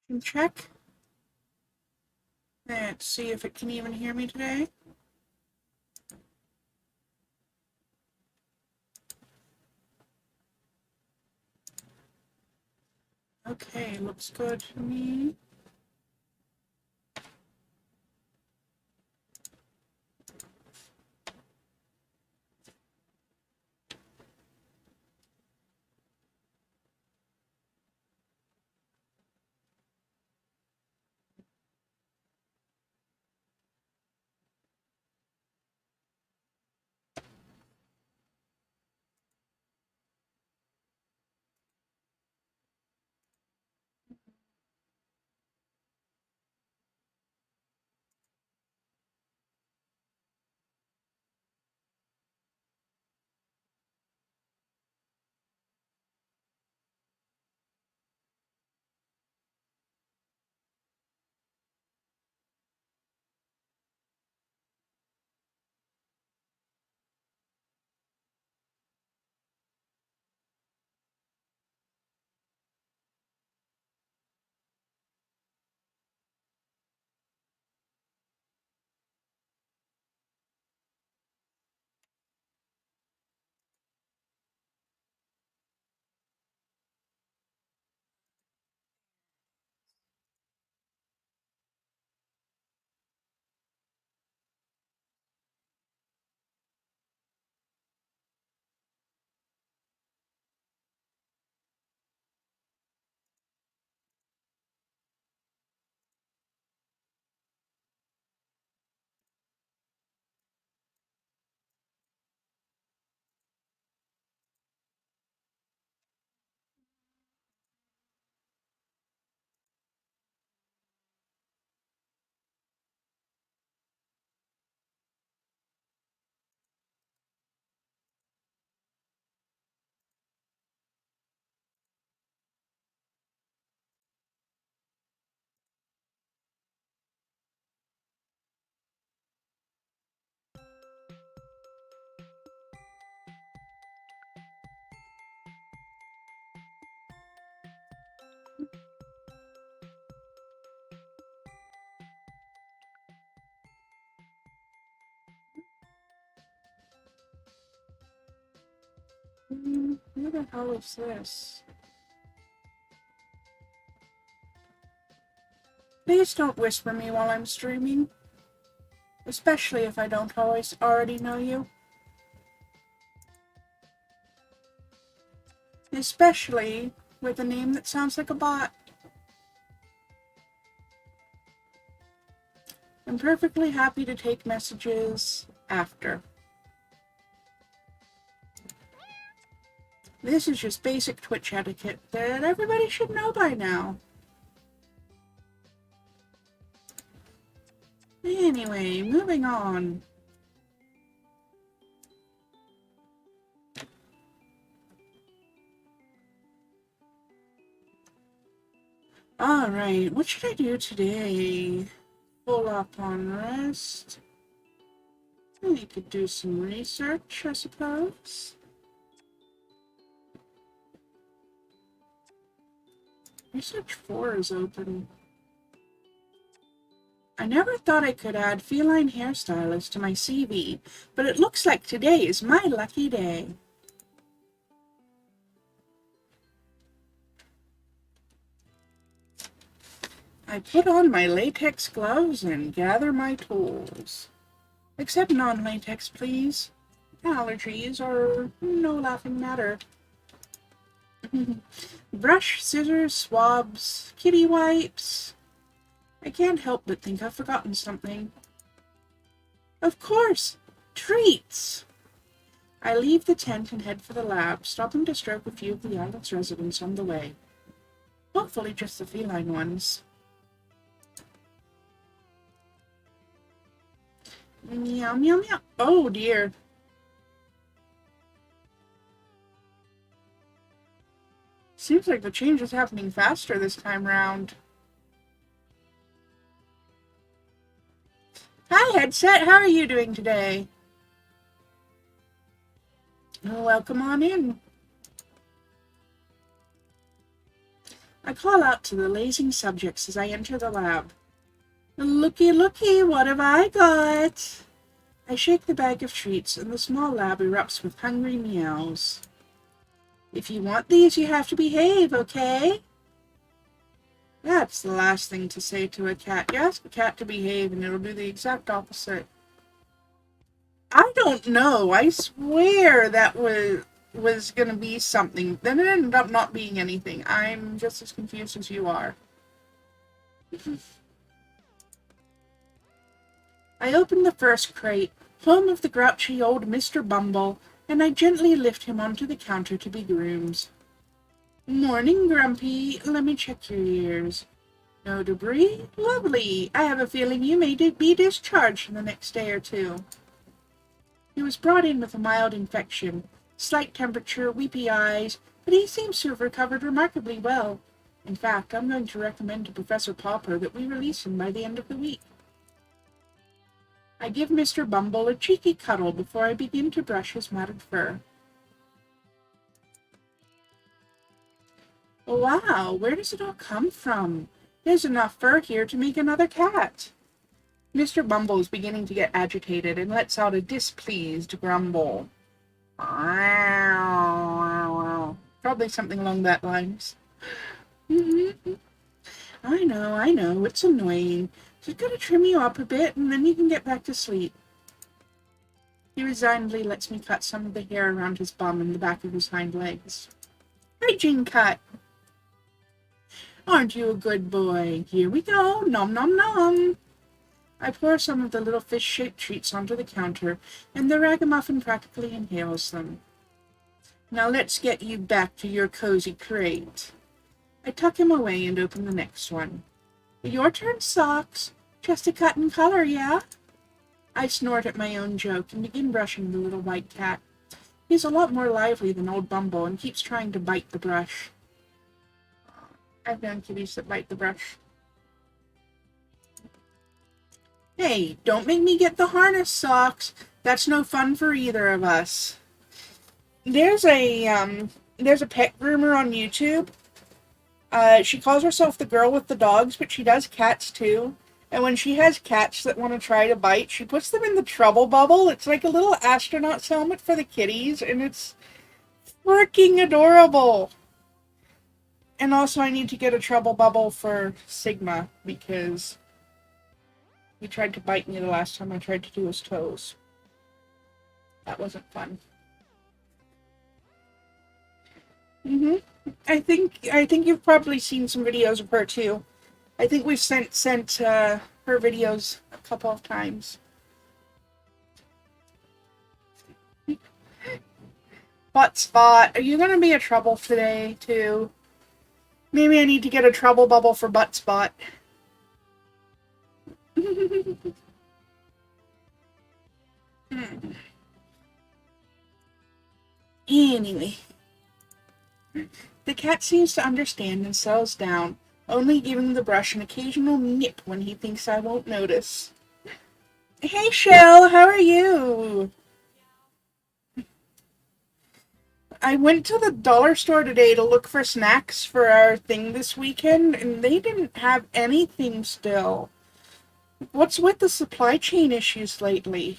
Can check. Let's see if it can even hear me today. Okay, looks good to me. Who the hell is this? Please don't whisper me while I'm streaming, especially if I don't always already know you. Especially with a name that sounds like a bot. I'm perfectly happy to take messages after. This is just basic Twitch etiquette that everybody should know by now. Anyway, moving on. Alright, what should I do today? Full up on rest. I could do some research, I suppose. Research 4 is open. I never thought I could add feline hairstylist to my CV, but it looks like today is my lucky day. I put on my latex gloves and gather my tools. Except non-latex, please. Allergies are no laughing matter. Brush, scissors, swabs, kitty wipes. I can't help but think I've forgotten something. Of course! Treats! I leave the tent and head for the lab, stopping to stroke a few of the island's residents on the way. Hopefully just the feline ones. Meow, meow, meow. Oh dear. Seems like the change is happening faster this time round. Hi, headset. How are you doing today? Welcome on in. I call out to the lazing subjects as I enter the lab. Looky, looky, what have I got? I shake the bag of treats, and the small lab erupts with hungry meows. If you want these, you have to behave, okay? That's the last thing to say to a cat. You ask a cat to behave, and it'll do the exact opposite. I don't know. I swear that was going to be something. Then it ended up not being anything. I'm just as confused as you are. I open the first crate, home of the grouchy old Mr. Bumble, and I gently lift him onto the counter to be groomed. Morning, Grumpy. Let me check your ears. No debris? Lovely. I have a feeling you may be discharged in the next day or two. He was brought in with a mild infection, slight temperature, weepy eyes, but he seems to have recovered remarkably well. In fact, I'm going to recommend to Professor Popper that we release him by the end of the week. I give Mr. Bumble a cheeky cuddle before I begin to brush his matted fur. Wow, where does it all come from? There's enough fur here to make another cat. Mr. Bumble is beginning to get agitated and lets out a displeased grumble. Probably something along that lines. I know, it's annoying. Just gotta trim you up a bit and then you can get back to sleep. He resignedly lets me cut some of the hair around his bum and the back of his hind legs. Hygiene cut! Aren't you a good boy? Here we go, nom nom nom! I pour some of the little fish-shaped treats onto the counter, and the ragamuffin practically inhales them. Now let's get you back to your cozy crate. I tuck him away and open the next one. Your turn, Socks. Just a cut and color, yeah? I snort at my own joke and begin brushing the little white cat. He's a lot more lively than old Bumble and keeps trying to bite the brush. I've known kitties that bite the brush. Hey, don't make me get the harness, Socks. That's no fun for either of us. There's a pet groomer on YouTube. She calls herself the girl with the dogs, but she does cats too. And when she has cats that want to try to bite, she puts them in the trouble bubble. It's like a little astronaut's helmet for the kitties, and it's freaking adorable. And also I need to get a trouble bubble for Sigma, because he tried to bite me the last time I tried to do his toes. That wasn't fun. I think you've probably seen some videos of her too. I think we've sent her videos a couple of times. Butt Spot, are you gonna be a trouble today too? Maybe I need to get a trouble bubble for Butt Spot. Anyway. The cat seems to understand and settles down, only giving the brush an occasional nip when he thinks I won't notice. Hey, Shell, how are you? I went to the dollar store today to look for snacks for our thing this weekend, and they didn't have anything still. What's with the supply chain issues lately?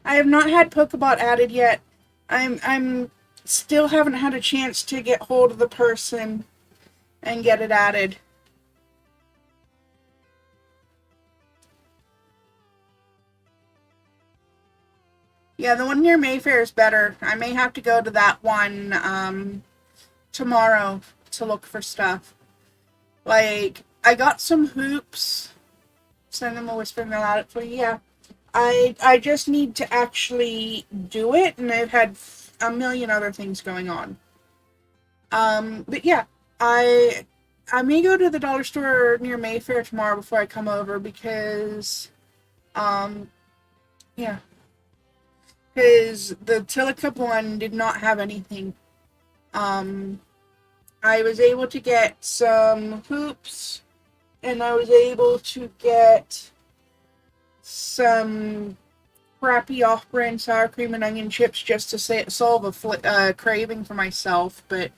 I have not had Pokebot added yet. I'm still haven't had a chance to get hold of the person and get it added. Yeah, the one near Mayfair is better. I may have to go to that one tomorrow to look for stuff. Like, I got some hoops. Send them a whisper mail out for you. Yeah. I just need to actually do it, and I've had a million other things going on. But yeah, I may go to the dollar store near Mayfair tomorrow before I come over because, yeah. Because the Tillicum one did not have anything. I was able to get some hoops, and I was able to get some crappy off-brand sour cream and onion chips just to solve a craving for myself, but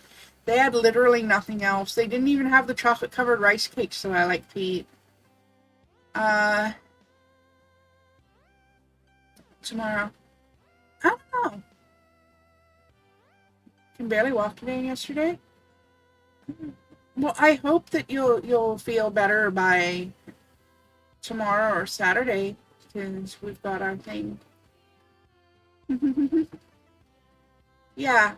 they had literally nothing else. They didn't even have the chocolate-covered rice cakes that I like to eat. Tomorrow. I don't know. Can barely walk today and yesterday. Well, I hope that you'll feel better by tomorrow or Saturday, because we've got our thing. Yeah.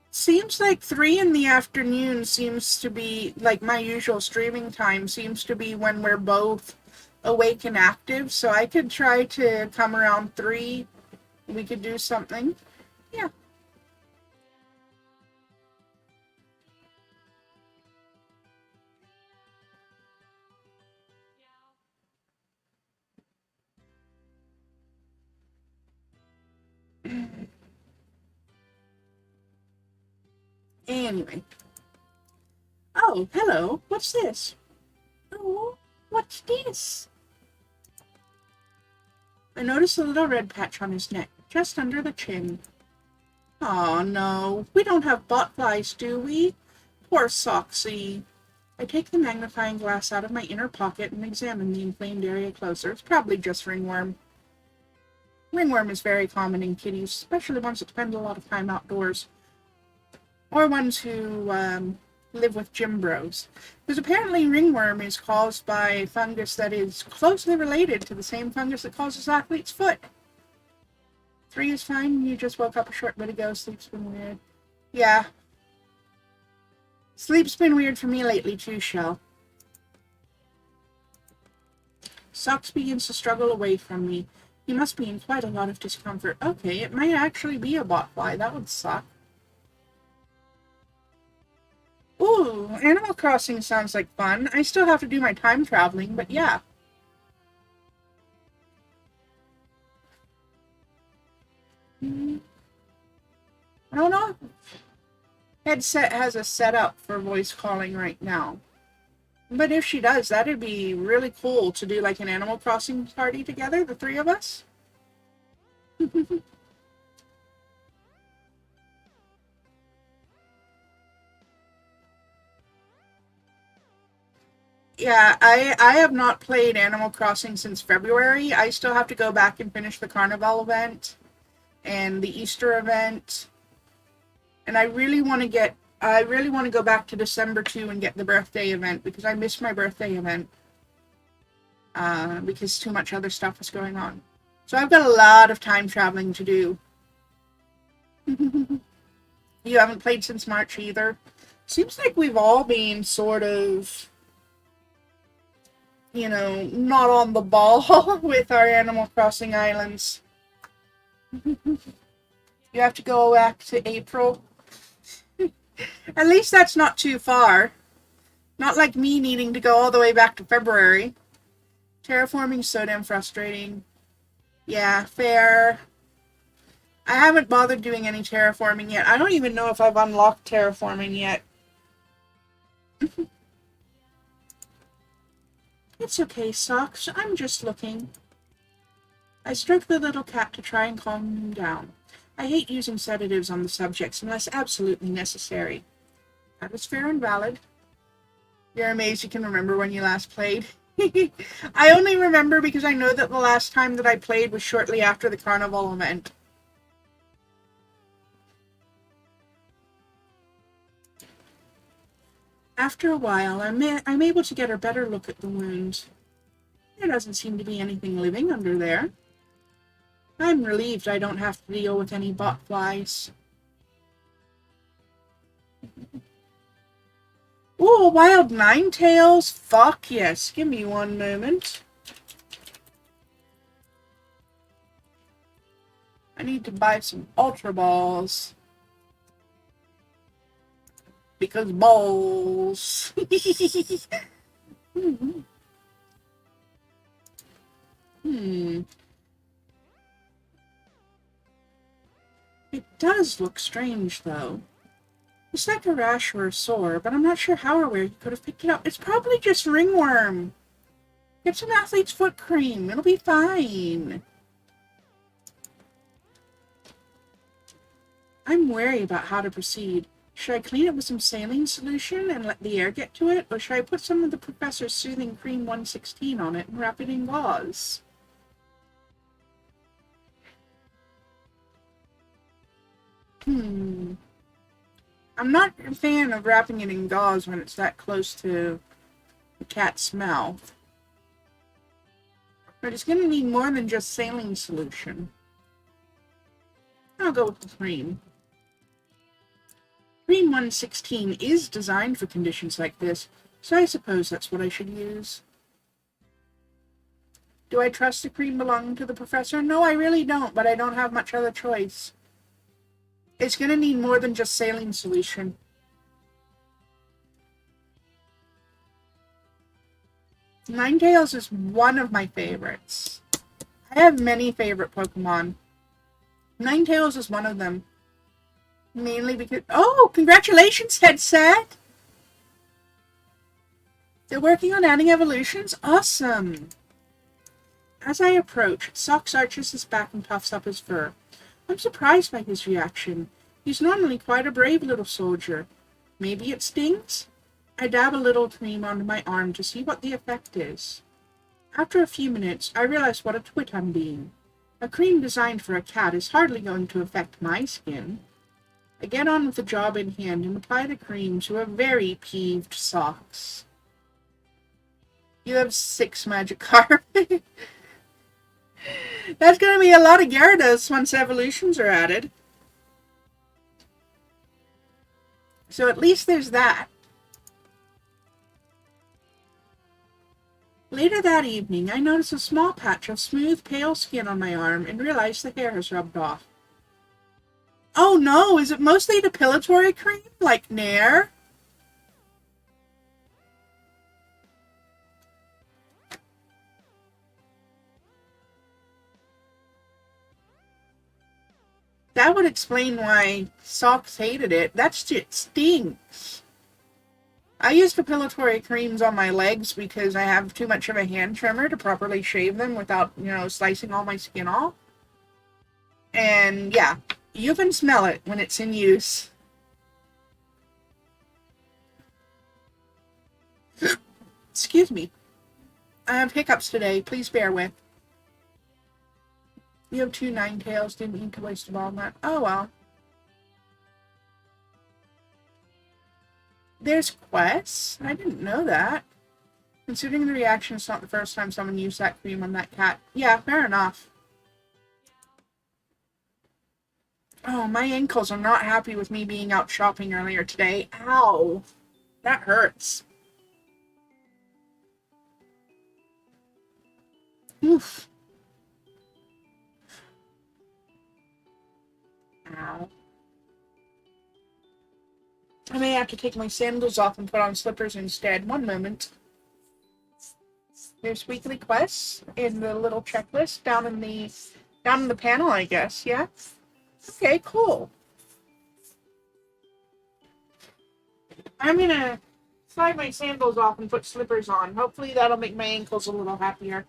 Seems like 3 in the afternoon seems to be, like, my usual streaming time seems to be when we're both awake and active, so I could try to come around 3. We could do something. Yeah. Anyway. Oh, hello. What's this? Oh, what's this? I noticed a little red patch on his neck, just under the chin. Oh no, we don't have botflies, do we? Poor Soxy. I take the magnifying glass out of my inner pocket and examine the inflamed area closer. It's probably just ringworm. Ringworm is very common in kitties, especially ones that spend a lot of time outdoors. Or ones who live with gym bros. Because apparently ringworm is caused by a fungus that is closely related to the same fungus that causes athlete's foot. 3 is fine. You just woke up a short bit ago. Sleep's been weird. Yeah. Sleep's been weird for me lately too, Shell. Socks begins to struggle away from me. He must be in quite a lot of discomfort. Okay, it might actually be a botfly. That would suck. Ooh, Animal Crossing sounds like fun. I still have to do my time traveling, but yeah. I don't know. Headset has a setup for voice calling right now. But if she does, that'd be really cool to do like an Animal Crossing party together, the 3 of us. Yeah, I have not played Animal Crossing since February. I still have to go back and finish the Carnival event and the Easter event. And I really want to go back to December 2 and get the birthday event, because I missed my birthday event. Because too much other stuff was going on. So I've got a lot of time traveling to do. You haven't played since March either? Seems like we've all been sort of, you know, not on the ball with our Animal Crossing islands. You have to go back to April. At least that's not too far. Not like me needing to go all the way back to February. Terraforming's so damn frustrating. Yeah, fair. I haven't bothered doing any terraforming yet. I don't even know if I've unlocked terraforming yet. It's okay, Socks. I'm just looking. I stroke the little cat to try and calm him down. I hate using sedatives on the subjects unless absolutely necessary. That was fair and valid. You're amazed you can remember when you last played. I only remember because I know that the last time that I played was shortly after the Carnival event. After a while, I'm able to get a better look at the wound. There doesn't seem to be anything living under there. I'm relieved I don't have to deal with any botflies. Ooh, a wild ninetails? Fuck yes. Give me one moment. I need to buy some Ultra Balls. Because balls. It does look strange, though. It's like a rash or a sore, but I'm not sure how or where you could have picked it up. It's probably just ringworm. Get some athlete's foot cream. It'll be fine. I'm wary about how to proceed. Should I clean it with some saline solution and let the air get to it, or should I put some of the professor's soothing cream 116 on it and wrap it in gauze? I'm not a fan of wrapping it in gauze when it's that close to the cat's mouth. But it's going to need more than just saline solution. I'll go with the cream. Cream 116 is designed for conditions like this, so I suppose that's what I should use. Do I trust the cream belonging to the professor? No, I really don't, but I don't have much other choice. It's going to need more than just saline solution. Ninetales is one of my favorites. I have many favorite Pokemon. Ninetales is one of them. Mainly because... Oh, congratulations, headset! They're working on adding evolutions? Awesome! As I approach, Socks arches his back and puffs up his fur. I'm surprised by his reaction. He's normally quite a brave little soldier. Maybe it stings? I dab a little cream onto my arm to see what the effect is. After a few minutes, I realize what a twit I'm being. A cream designed for a cat is hardly going to affect my skin. I get on with the job in hand and apply the cream to a very peeved Socks. You have 6 Magikarp. That's going to be a lot of Gyarados once evolutions are added. So at least there's that. Later that evening, I notice a small patch of smooth, pale skin on my arm and realize the hair has rubbed off. Oh no, is it mostly depilatory cream, like Nair? That would explain why Socks hated it. That shit stinks. I use depilatory creams on my legs because I have too much of a hand trimmer to properly shave them without, slicing all my skin off. And yeah, you can smell it when it's in use. Excuse me. I have hiccups today. Please bear with. You have 2 Ninetales. Didn't mean to waste them all on that. Oh well. There's quests? I didn't know that. Considering the reaction, it's not the first time someone used that cream on that cat. Yeah, fair enough. Oh, my ankles are not happy with me being out shopping earlier today. Ow. That hurts. Oof. Ow. I may have to take my sandals off and put on slippers instead. One moment. There's weekly quests in the little checklist down in the panel, I guess. Yeah. Okay, cool. I'm gonna slide my sandals off and put slippers on. Hopefully that'll make my ankles a little happier.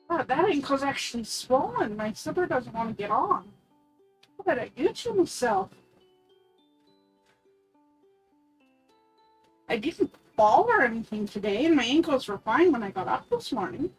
Oh, that ankle's actually swollen. My slipper doesn't want to get on. I better itch myself. I didn't fall or anything today, and my ankles were fine when I got up this morning.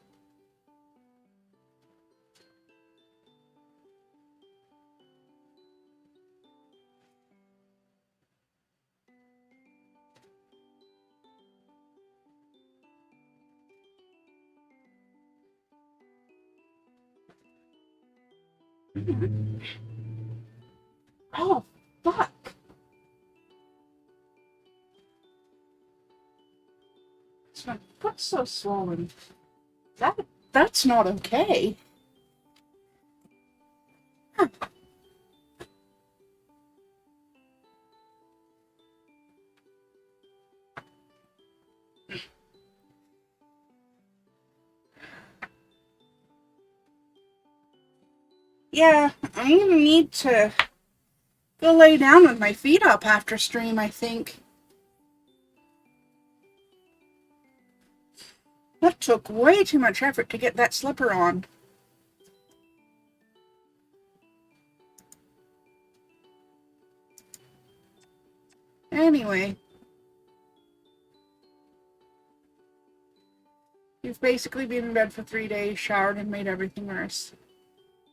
Oh, fuck. My foot's so swollen. That's not okay. Huh. Yeah, I'm gonna need to go lay down with my feet up after stream, I think. That took way too much effort to get that slipper on. Anyway. You've basically been in bed for 3 days, showered, and made everything worse.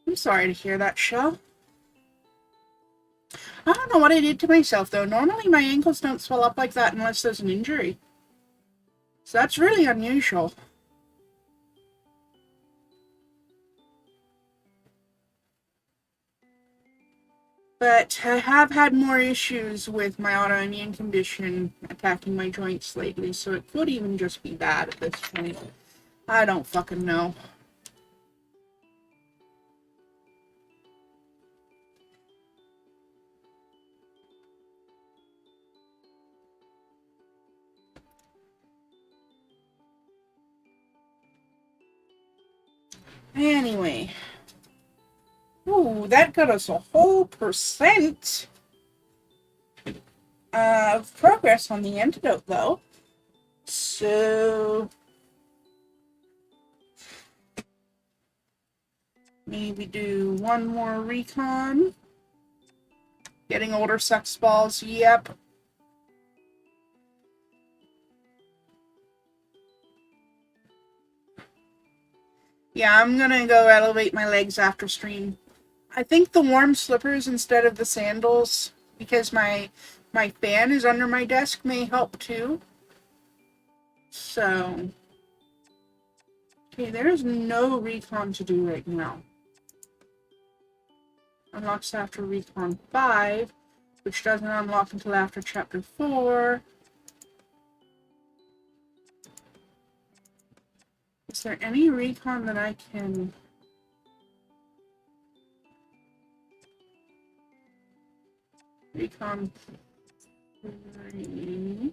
I'm sorry to hear that, Shell. I don't know what I did to myself, though. Normally my ankles don't swell up like that unless there's an injury. So that's really unusual. But I have had more issues with my autoimmune condition attacking my joints lately, so it could even just be bad at this point. I don't fucking know. Anyway. Ooh, that got us a whole % of progress on the antidote, though. So maybe do one more recon. Getting older sucks balls, yep. Yeah, I'm gonna go elevate my legs after stream. I think the warm slippers instead of the sandals, because my fan is under my desk, may help too. So, okay, there's no recon to do right now. Unlocks after recon 5, which doesn't unlock until after chapter 4. Is there any recon that I can... Recon 3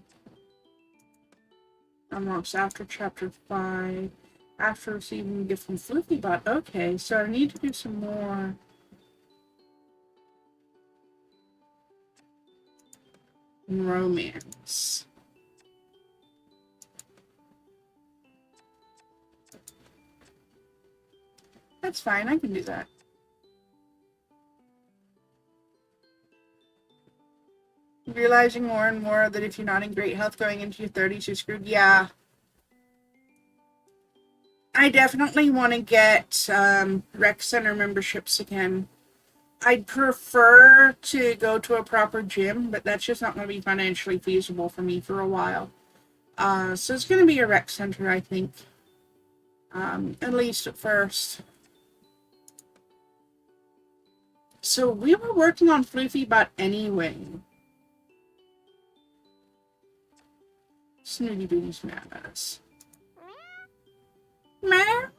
unlocks after chapter 5, after receiving a gift from Floofybot. Okay, so I need to do some more romance. That's fine, I can do that. Realizing more and more that if you're not in great health going into your 30s, you're screwed. Yeah. I definitely want to get rec center memberships again. I'd prefer to go to a proper gym, but that's just not going to be financially feasible for me for a while. So it's going to be a rec center, I think. At least at first. So we were working on Floofybot anyway. Snooty Booty's mad at us. Meow.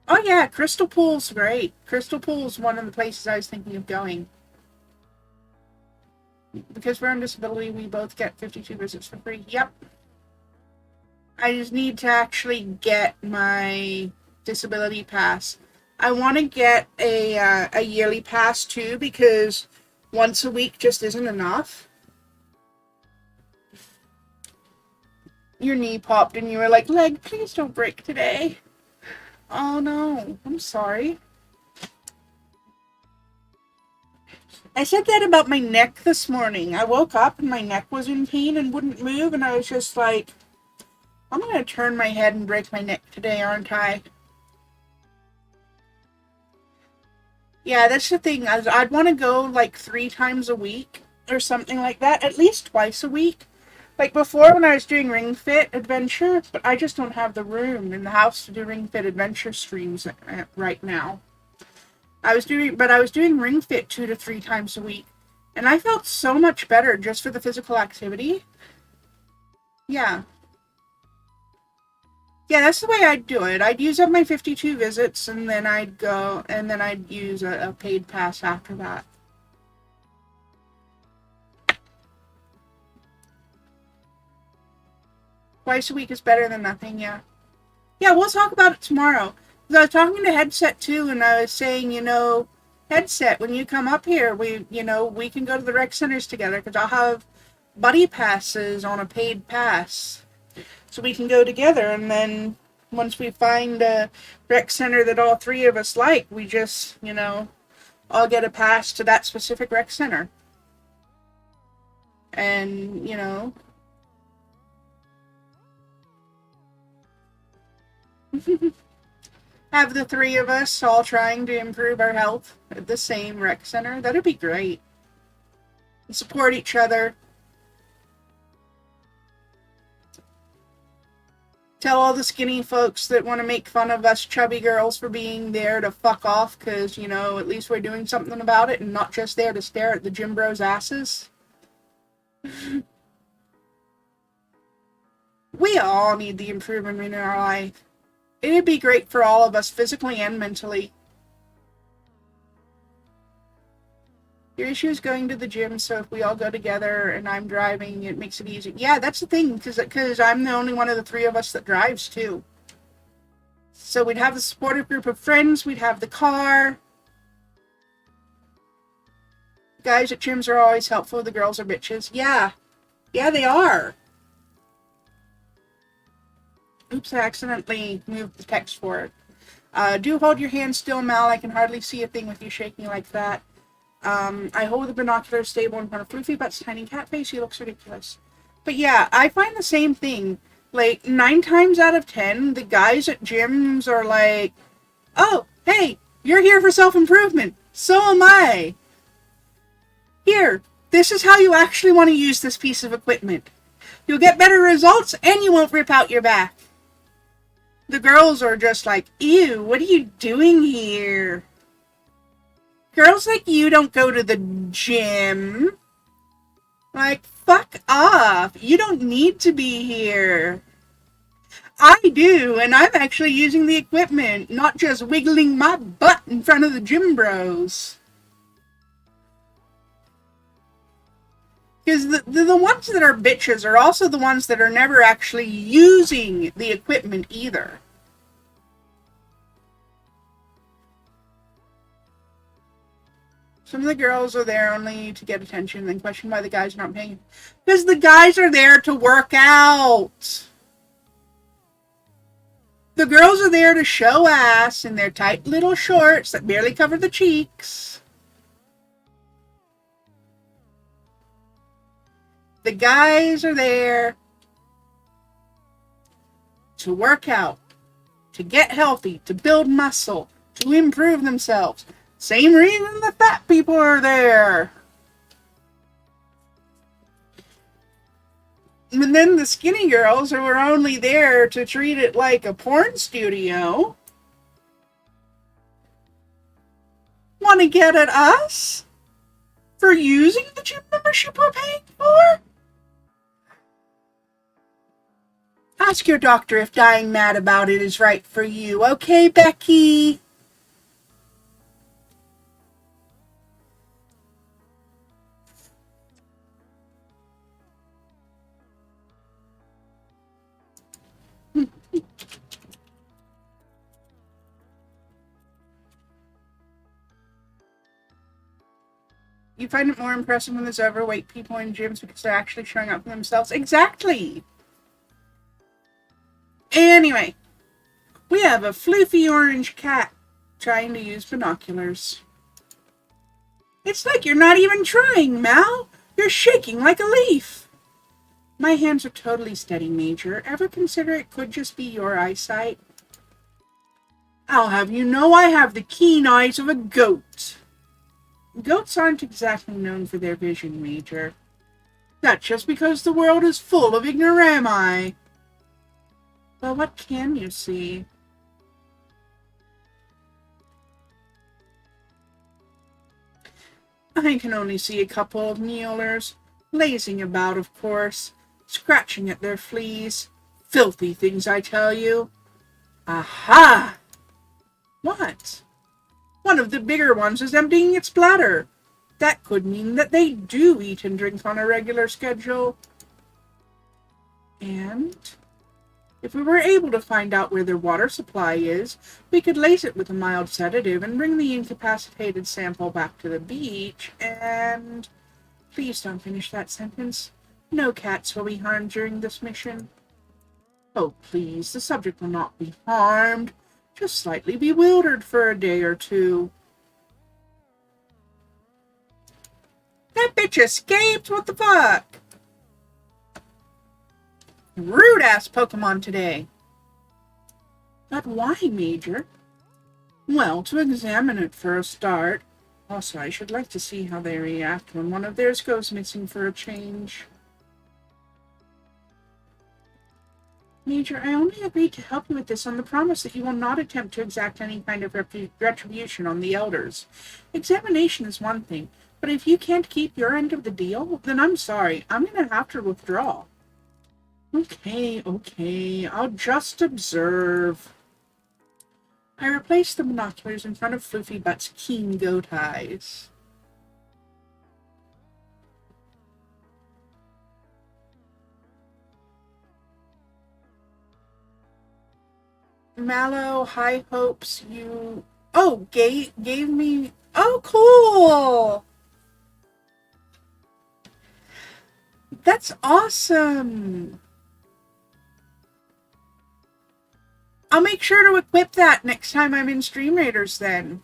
Oh yeah, Crystal Pool's great. Crystal Pool's one of the places I was thinking of going. Because we're on disability, we both get 52 visits for free. Yep. I just need to actually get my disability pass. I want to get a yearly pass too, because once a week just isn't enough. Your knee popped and you were like, leg, please don't break today. Oh no, I'm sorry. I said that about my neck this morning. I woke up and my neck was in pain and wouldn't move, and I was just like, I'm gonna turn my head and break my neck today, aren't I? Yeah, that's the thing. I'd want to go like 3 times a week or something like that, at least twice a week. Like before when I was doing Ring Fit Adventure, but I just don't have the room in the house to do Ring Fit Adventure streams right now. I was doing Ring Fit 2 to 3 times a week, and I felt so much better just for the physical activity. Yeah. Yeah, that's the way I'd do it. I'd use up my 52 visits, and then I'd go, and then I'd use a paid pass after that. Twice a week is better than nothing, yeah. Yeah, we'll talk about it tomorrow. 'Cause I was talking to Headset too, and I was saying, Headset, when you come up here, we can go to the rec centers together, because I'll have buddy passes on a paid pass. So we can go together, and then once we find a rec center that all three of us like, we just, all get a pass to that specific rec center. And, have the three of us all trying to improve our health at the same rec center. That'd be great. And support each other. Tell all the skinny folks that want to make fun of us chubby girls for being there to fuck off, because, at least we're doing something about it and not just there to stare at the gym bros' asses. We all need the improvement in our life. It'd be great for all of us, physically and mentally. Your issue is going to the gym, so if we all go together and I'm driving, it makes it easy. Yeah, that's the thing, because I'm the only one of the three of us that drives, too. So we'd have the supportive group of friends, we'd have the car. Guys at gyms are always helpful, the girls are bitches. Yeah. Yeah, they are. Oops, I accidentally moved the text for it. Do hold your hand still, Mal. I can hardly see a thing with you shaking like that. I hold the binoculars stable in front of Floofy Butt's tiny cat face. He looks ridiculous. But yeah, I find the same thing. Like, 9 times out of 10, the guys at gyms are like, oh, hey, you're here for self-improvement. So am I. Here, this is how you actually want to use this piece of equipment. You'll get better results, and you won't rip out your back. The girls are just like, ew, what are you doing here? Girls like you don't go to the gym. Like, fuck off. You don't need to be here. I do, and I'm actually using the equipment, not just wiggling my butt in front of the gym bros. Because the ones that are bitches are also the ones that are never actually using the equipment either. Some of the girls are there only to get attention and question why the guys are not paying. Because the guys are there to work out. The girls are there to show ass in their tight little shorts that barely cover the cheeks. The guys are there to work out, to get healthy, to build muscle, to improve themselves. Same reason the fat people are there. And then the skinny girls who are only there to treat it like a porn studio want to get at us for using the gym membership we're paying for? Ask your doctor if dying mad about it is right for you, okay, Becky? You find it more impressive when there's overweight people in gyms because they're actually showing up for themselves. Exactly! Anyway, we have a floofy orange cat trying to use binoculars. It's like you're not even trying, Mal. You're shaking like a leaf. My hands are totally steady, Major. Ever consider it could just be your eyesight? I'll have you know I have the keen eyes of a goat. Goats aren't exactly known for their vision, Major. That's just because the world is full of ignorami. Well, what can you see? I can only see a couple of Muellers, lazing about, of course, scratching at their fleas. Filthy things, I tell you. Aha! What? One of the bigger ones is emptying its bladder. That could mean that they do eat and drink on a regular schedule. And if we were able to find out where their water supply is, we could lace it with a mild sedative and bring the incapacitated sample back to the beach and... Please don't finish that sentence. No cats will be harmed during this mission. Oh, please, the subject will not be harmed. Just slightly bewildered for a day or two. That bitch escaped? What the fuck? Rude-ass Pokemon today. But why, Major? Well, to examine it for a start. Also, I should like to see how they react when one of theirs goes missing for a change. Major, I only agreed to help you with this on the promise that you will not attempt to exact any kind of retribution on the elders. Examination is one thing, but if you can't keep your end of the deal, then I'm sorry. I'm going to have to withdraw. Okay, I'll just observe. I replaced the binoculars in front of Floofy Butt's keen goat eyes. Mallow, high hopes you... Oh, gave me... Oh, cool! That's awesome! I'll make sure to equip that next time I'm in Stream Raiders then.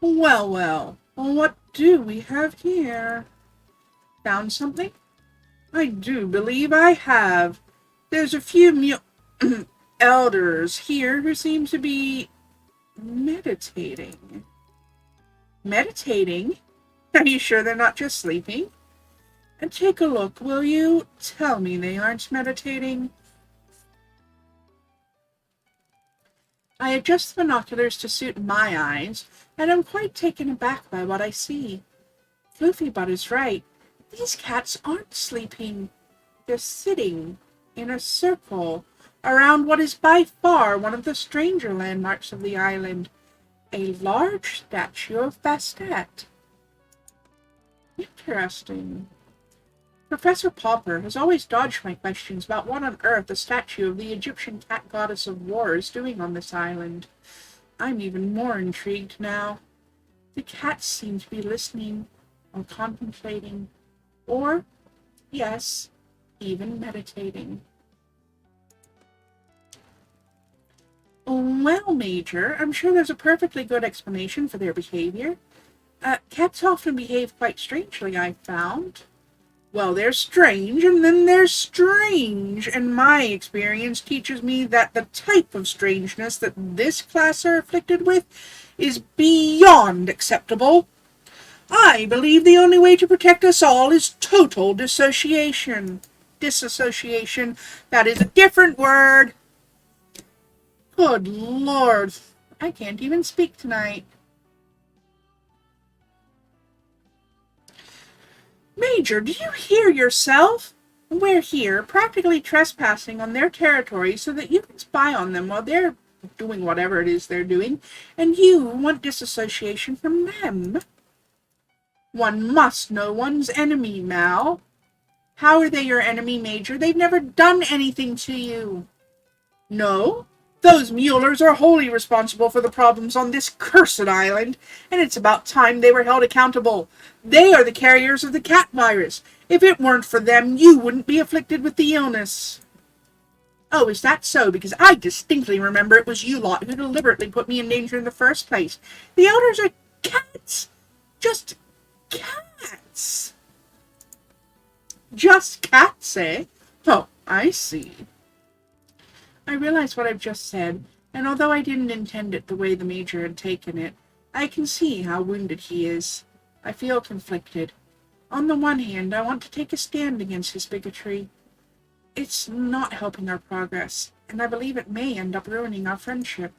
Well. What do we have here? Found something? I do believe I have. There's a few elders here who seem to be meditating. Meditating? Are you sure they're not just sleeping? And take a look, will you? Tell me they aren't meditating. I adjust the binoculars to suit my eyes, and I'm quite taken aback by what I see. Floofy Butt is right. These cats aren't sleeping. They're sitting in a circle around what is by far one of the stranger landmarks of the island, a large statue of Bastet. Interesting. Professor Pauper has always dodged my questions about what on earth a statue of the Egyptian cat goddess of war is doing on this island. I'm even more intrigued now. The cats seem to be listening, or contemplating, or, yes, even meditating. Well, Major, I'm sure there's a perfectly good explanation for their behavior. Cats often behave quite strangely, I've found. Well, they're strange, and then they're strange, and my experience teaches me that the type of strangeness that this class are afflicted with is beyond acceptable. I believe the only way to protect us all is total dissociation. Disassociation, that is a different word. Good Lord, I can't even speak tonight. Major, do you hear yourself? We're here, practically trespassing on their territory so that you can spy on them while they're doing whatever it is they're doing, and you want disassociation from them. One must know one's enemy, Mal. How are they your enemy, Major? They've never done anything to you. No? Those Muellers are wholly responsible for the problems on this cursed island, and it's about time they were held accountable. They are the carriers of the cat virus. If it weren't for them, you wouldn't be afflicted with the illness. Oh, is that so? Because I distinctly remember it was you lot who deliberately put me in danger in the first place. The elders are cats! Just cats! Just cats, eh? Oh, I see. I realize what I've just said, and although I didn't intend it the way the Major had taken it, I can see how wounded he is. I feel conflicted. On the one hand, I want to take a stand against his bigotry. It's not helping our progress, and I believe it may end up ruining our friendship.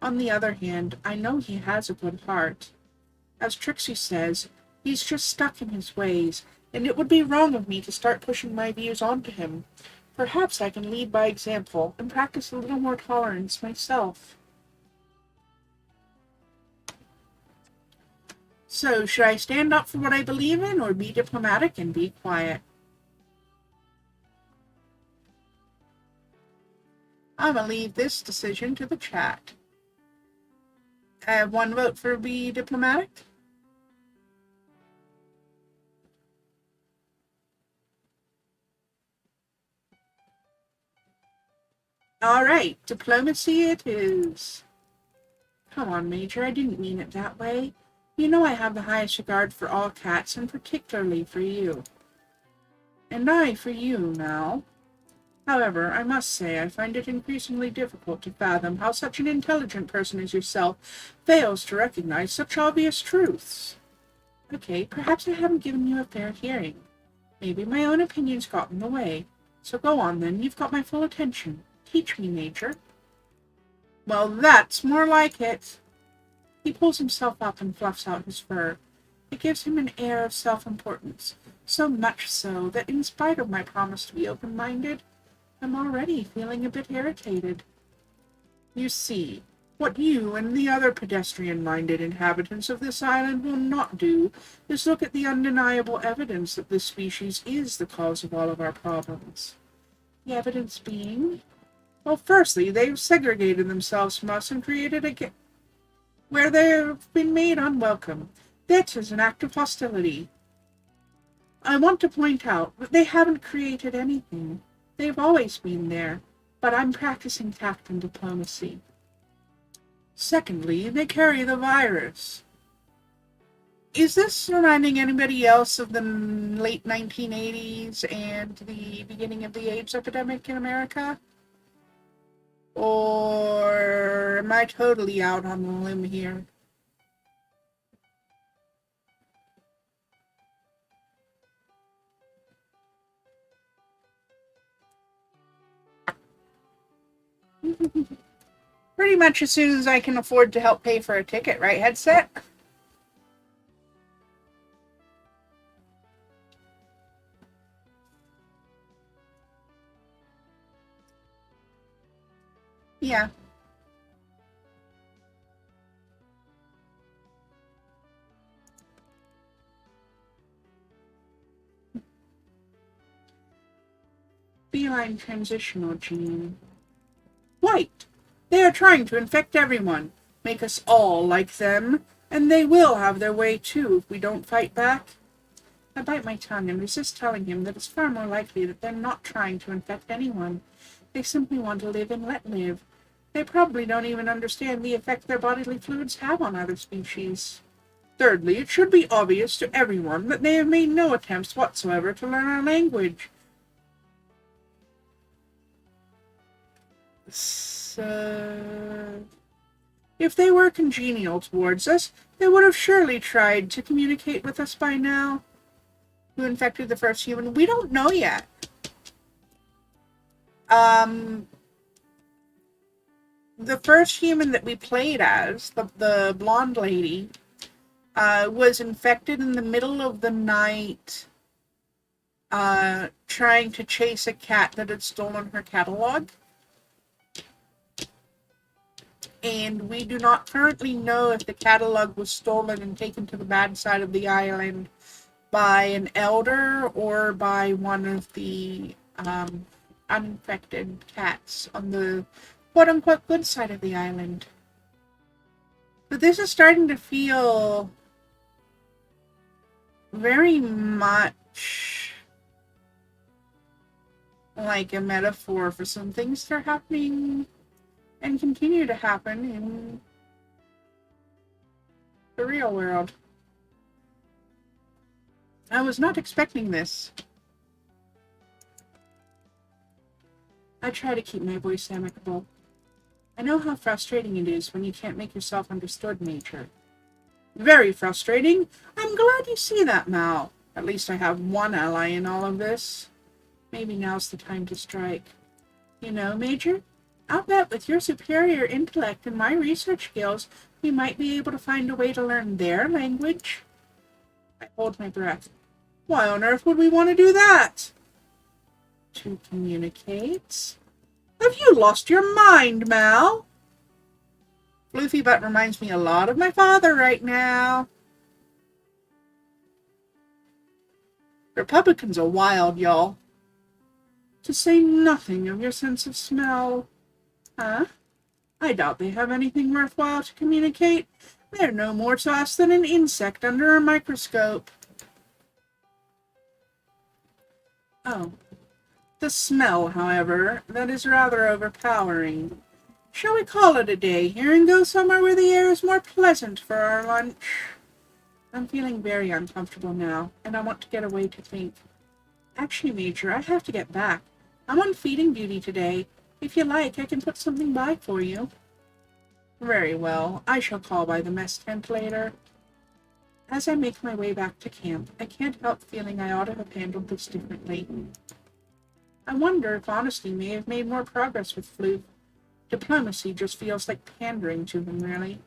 On the other hand, I know he has a good heart. As Trixie says, he's just stuck in his ways, and it would be wrong of me to start pushing my views onto him. Perhaps I can lead by example and practice a little more tolerance myself. So, should I stand up for what I believe in, or be diplomatic and be quiet? I'm gonna leave this decision to the chat. I have one vote for be diplomatic. All right, diplomacy it is. Come on, Major, I didn't mean it that way. You know I have the highest regard for all cats, and particularly for you. And I for you, now. However, I must say I find it increasingly difficult to fathom how such an intelligent person as yourself fails to recognize such obvious truths. Okay, perhaps I haven't given you a fair hearing. Maybe my own opinions got in the way. So go on then, you've got my full attention. Teach me, Major. Well, that's more like it. He pulls himself up and fluffs out his fur. It gives him an air of self-importance, so much so that in spite of my promise to be open-minded, I'm already feeling a bit irritated. You see, what you and the other pedestrian-minded inhabitants of this island will not do is look at the undeniable evidence that this species is the cause of all of our problems. The evidence being? Well, firstly, they've segregated themselves from us and created a where they've been made unwelcome. That is an act of hostility. I want to point out that they haven't created anything. They've always been there, but I'm practicing tact and diplomacy. Secondly, they carry the virus. Is this reminding anybody else of the late 1980s and the beginning of the AIDS epidemic in America? Or am I totally out on a limb here? Pretty much as soon as I can afford to help pay for a ticket, right, headset? Yeah. Feline transitional gene. White. They are trying to infect everyone, make us all like them, and they will have their way too if we don't fight back. I bite my tongue and resist telling him that it's far more likely that they're not trying to infect anyone. They simply want to live and let live. They probably don't even understand the effect their bodily fluids have on other species. Thirdly, it should be obvious to everyone that they have made no attempts whatsoever to learn our language. So, if they were congenial towards us, they would have surely tried to communicate with us by now. Who infected the first human? We don't know yet. The first human that we played as, the blonde lady, was infected in the middle of the night, trying to chase a cat that had stolen her catalog. And we do not currently know if the catalog was stolen and taken to the bad side of the island by an elder or by one of the uninfected cats on the quote-unquote good side of the island. But this is starting to feel very much like a metaphor for some things that are happening and continue to happen in the real world. I was not expecting this. I try to keep my voice amicable. I know how frustrating it is when you can't make yourself understood, Major. Very frustrating. I'm glad you see that, Mal. At least I have one ally in all of this. Maybe now's the time to strike. You know, Major, I'll bet with your superior intellect and my research skills, we might be able to find a way to learn their language. I hold my breath. Why on earth would we want to do that? To communicate? Have you lost your mind, Mal? Floofy Butt reminds me a lot of my father right now. Republicans are wild, y'all. To say nothing of your sense of smell. Huh? I doubt they have anything worthwhile to communicate. They're no more to us than an insect under a microscope. Oh. The smell, however, that is rather overpowering. Shall we call it a day here and go somewhere where the air is more pleasant for our lunch? I'm feeling very uncomfortable now, and I want to get away to think. Actually, Major, I have to get back. I'm on feeding duty today. If you like, I can put something by for you. Very well. I shall call by the mess tent later. As I make my way back to camp, I can't help feeling I ought to have handled this differently. I wonder if honesty may have made more progress with Floof. Diplomacy just feels like pandering to him, really.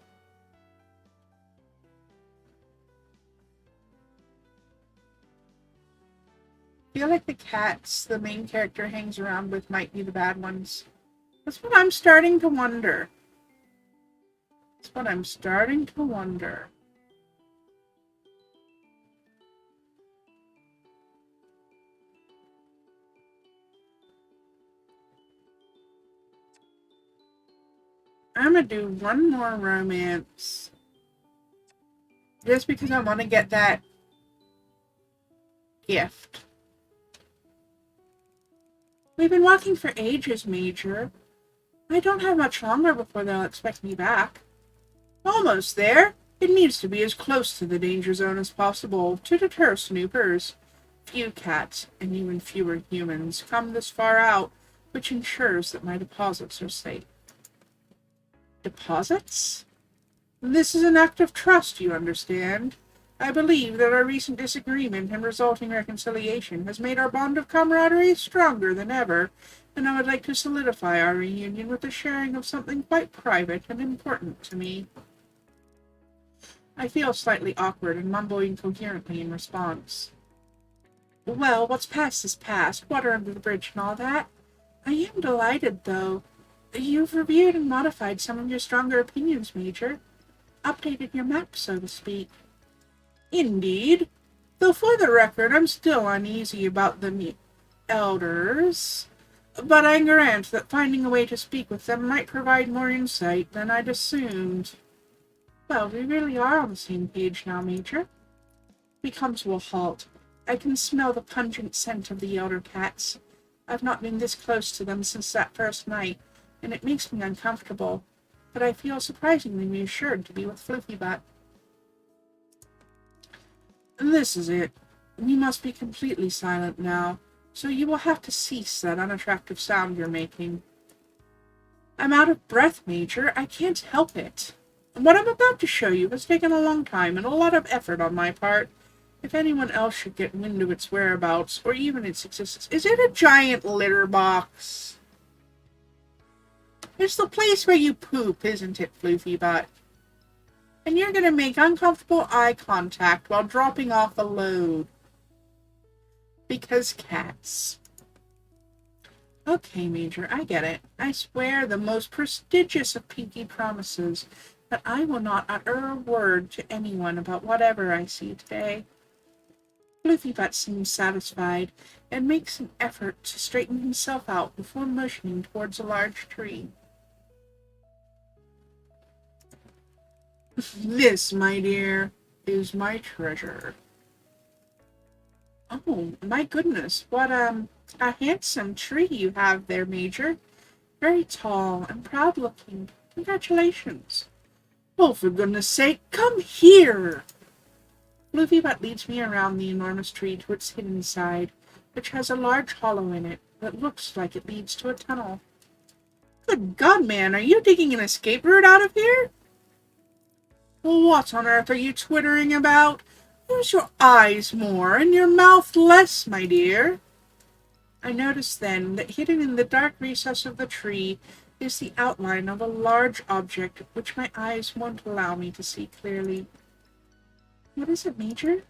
I feel like the cats the main character hangs around with might be the bad ones. That's what I'm starting to wonder. I'm gonna do one more romance. Just because I want to get that gift. We've been walking for ages, Major. I don't have much longer before they'll expect me back. Almost there. It needs to be as close to the danger zone as possible to deter snoopers. Few cats, and even fewer humans, come this far out, which ensures that my deposits are safe. Deposits? This is an act of trust, you understand. I believe that our recent disagreement and resulting reconciliation has made our bond of camaraderie stronger than ever, and I would like to solidify our reunion with the sharing of something quite private and important to me. I feel slightly awkward and mumble incoherently in response. Well, what's past is past, water under the bridge and all that. I am delighted, though. You've reviewed and modified some of your stronger opinions, Major. Updated your map, so to speak. Indeed. Though for the record, I'm still uneasy about the elders. But I grant that finding a way to speak with them might provide more insight than I'd assumed. Well, we really are on the same page now, Major. We come to a halt. I can smell the pungent scent of the elder cats. I've not been this close to them since that first night, and it makes me uncomfortable, but I feel surprisingly reassured to be with Floofy Butt. This is it. We must be completely silent now, so you will have to cease that unattractive sound you're making. I'm out of breath, Major. I can't help it. What I'm about to show you has taken a long time and a lot of effort on my part. If anyone else should get wind of its whereabouts, or even its existence... Is it a giant litter box? It's the place where you poop, isn't it, Floofy Butt? And you're gonna make uncomfortable eye contact while dropping off a load. Because cats. Okay, Major, I get it. I swear the most prestigious of pinky promises that I will not utter a word to anyone about whatever I see today. Floofy Butt seems satisfied and makes an effort to straighten himself out before motioning towards a large tree. This, my dear, is my treasure. Oh, my goodness, what A handsome tree you have there, Major. Very tall and proud-looking. Congratulations. Oh, for goodness sake, come here! Luffybot leads me around the enormous tree to its hidden side, which has a large hollow in it that looks like it leads to a tunnel. Good God, man, are you digging an escape route out of here? What on earth are you twittering about? Use your eyes more and your mouth less, my dear. I noticed then that hidden in the dark recess of the tree is the outline of a large object which my eyes won't allow me to see clearly. What is it, Major?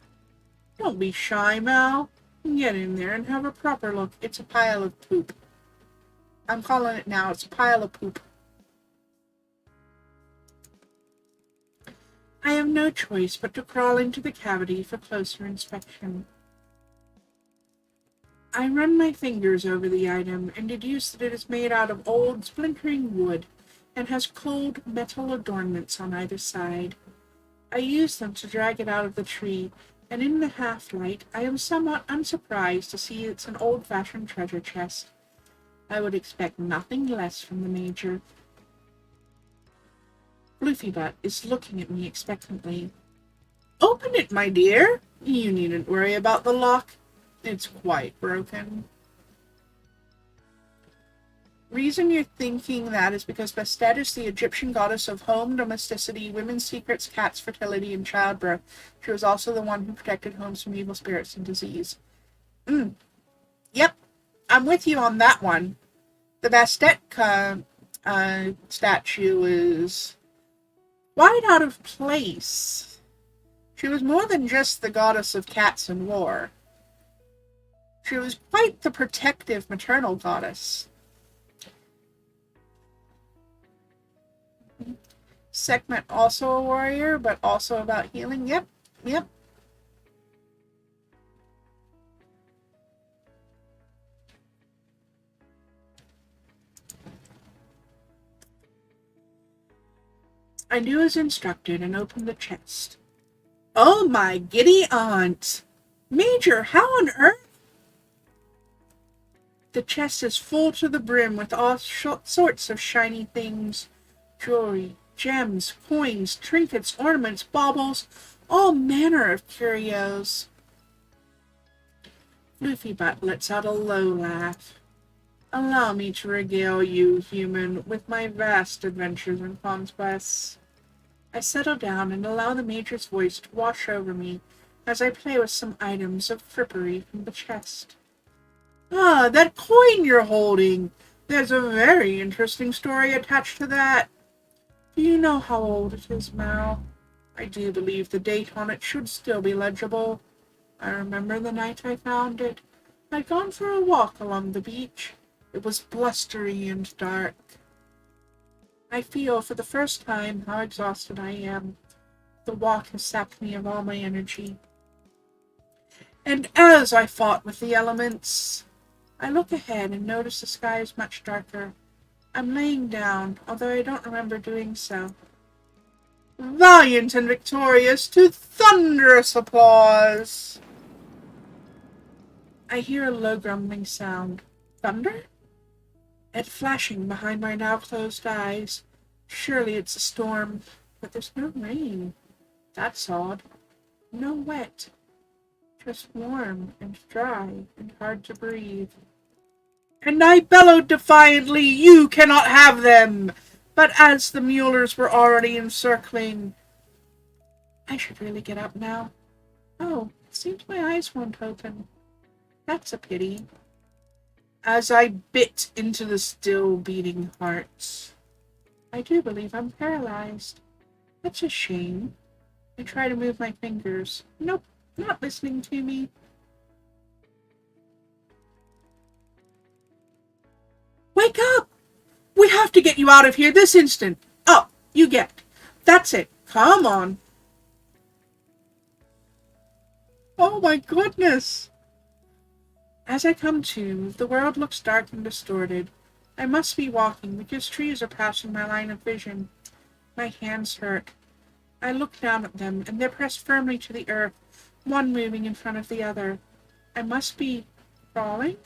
Don't be shy, Mal. Get in there and have a proper look. It's a pile of poop. I'm calling it now. It's a pile of poop. I have no choice but to crawl into the cavity for closer inspection. I run my fingers over the item and deduce that it is made out of old, splintering wood and has cold metal adornments on either side. I use them to drag it out of the tree, and in the half-light I am somewhat unsurprised to see it's an old-fashioned treasure chest. I would expect nothing less from the Major. Luffybot is looking at me expectantly. Open it, my dear. You needn't worry about the lock. It's quite broken. Reason you're thinking that is because Bastet is the Egyptian goddess of home, domesticity, women's secrets, cats, fertility, and childbirth. She was also the one who protected homes from evil spirits and disease. Yep, I'm with you on that one. The Bastet statue is quite out of place. She was more than just the goddess of cats and war. She was quite the protective maternal goddess. Sekhmet also a warrior, but also about healing. Yep. I do as instructed and opened the chest. Oh, my giddy aunt! Major, how on earth? The chest is full to the brim with all sorts of shiny things. Jewelry, gems, coins, trinkets, ornaments, baubles, all manner of curios. Luffybot lets out a low laugh. Allow me to regale you, human, with my vast adventures and conquests. I settle down and allow the Major's voice to wash over me as I play with some items of frippery from the chest. Ah, that coin you're holding! There's a very interesting story attached to that. Do you know how old it is, Meow? I do believe the date on it should still be legible. I remember the night I found it. I'd gone for a walk along the beach. It was blustery and dark. I feel for the first time how exhausted I am. The walk has sapped me of all my energy. And as I fought with the elements, I look ahead and notice the sky is much darker. I'm laying down, although I don't remember doing so. Valiant and victorious to thunderous applause! I hear a low grumbling sound. Thunder? It flashing behind my now closed eyes. Surely it's a storm, but there's no rain. That's odd. No wet. Just warm and dry and hard to breathe. And I bellowed defiantly, "You cannot have them!" But as the Muellers were already encircling... I should really get up now. Oh, it seems my eyes won't open. That's a pity. As I bit into the still beating hearts. I do believe I'm paralyzed. That's a shame. I try to move my fingers. Nope, not listening to me. Wake up! We have to get you out of here this instant. Up, you get. That's it. Come on. Oh my goodness. As I come to, the world looks dark and distorted. I must be walking because trees are passing my line of vision. My hands hurt. I look down at them, and they're pressed firmly to the earth, one moving in front of the other. I must be crawling?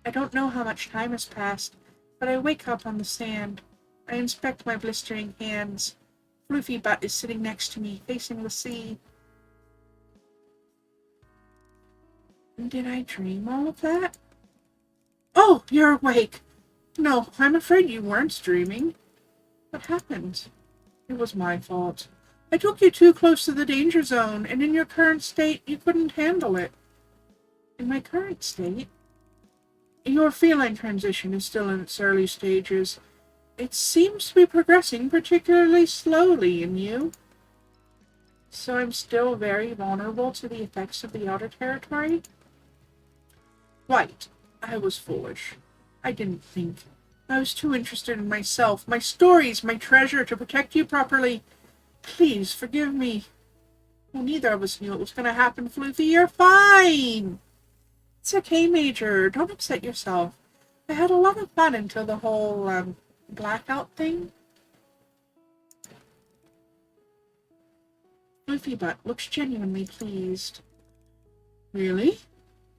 I don't know how much time has passed, but I wake up on the sand. I inspect my blistering hands. Floofy Butt is sitting next to me, facing the sea. Did I dream all of that? Oh, you're awake. No, I'm afraid you weren't dreaming. What happened? It was my fault. I took you too close to the danger zone, and in your current state, you couldn't handle it. In my current state? Your feline transition is still in its early stages. It seems to be progressing particularly slowly in you. So I'm still very vulnerable to the effects of the outer territory? Quite. I was foolish. I didn't think. I was too interested in myself, my stories, my treasure to protect you properly. Please forgive me. Well, neither of us knew it was going to happen, Floofy. You're fine. It's okay, Major. Don't upset yourself. I had a lot of fun until the whole, blackout thing. Floofy Butt looks genuinely pleased. Really?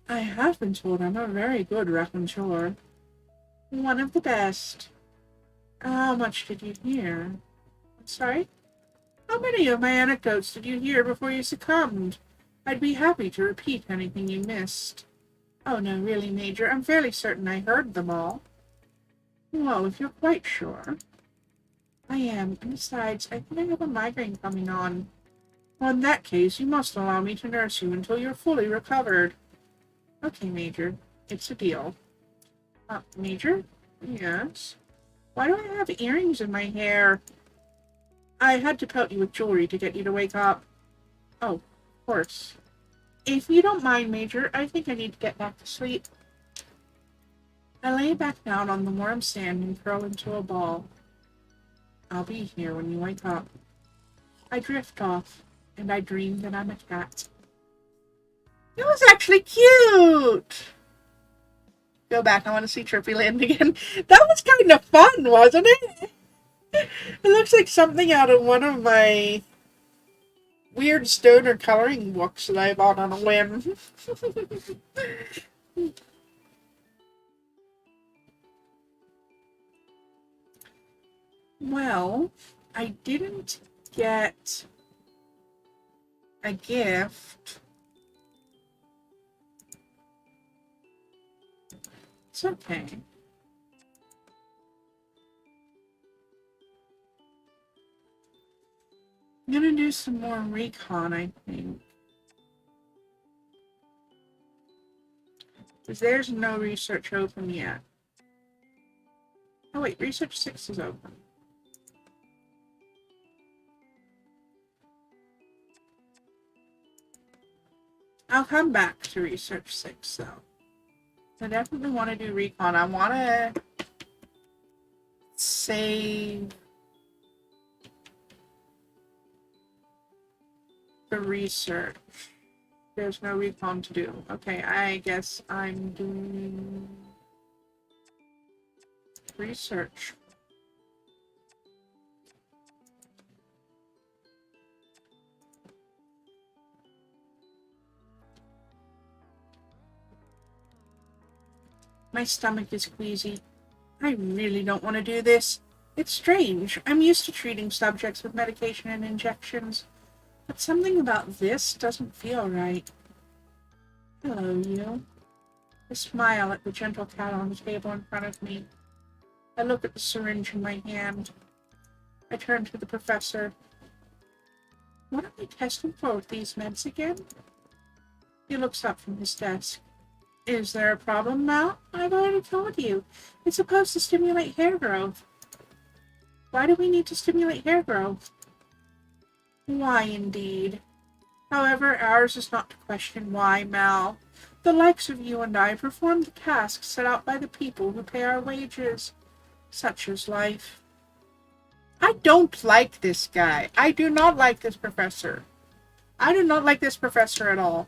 I have been told I'm a very good raconteur. One of the best. How much did you hear? Sorry? How many of my anecdotes did you hear before you succumbed? I'd be happy to repeat anything you missed. Oh, no, really, Major. I'm fairly certain I heard them all. Well, if you're quite sure. I am, and besides, I think I have a migraine coming on. Well, in that case, you must allow me to nurse you until you're fully recovered. Okay, Major. It's a deal. Major? Yes? Why do I have earrings in my hair? I had to pelt you with jewelry to get you to wake up. Oh, of course. If you don't mind, Major, I think I need to get back to sleep. I lay back down on the warm sand and curl into a ball. I'll be here when you wake up. I drift off, and I dream that I'm a cat. It was actually cute! Go back, I want to see Trippy Land again. That was kind of fun, wasn't it? It looks like something out of one of my weird stoner coloring books that I bought on a whim. Well, I didn't get a gift. It's okay. I'm gonna do some more recon, I think. Because there's no research open yet. Oh wait, research 6 is open. I'll come back to research 6 though. I definitely want to do recon. I want to save the research. There's no recon to do. Okay, I guess I'm doing research. My stomach is queasy. I really don't want to do this. It's strange. I'm used to treating subjects with medication and injections, but something about this doesn't feel right. Hello, you. I smile at the gentle cat on the table in front of me. I look at the syringe in my hand. I turn to the professor. What are we testing for with these meds again? He looks up from his desk. Is there a problem, Mal? I've already told you. It's supposed to stimulate hair growth. Why do we need to stimulate hair growth? Why, indeed. However, ours is not to question why, Mal. The likes of you and I perform the tasks set out by the people who pay our wages. Such is life. I don't like this guy. I do not like this professor. I do not like this professor at all.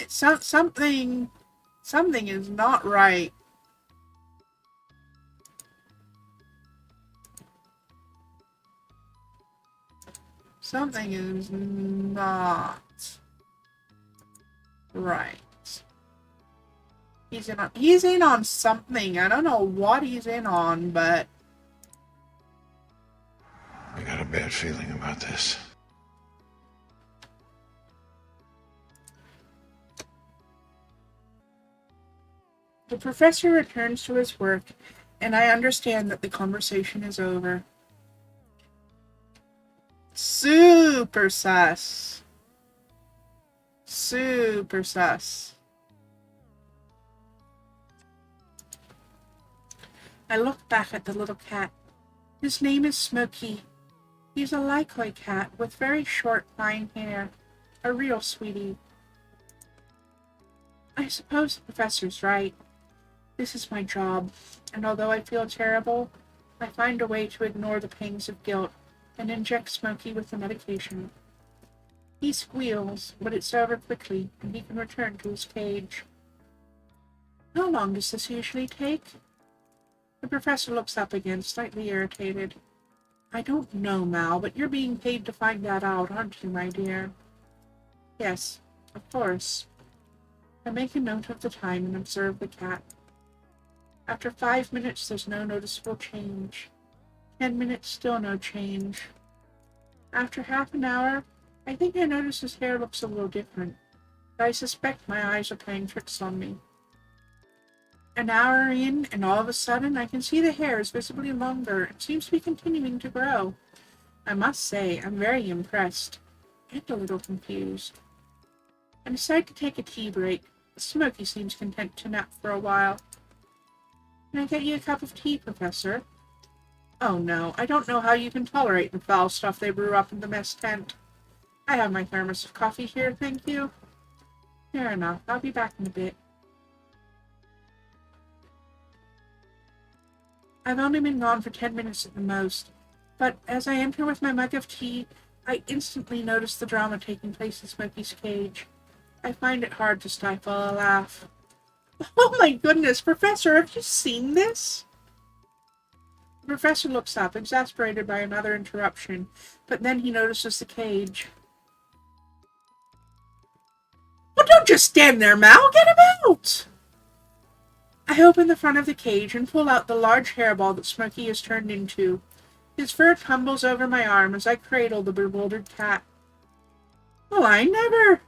Something is not right. Something is not Right. He's in on something. I don't know what he's in on, but I got a bad feeling about this. the professor returns to his work, and I understand that the conversation is over. Super sus. Super sus. I look back at the little cat. His name is Smokey. He's a Lycoy cat with very short, fine hair. A real sweetie. I suppose the professor's right. This is my job, and although I feel terrible, I find a way to ignore the pangs of guilt and inject Smokey with the medication. He squeals, but it's over quickly, and he can return to his cage. How long does this usually take? The professor looks up again, slightly irritated. I don't know, Mal, but you're being paid to find that out, aren't you, my dear? Yes, of course. I make a note of the time and observe the cat. After 5 minutes, there's no noticeable change. 10 minutes, still no change. After half an hour, I think I notice his hair looks a little different, but I suspect my eyes are playing tricks on me. An hour in, and all of a sudden, I can see the hair is visibly longer and seems to be continuing to grow. I must say, I'm very impressed, and a little confused. I decide to take a tea break. Smokey seems content to nap for a while. Can I get you a cup of tea, Professor? Oh no, I don't know how you can tolerate the foul stuff they brew up in the mess tent. I have my thermos of coffee here, thank you. Fair enough, I'll be back in a bit. I've only been gone for 10 minutes at the most, but as I enter with my mug of tea, I instantly notice the drama taking place in Smokey's cage. I find it hard to stifle a laugh. Oh my goodness, Professor, have you seen this? The professor looks up, exasperated by another interruption, but then he notices the cage. Well, don't just stand there, Mal! Get him out! I open the front of the cage and pull out the large hairball that Smokey has turned into. His fur tumbles over my arm as I cradle the bewildered cat. Well, I never!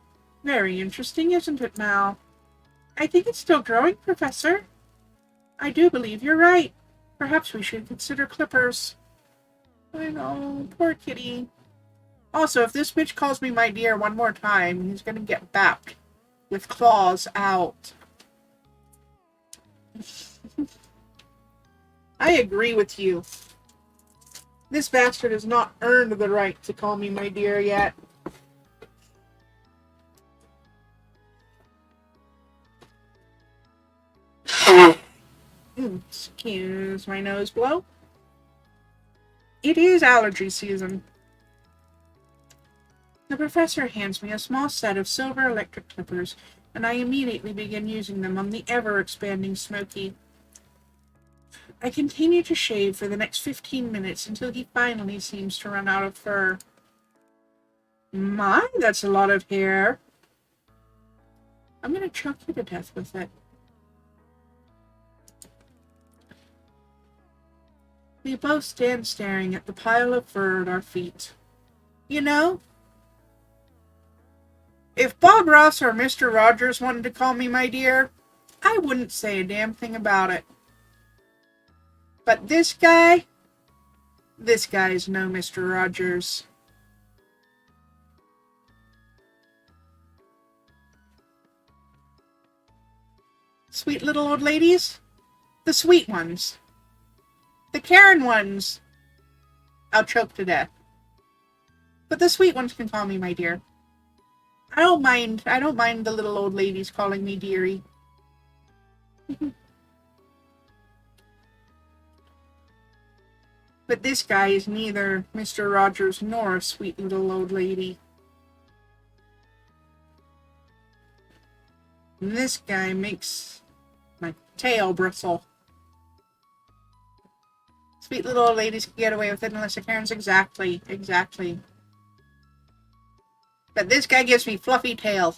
Very interesting, isn't it, Mal? I think it's still growing, Professor. I do believe you're right. Perhaps we should consider clippers. I know, poor kitty. Also, if this bitch calls me my dear one more time, he's gonna get bapped with claws out. I agree with you. This bastard has not earned the right to call me my dear yet. Excuse my nose blow. It is allergy season. The professor hands me a small set of silver electric clippers, and I immediately begin using them on the ever-expanding Smokey. I continue to shave for the next 15 minutes until he finally seems to run out of fur. My, that's a lot of hair. I'm gonna choke you to death with it. We both stand staring at the pile of fur at our feet. You know, if Bob Ross or Mr. Rogers wanted to call me my dear, I wouldn't say a damn thing about it. But this guy's no Mr. Rogers. Sweet little old ladies? The sweet ones. The Karen ones, I'll choke to death. But the sweet ones can call me my dear. I don't mind the little old ladies calling me dearie. But this guy is neither Mr. Rogers nor a sweet little old lady. And this guy makes my tail bristle. Sweet little old ladies can get away with it unless the Karen's exactly. But this guy gives me fluffy tail.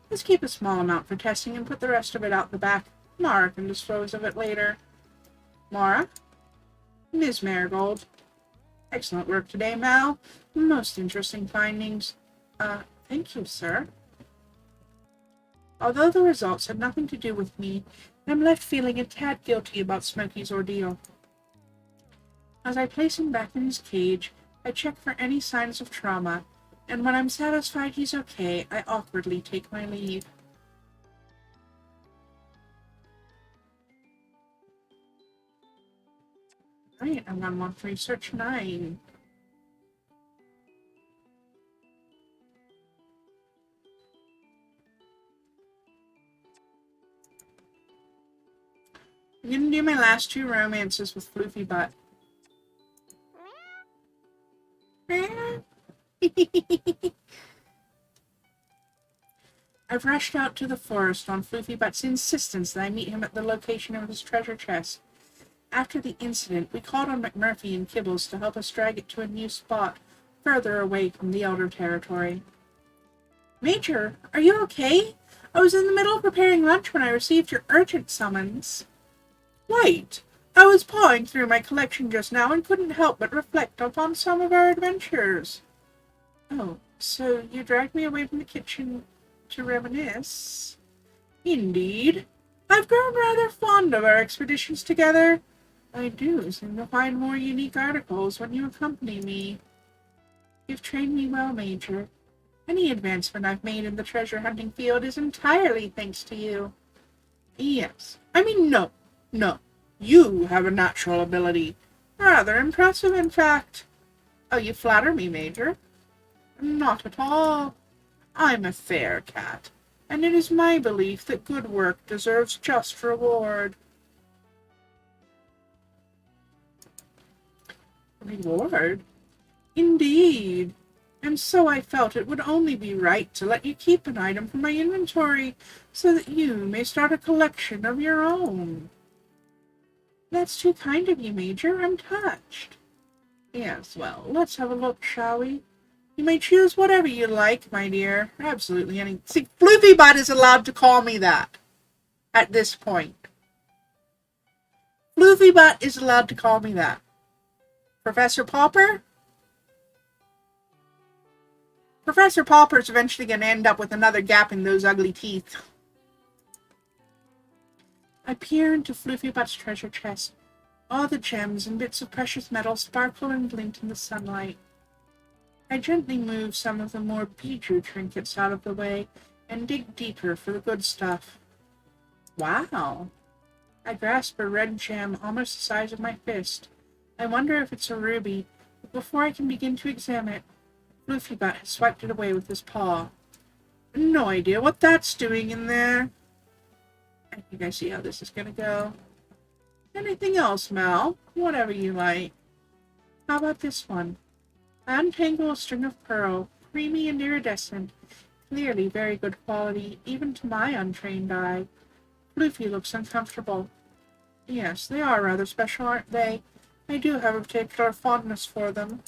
Let's keep a small amount for testing and put the rest of it out the back. Mara can dispose of it later. Mara? Ms. Marigold. Excellent work today, Mal. Most interesting findings. Thank you, sir. Although the results had nothing to do with me, I'm left feeling a tad guilty about Smokey's ordeal. As I place him back in his cage, I check for any signs of trauma, and when I'm satisfied he's okay, I awkwardly take my leave. Right, I'm on month research 9. I'm gonna do my last 2 romances with Floofy Butt. I've rushed out to the forest on Floofy Butt's insistence that I meet him at the location of his treasure chest. After the incident, we called on McMurphy and Kibbles to help us drag it to a new spot, further away from the Elder Territory. Major, are you okay? I was in the middle of preparing lunch when I received your urgent summons. Right. I was pawing through my collection just now and couldn't help but reflect upon some of our adventures. Oh, so you dragged me away from the kitchen to reminisce? Indeed. I've grown rather fond of our expeditions together. I do seem to find more unique articles when you accompany me. You've trained me well, Major. Any advancement I've made in the treasure hunting field is entirely thanks to you. Yes. No. You have a natural ability. Rather impressive, in fact. Oh, you flatter me, Major. Not at all. I'm a fair cat, and it is my belief that good work deserves just reward. Reward? Indeed. And so I felt it would only be right to let you keep an item from my inventory so that you may start a collection of your own. That's too kind of you, Major. I'm touched. Yes, well, let's have a look, shall we? You may choose whatever you like, my dear. Absolutely any... See, Floofy Butt is allowed to call me that at this point. Floofy Butt is allowed to call me that. Professor Popper? Professor Popper's eventually going to end up with another gap in those ugly teeth. I peer into Floofy Butt's treasure chest. All the gems and bits of precious metal sparkle and glint in the sunlight. I gently move some of the more bijou trinkets out of the way and dig deeper for the good stuff. Wow! I grasp a red gem almost the size of my fist. I wonder if it's a ruby, but before I can begin to examine it, Floofy Butt has swiped it away with his paw. No idea what that's doing in there. I think I see how this is gonna go. Anything else, Mal? Whatever you like. How about this one? I untangle a string of pearl, creamy and iridescent, clearly very good quality, even to my untrained eye. Floofy looks uncomfortable. Yes, they are rather special, aren't they? I do have a particular fondness for them.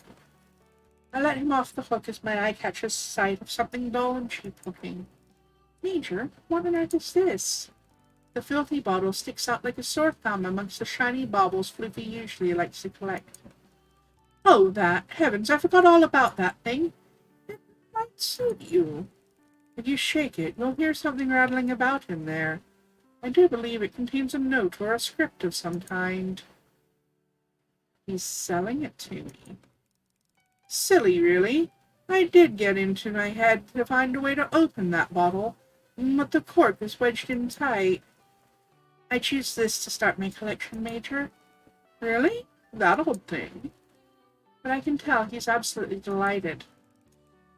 I let him off the hook as my eye catches sight of something dull and cheap-looking. Major, what on earth is this? The filthy bottle sticks out like a sore thumb amongst the shiny baubles Floofy usually likes to collect. Oh, that! Heavens, I forgot all about that thing. It might suit you. If you shake it, you'll hear something rattling about in there. I do believe it contains a note or a script of some kind. He's selling it to me. Silly, really. I did get into my head to find a way to open that bottle, but the cork is wedged in tight. I choose this to start my collection, Major. Really? That old thing? But I can tell he's absolutely delighted.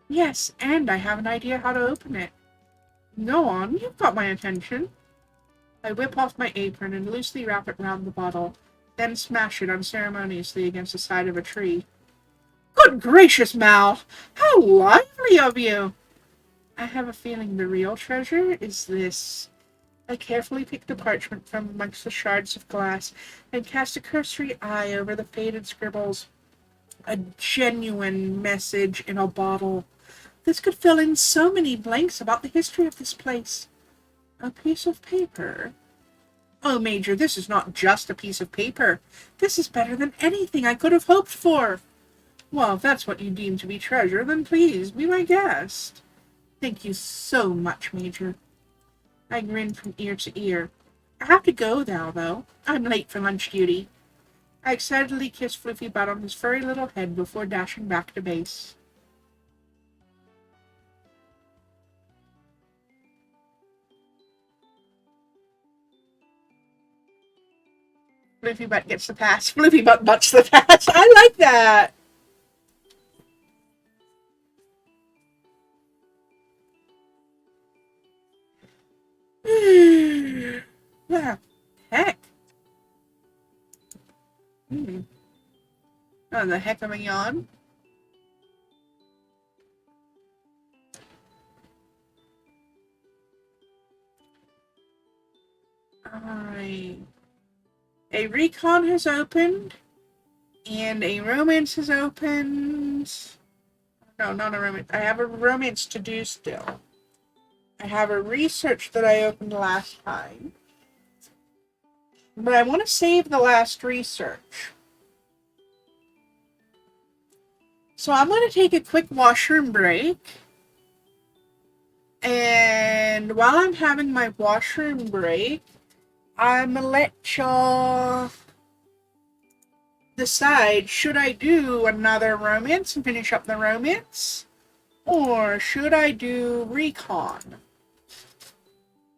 Yes, and I have an idea how to open it. Go on, you've got my attention. I whip off my apron and loosely wrap it round the bottle, then smash it unceremoniously against the side of a tree. Good gracious, Mal! How lively of you! I have a feeling the real treasure is this. I carefully pick the parchment from amongst the shards of glass and cast a cursory eye over the faded scribbles. A genuine message in a bottle. This could fill in so many blanks about the history of this place. A piece of paper. Oh, Major, this is not just a piece of paper. This is better than anything I could have hoped for. Well, if that's what you deem to be treasure, then please be my guest. Thank you so much, Major. I grinned from ear to ear. I have to go now, though. I'm late for lunch duty. I excitedly kissed Floofy Butt on his furry little head before dashing back to base. Floofy Butt gets the pass. Floofy Butt butts the pass. I like that. Yeah. Heck. Oh, the heck am I on? Alright. A recon has opened. And a romance has opened. No, not a romance. I have a romance to do still. I have a research that I opened last time. But I want to save the last research. So I'm going to take a quick washroom break. And while I'm having my washroom break, I'm going to let y'all decide, should I do another romance and finish up the romance? Or should I do recon?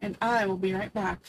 And I will be right back.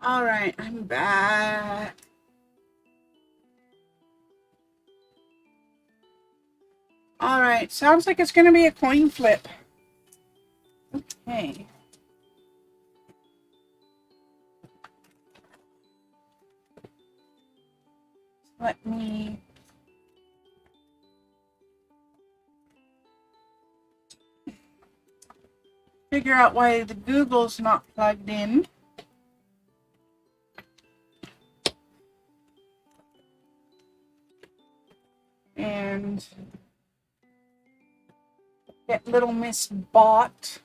Alright, I'm back. Alright, sounds like it's going to be a coin flip. Okay. Let me figure out why the Google's not plugged in. And get little Miss Bot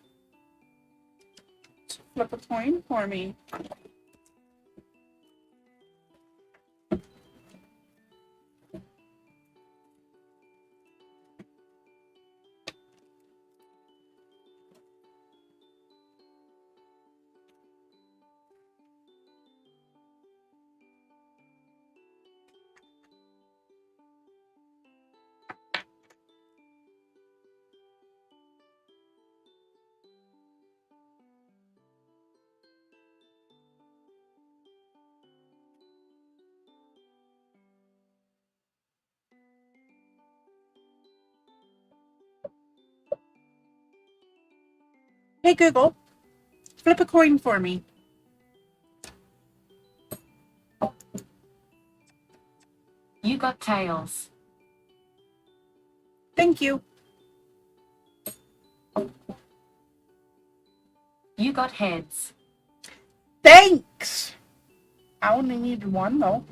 to flip a coin for me. Hey Google, flip a coin for me. You got tails. Thank you. You got heads. Thanks! I only needed one though.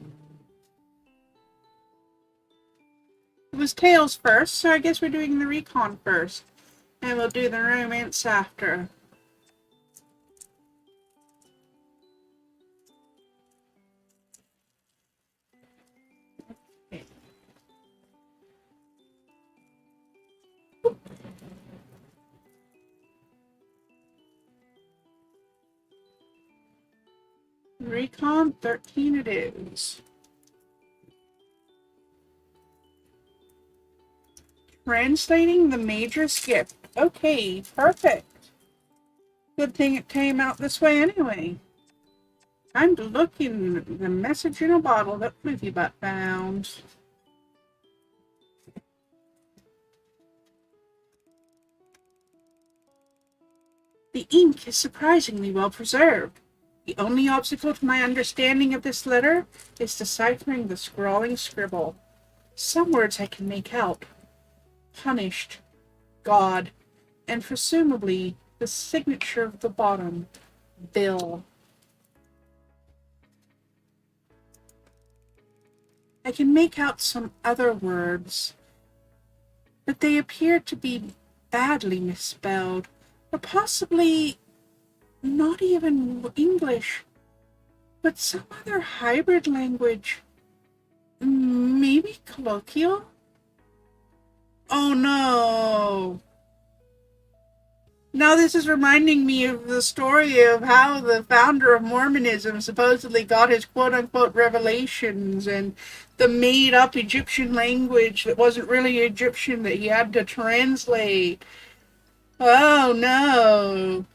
It was tails first, so I guess we're doing the recon first. And we'll do the romance after. Okay. Recon 13 it is. Translating the Major's gift. Okay, perfect. Good thing it came out this way anyway. Time to look in the message in a bottle that Floofy Butt found. The ink is surprisingly well preserved. The only obstacle to my understanding of this letter is deciphering the scrawling scribble. Some words I can make out. Punished, God, and presumably the signature of the bottom, Bill. I can make out some other words, but they appear to be badly misspelled, or possibly not even English, but some other hybrid language. Maybe colloquial? Oh no! Now this is reminding me of the story of how the founder of Mormonism supposedly got his quote-unquote revelations and the made-up Egyptian language that wasn't really Egyptian that he had to translate. Oh no!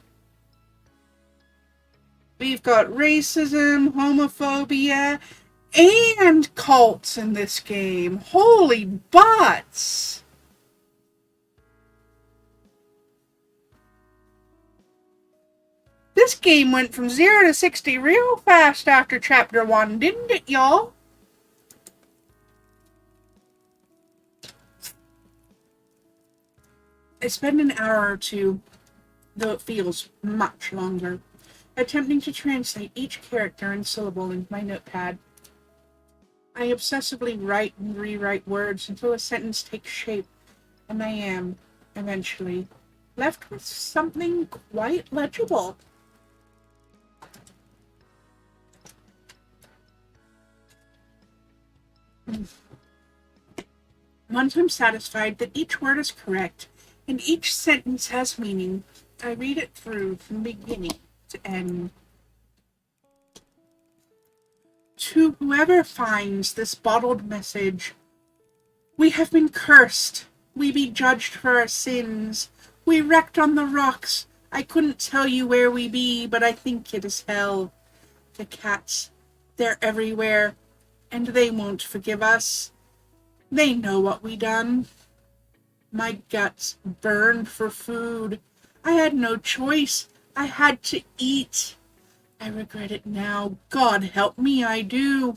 We've got racism, homophobia, and cults in this game. Holy butts! This game went from 0 to 60 real fast after Chapter 1, didn't it, y'all? I spend an hour or two, though it feels much longer, attempting to translate each character and syllable into my notepad. I obsessively write and rewrite words until a sentence takes shape, and I am, eventually, left with something quite legible. Once I'm satisfied that each word is correct and each sentence has meaning, I read it through from beginning to end. To whoever finds this bottled message, we have been cursed. We be judged for our sins. We wrecked on the rocks. I couldn't tell you where we be, but I think it is hell. The cats, they're everywhere, and they won't forgive us. They know what we done. My guts burned for food. I had no choice. I had to eat. I regret it now. God help me, I do.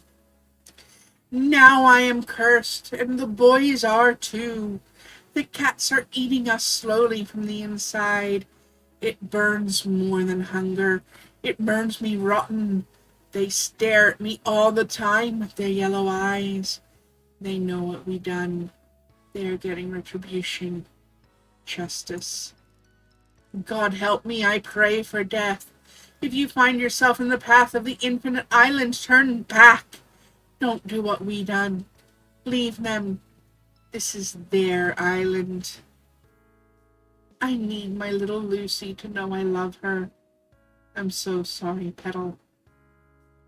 Now I am cursed, and the boys are too. The cats are eating us slowly from the inside. It burns more than hunger. It burns me rotten. They stare at me all the time with their yellow eyes. They know what we done. They are getting retribution. Justice. God help me, I pray for death. If you find yourself in the path of the infinite island, turn back. Don't do what we done. Leave them. This is their island. I need my little Lucy to know I love her. I'm so sorry, Petal.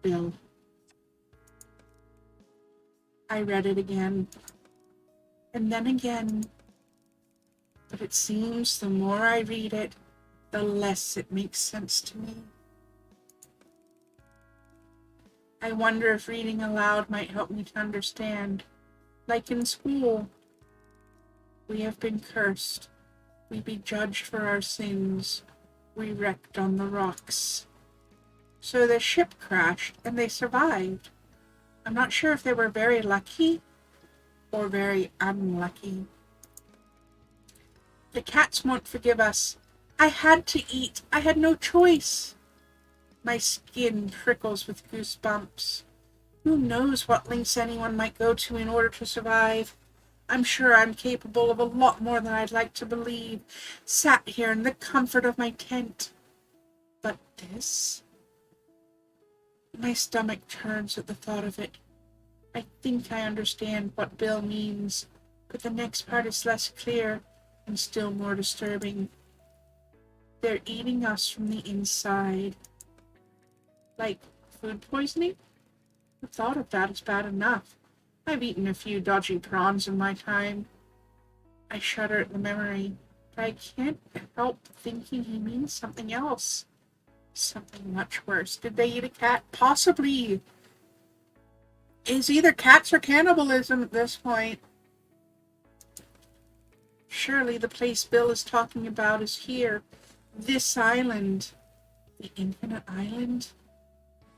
Bill. I read it again. And then again. But it seems the more I read it, the less it makes sense to me. I wonder if reading aloud might help me to understand. Like in school. We have been cursed. We be judged for our sins. We wrecked on the rocks. So their ship crashed, and they survived. I'm not sure if they were very lucky or very unlucky. The cats won't forgive us. I had to eat. I had no choice. My skin prickles with goosebumps. Who knows what lengths anyone might go to in order to survive? I'm sure I'm capable of a lot more than I'd like to believe, sat here in the comfort of my tent. But this? My stomach turns at the thought of it. I think I understand what Bill means, but the next part is less clear and still more disturbing. They're eating us from the inside. Like food poisoning? The thought of that is bad enough. I've eaten a few dodgy prawns in my time. I shudder at the memory, but I can't help thinking he means something else. Something much worse. Did they eat a cat? Possibly. It's either cats or cannibalism at this point. Surely the place Bill is talking about is here. This island. The Infinite Island?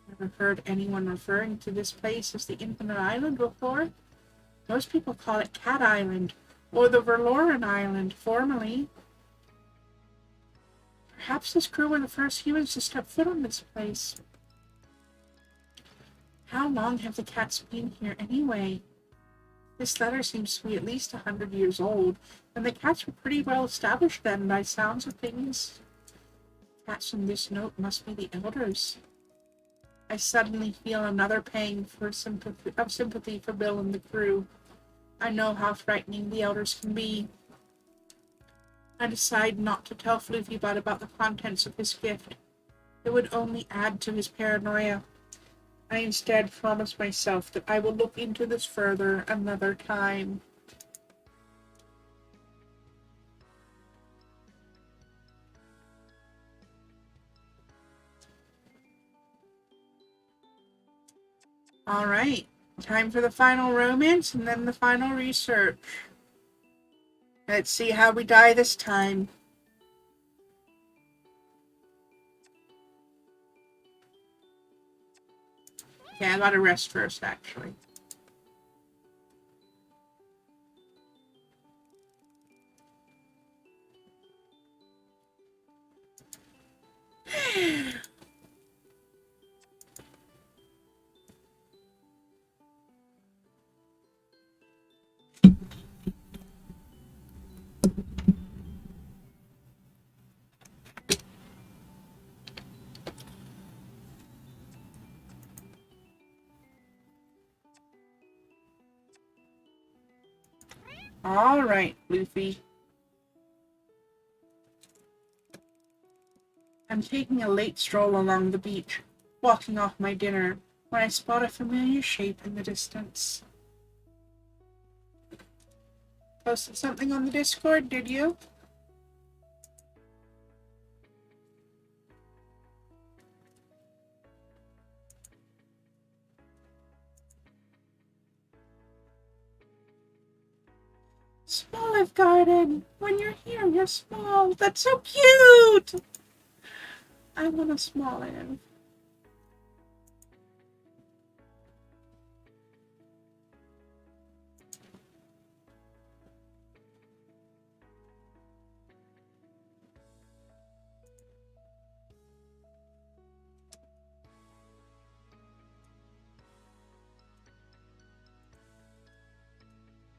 Never heard anyone referring to this place as the Infinite Island before. Most people call it Cat Island, or the Verloren Island, formerly. Perhaps this crew were the first humans to step foot on this place. How long have the cats been here anyway? This letter seems to be at least 100 years old, and the cats were pretty well established then by sounds of things. Cats in this note must be the elders. I suddenly feel another pang of sympathy for Bill and the crew. I know how frightening the elders can be. I decide not to tell Floofy Bud about the contents of his gift. It would only add to his paranoia. I instead promise myself that I will look into this further another time. All right, time for the final romance and then the final research. Let's see how we die this time. Okay, I gotta rest first, actually. All right, Luffy. I'm taking a late stroll along the beach, walking off my dinner, when I spot a familiar shape in the distance. Posted something on the Discord, did you? Small olive garden. When you're here, you're small. That's so cute. I want a small olive.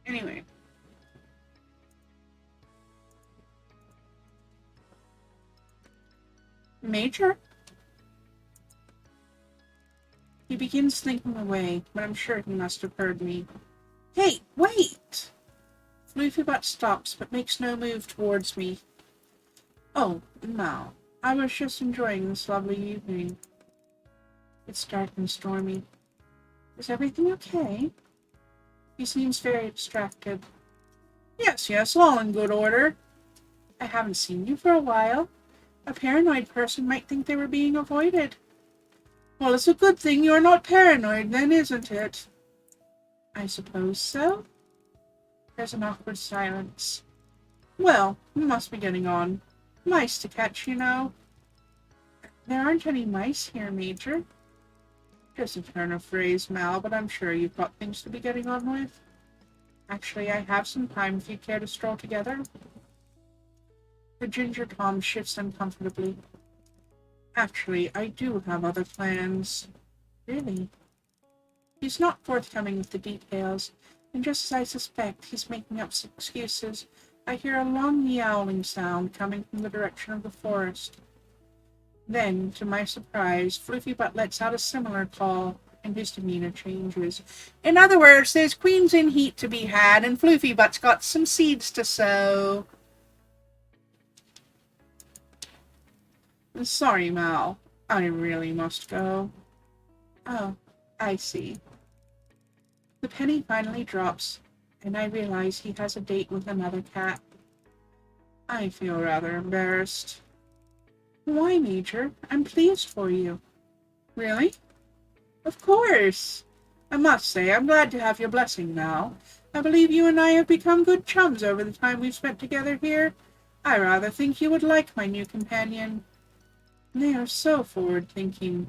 Anyway. Major? He begins slinking away, but I'm sure he must have heard me. Hey, wait! Floofy Butt stops, but makes no move towards me. Oh, no. I was just enjoying this lovely evening. It's dark and stormy. Is everything okay? He seems very distracted. Yes, all in good order. I haven't seen you for a while. A paranoid person might think they were being avoided. Well, it's a good thing you're not paranoid, then, isn't it? I suppose so. There's an awkward silence. Well, we must be getting on. Mice to catch, you know. There aren't any mice here, Major. Just a turn of phrase, Mal, but I'm sure you've got things to be getting on with. Actually, I have some time if you care to stroll together. The ginger Tom shifts uncomfortably. Actually, I do have other plans. Really? He's not forthcoming with the details, and just as I suspect he's making up some excuses, I hear a long meowing sound coming from the direction of the forest. Then, to my surprise, Floofy Butt lets out a similar call, and his demeanor changes. In other words, there's queens in heat to be had, and Floofy Butt's got some seeds to sow. Sorry, Mal. I really must go. Oh, I see. The penny finally drops, and I realize he has a date with another cat. I feel rather embarrassed. Why, Major? I'm pleased for you. Really? Of course. I must say, I'm glad to have your blessing now. I believe you and I have become good chums over the time we've spent together here. I rather think you would like my new companion. They are so forward-thinking,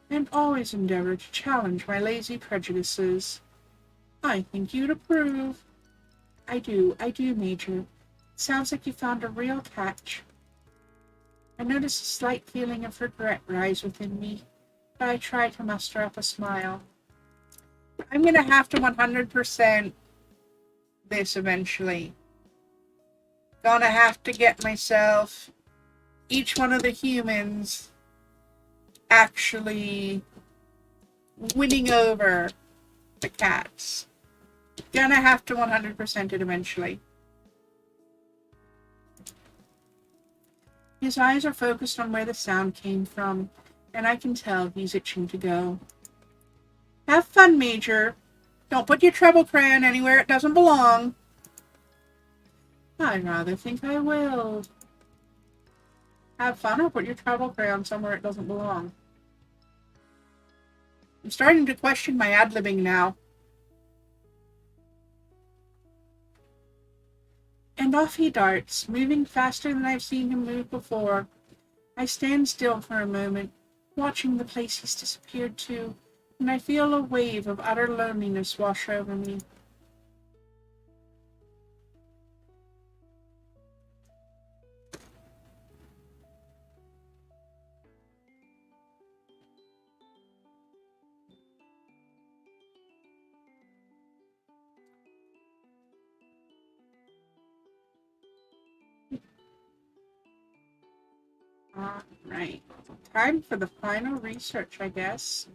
and always endeavor to challenge my lazy prejudices. I think you'd approve. I do, Major. It sounds like you found a real catch. I notice a slight feeling of regret rise within me, but I try to muster up a smile. I'm gonna have to 100% this eventually. Gonna have to get myself each one of the humans actually winning over the cats. Gonna have to 100% it eventually. His eyes are focused on where the sound came from, and I can tell he's itching to go. Have fun, Major. Don't put your treble crayon anywhere it doesn't belong. I rather think I will. Have fun or put your treble crayon somewhere it doesn't belong. I'm starting to question my ad-libbing now. And off he darts, moving faster than I've seen him move before. I stand still for a moment, watching the place he's disappeared to, and I feel a wave of utter loneliness wash over me. Alright, time for the final research, I guess.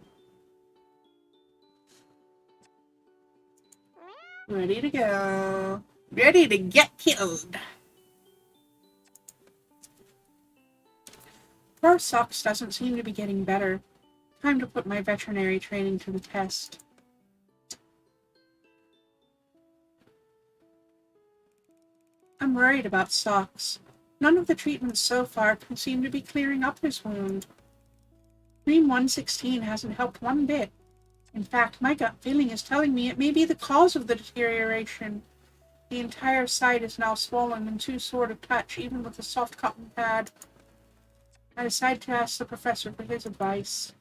Ready to go. Ready to get killed. Poor Socks doesn't seem to be getting better. Time to put my veterinary training to the test. I'm worried about Socks. None of the treatments so far can seem to be clearing up his wound. Cream 116 hasn't helped one bit. In fact, my gut feeling is telling me it may be the cause of the deterioration. The entire side is now swollen and too sore to touch, even with a soft cotton pad. I decide to ask the professor for his advice.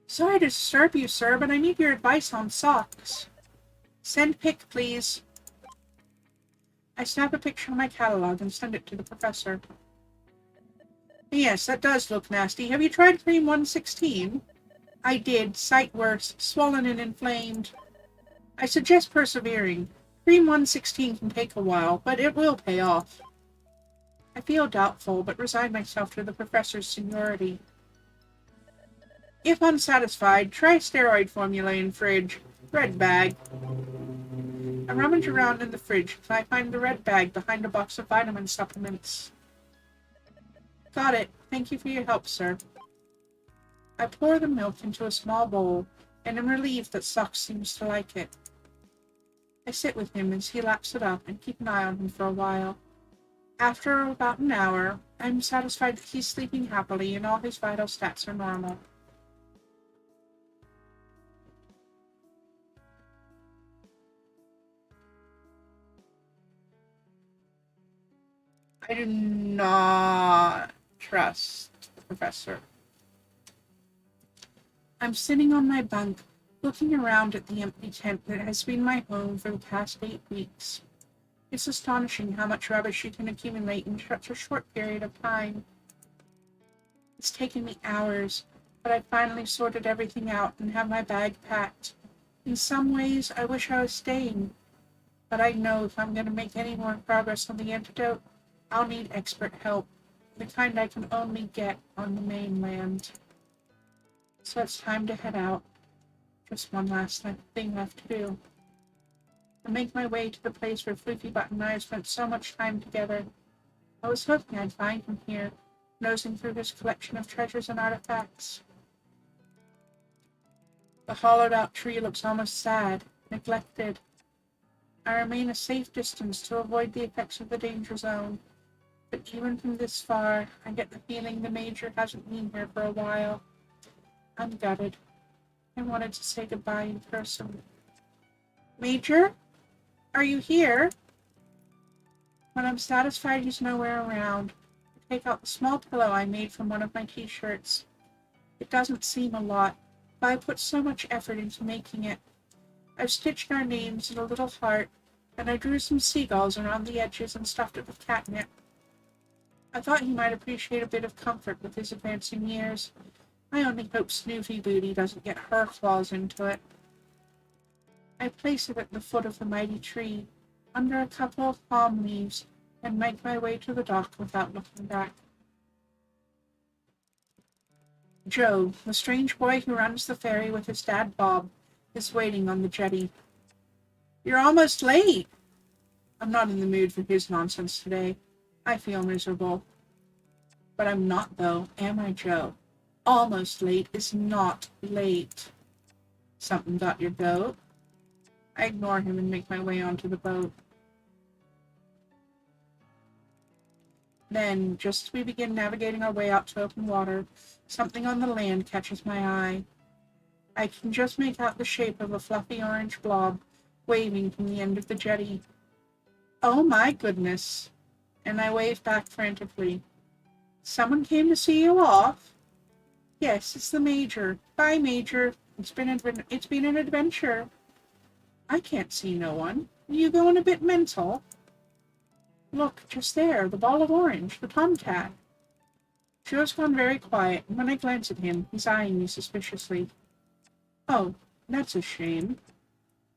Sorry to disturb you, sir, but I need your advice on socks. Send pic, please. I snap a picture of my catalog and send it to the professor. Yes, that does look nasty. Have you tried cream 116? I did. Sight worse. Swollen and inflamed. I suggest persevering. Cream 116 can take a while, but it will pay off. I feel doubtful, but resign myself to the professor's seniority. If unsatisfied, try steroid formula in fridge. Red bag. I rummage around in the fridge until I find the red bag behind a box of vitamin supplements. Got it. Thank you for your help, sir. I pour the milk into a small bowl, and am relieved that Socks seems to like it. I sit with him as he laps it up and keep an eye on him for a while. After about an hour, I am satisfied that he's sleeping happily and all his vital stats are normal. I do not trust the professor. I'm sitting on my bunk, looking around at the empty tent that has been my home for the past 8 weeks. It's astonishing how much rubbish you can accumulate in such a short period of time. It's taken me hours, but I finally sorted everything out and have my bag packed. In some ways, I wish I was staying, but I know if I'm going to make any more progress on the antidote, I'll need expert help, the kind I can only get on the mainland. So it's time to head out. Just one last thing left to do. I make my way to the place where Floofy Butt and I have spent so much time together. I was hoping I'd find him here, nosing through his collection of treasures and artifacts. The hollowed-out tree looks almost sad, neglected. I remain a safe distance to avoid the effects of the danger zone, but even from this far, I get the feeling the Major hasn't been here for a while. I'm gutted. I wanted to say goodbye in person. Major? Are you here? When I'm satisfied he's nowhere around, I take out the small pillow I made from one of my t-shirts. It doesn't seem a lot, but I put so much effort into making it. I've stitched our names in a little heart, and I drew some seagulls around the edges and stuffed it with catnip. I thought he might appreciate a bit of comfort with his advancing years. I only hope Snoofy Booty doesn't get her claws into it. I place it at the foot of the mighty tree, under a couple of palm leaves, and make my way to the dock without looking back. Joe, the strange boy who runs the ferry with his dad Bob, is waiting on the jetty. You're almost late. I'm not in the mood for his nonsense today. I feel miserable. But I'm not, though, am I, Joe? Almost late is not late. Something got your goat? I ignore him and make my way onto the boat. Then, just as we begin navigating our way out to open water, something on the land catches my eye. I can just make out the shape of a fluffy orange blob waving from the end of the jetty. Oh my goodness! And I wave back frantically. Someone came to see you off? Yes, it's the Major. Bye, Major. It's been an adventure. I can't see no one. Are you going a bit mental? Look, just there, the ball of orange, the tomcat. Joe's gone very quiet, and when I glance at him, he's eyeing me suspiciously. Oh, that's a shame.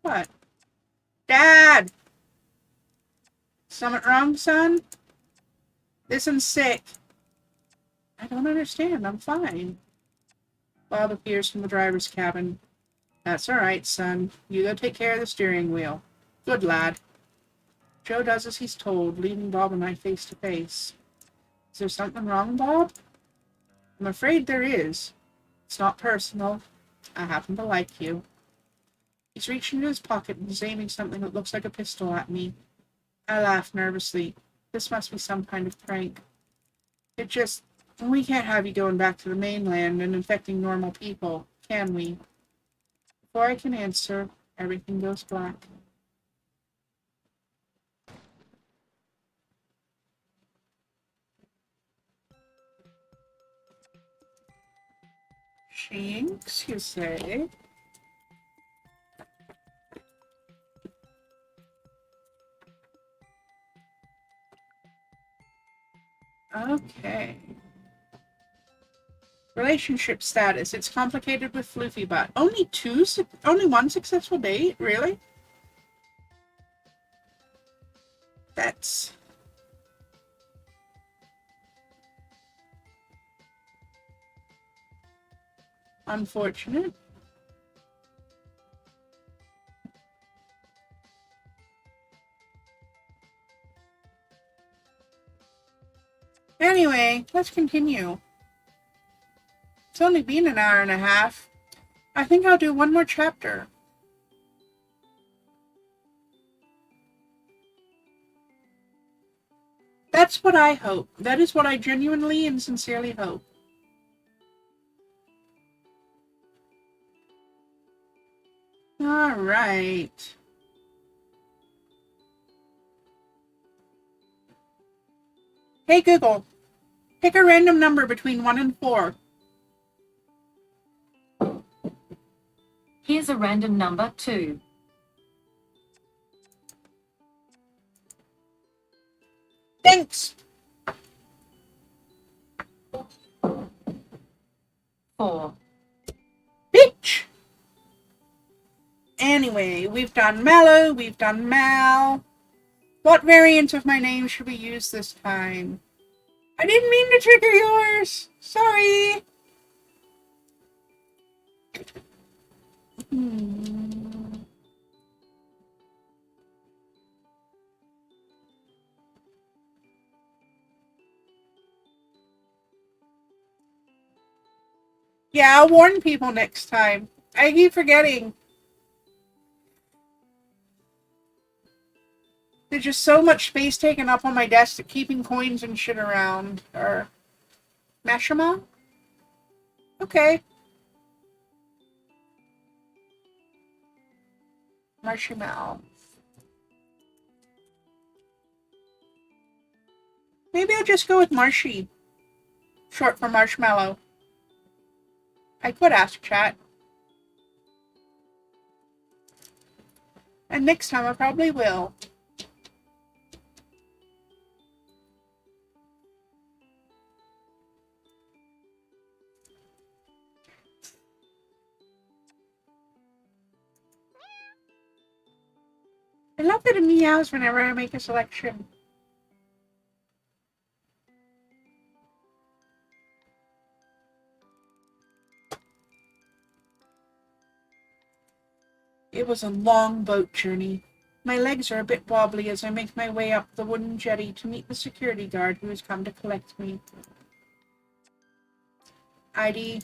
What? Dad! Something wrong, son? Listen, sick. I don't understand. I'm fine. Bob appears from the driver's cabin. That's all right, son. You go take care of the steering wheel. Good lad. Joe does as he's told, leaving Bob and I face to face. Is there something wrong, Bob? I'm afraid there is. It's not personal. I happen to like you. He's reaching into his pocket and is aiming something that looks like a pistol at me. I laugh nervously. This must be some kind of prank. We can't have you going back to the mainland and infecting normal people, can we? Before I can answer, everything goes black. Jinx, you say? Okay. Relationship status. It's complicated with Floofy Butt. Only one successful date? Really? That's... unfortunate. Anyway, let's continue. It's only been an hour and a half. I think I'll do one more chapter. That's what I hope. That is what I genuinely and sincerely hope. All right. Hey Google, pick a random number between 1 and 4. Here's a random number 2. Thanks. 4. Bitch. Anyway, we've done Mallow, we've done Mal. What variant of my name should we use this time? I didn't mean to trigger yours. Sorry. Yeah, I'll warn people next time. I keep forgetting. There's just so much space taken up on my desk that keeping coins and shit around. Or Mashima? Okay. Marshmallow. Maybe I'll just go with Marshy. Short for marshmallow. I could ask chat. And next time I probably will. I love that it meows whenever I make a selection. It was a long boat journey. My legs are a bit wobbly as I make my way up the wooden jetty to meet the security guard who has come to collect me. ID.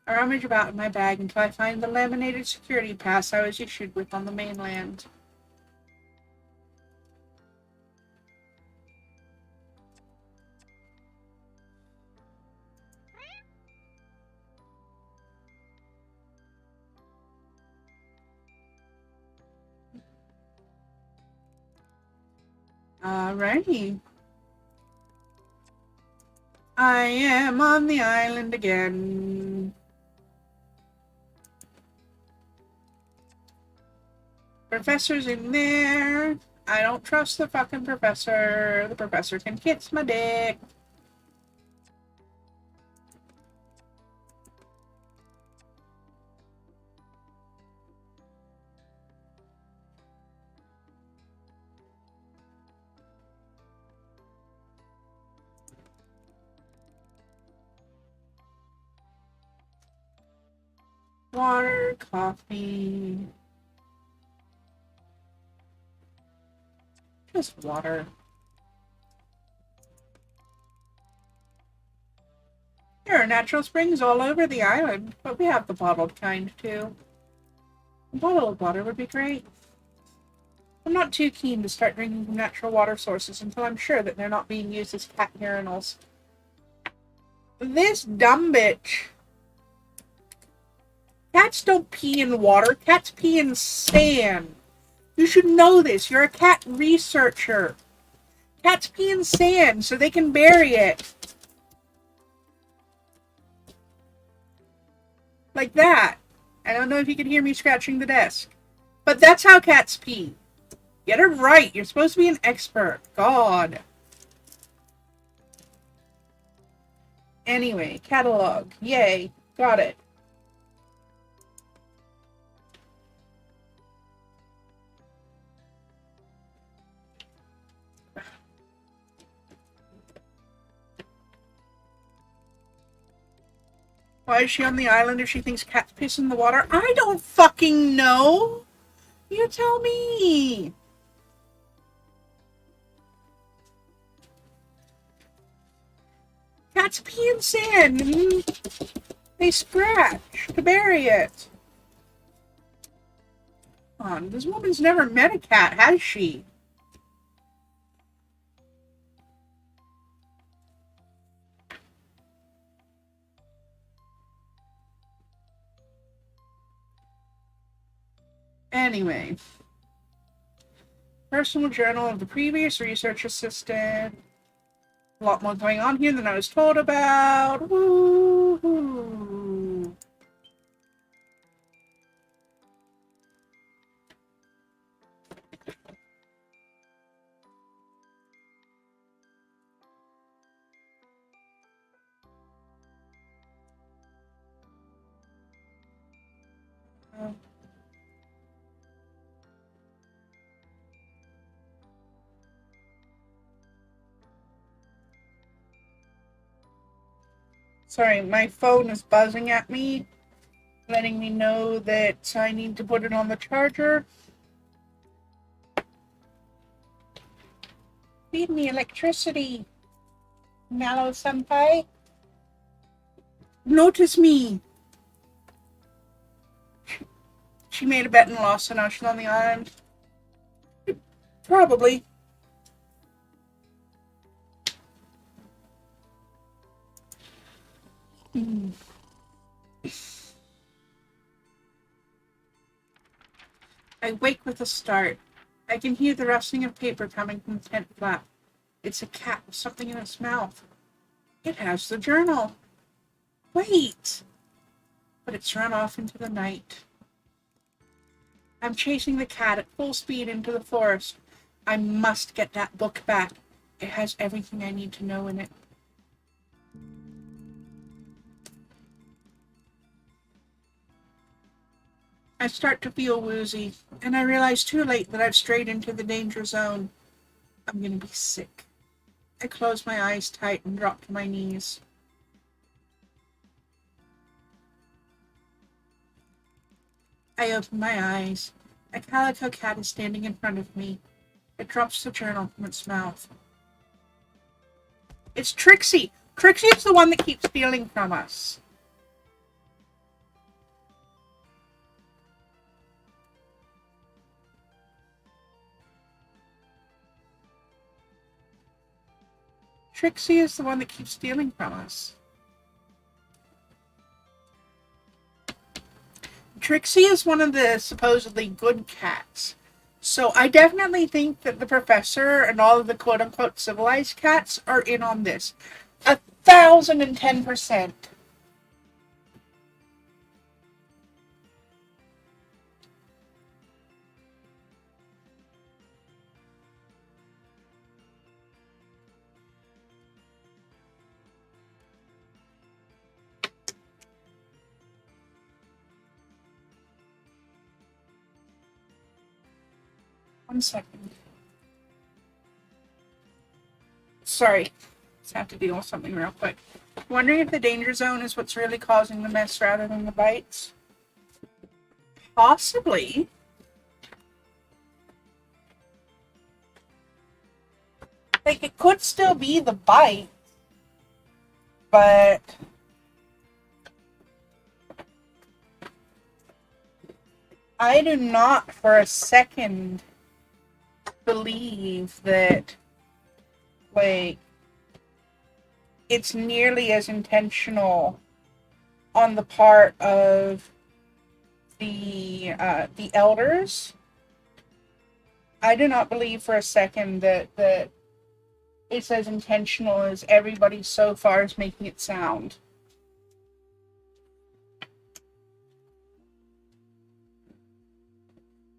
I rummage about in my bag until I find the laminated security pass I was issued with on the mainland. Alrighty. I am on the island again. Professor's in there. I don't trust the fucking professor. The professor can kiss my dick. Water, coffee. Just water. There are natural springs all over the island, but we have the bottled kind too. A bottle of water would be great. I'm not too keen to start drinking from natural water sources until I'm sure that they're not being used as cat urinals. This dumb bitch. Cats don't pee in water. Cats pee in sand. You should know this. You're a cat researcher. Cats pee in sand so they can bury it. Like that. I don't know if you can hear me scratching the desk. But that's how cats pee. Get it right. You're supposed to be an expert. God. Anyway, catalog. Yay. Got it. Why is she on the island if she thinks cats piss in the water? I don't fucking know. You tell me. Cats pee in sand and they scratch to bury it. Come on, this woman's never met a cat, has she? Anyway. Personal journal of the previous research assistant. A lot more going on here than I was told about. Woo-hoo. Sorry, my phone is buzzing at me, letting me know that I need to put it on the charger. Feed me electricity, Mallow Senpai. Notice me. She made a bet and lost, so now she's on the island. Probably. I wake with a start. I can hear the rustling of paper coming from the tent flap. It's a cat with something in its mouth. It has the journal. Wait! But it's run off into the night. I'm chasing the cat at full speed into the forest. I must get that book back. It has everything I need to know in it. I start to feel woozy, and I realize too late that I've strayed into the danger zone. I'm gonna be sick. I close my eyes tight and drop to my knees. I open my eyes. A calico cat is standing in front of me. It drops the journal from its mouth. It's Trixie! Trixie is the one that keeps stealing from us. Trixie is the one that keeps stealing from us. Trixie is one of the supposedly good cats. So I definitely think that the professor and all of the quote-unquote civilized cats are in on this. 1,010%. One second. Sorry. Just have to deal with something real quick. Wondering if the danger zone is what's really causing the mess rather than the bites? Possibly. Like, it could still be the bite, but I do not for a second believe that, like, it's nearly as intentional on the part of the elders. I do not believe for a second that it's as intentional as everybody so far is making it sound.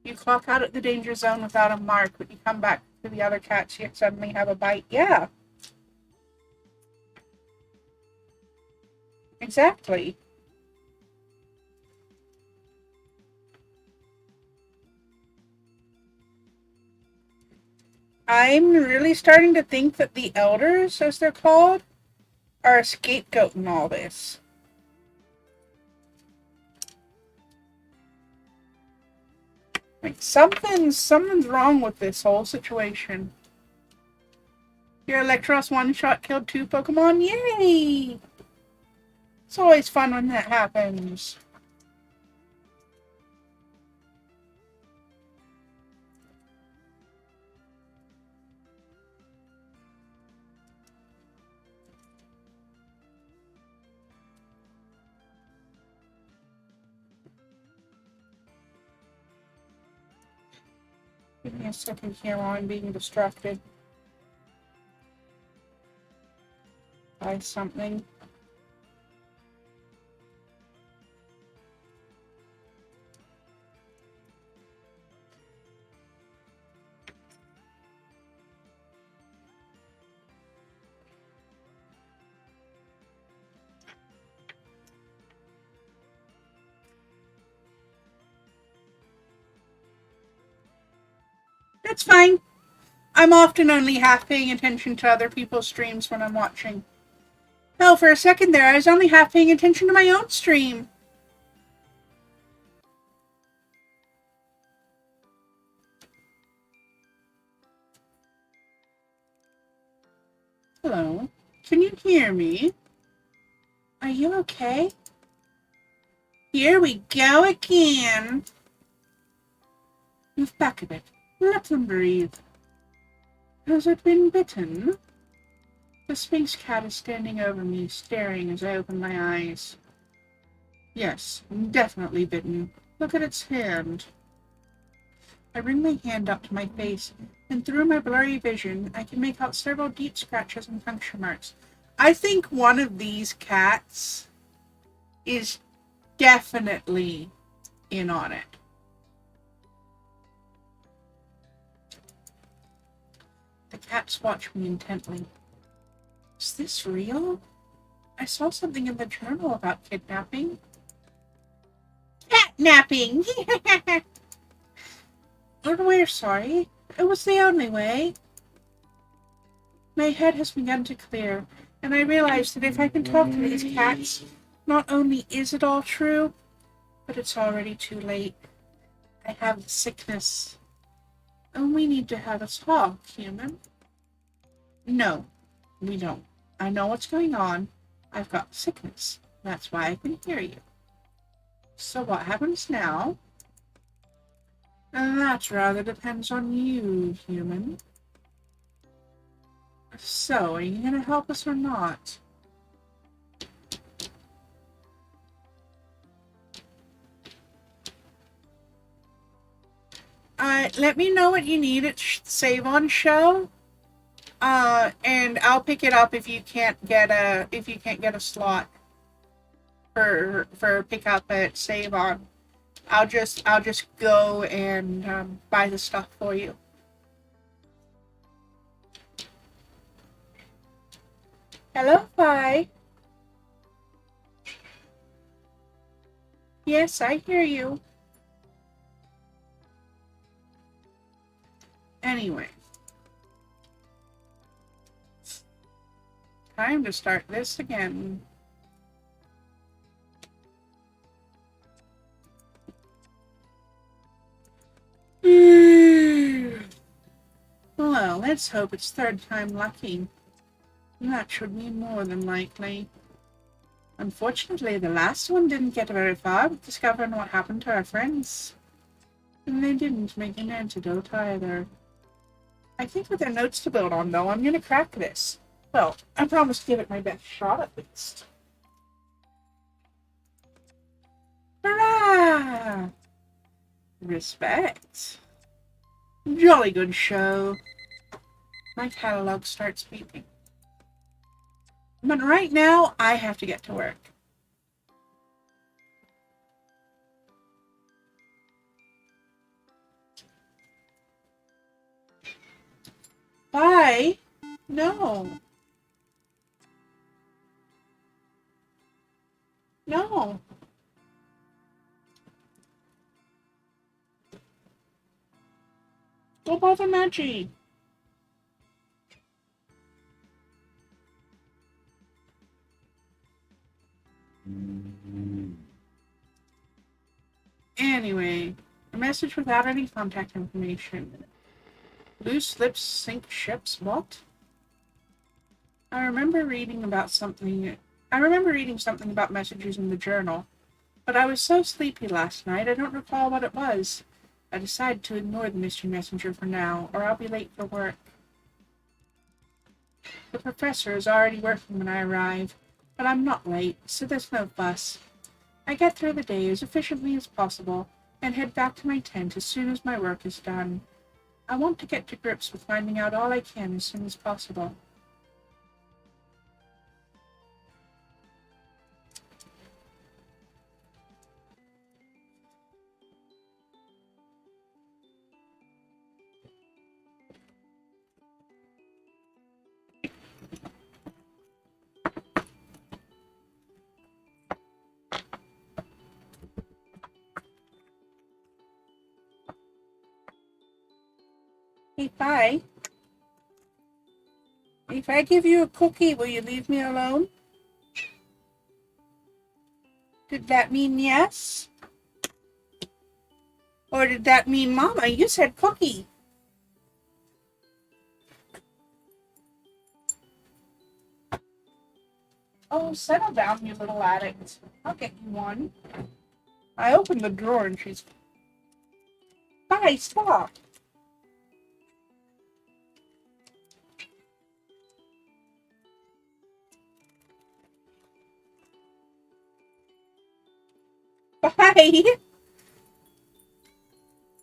You clock out at the danger zone without a mark, but you come back to the other cats, you suddenly have a bite. Yeah. Exactly. I'm really starting to think that the elders, as they're called, are a scapegoat in all this. Like something's wrong with this whole situation. Your Electros one-shot killed 2 Pokemon? Yay! It's always fun when that happens. Give me a second here while I'm being distracted by something. That's fine. I'm often only half paying attention to other people's streams when I'm watching. Hell, for a second there, I was only half paying attention to my own stream. Hello? Can you hear me? Are you okay? Here we go again. Move back a bit. Let them breathe. Has it been bitten? The Sphinx cat is standing over me, staring as I open my eyes. Yes, definitely bitten. Look at its hand. I bring my hand up to my face, and through my blurry vision, I can make out several deep scratches and puncture marks. I think one of these cats is definitely in on it. The cats watch me intently. Is this real? I saw something in the journal about kidnapping. Catnapping! We're sorry. It was the only way. My head has begun to clear, and I realize that if I can talk to these cats, not only is it all true, but it's already too late. I have the sickness. And we need to have a talk, human. No, we don't. I know what's going on. I've got sickness. That's why I can hear you. So what happens now? That rather depends on you, human. So, are you gonna help us or not? Let me know what you need at Save on Show. And I'll pick it up if you can't get a slot for pickup at Save On. I'll just go and buy the stuff for you. Hello, Fi. Yes, I hear you. Anyway. Time to start this again. Well, let's hope it's third time lucky. That should be more than likely. Unfortunately, the last one didn't get very far with discovering what happened to our friends. And they didn't make an antidote either. I think with their notes to build on, though, I'm gonna crack this. Well, I promise to give it my best shot, at least. Hurrah! Respect. Jolly good show. My catalog starts beeping. But right now, I have to get to work. Bye. No. No. Go bother Maggie. Anyway, a message without any contact information. Loose lips sink ships. What? I remember reading something about messages in the journal, but I was so sleepy last night I don't recall what it was. I decided to ignore the mystery messenger for now, or I'll be late for work. The professor is already working when I arrive, but I'm not late, so there's no fuss. I get through the day as efficiently as possible and head back to my tent as soon as my work is done. I want to get to grips with finding out all I can as soon as possible. Hey, Fi. If I give you a cookie, will you leave me alone? Did that mean yes? Or did that mean Mama? You said cookie. Oh, settle down, you little addict. I'll get you one. I opened the drawer and she's... Bye, stop. Bye.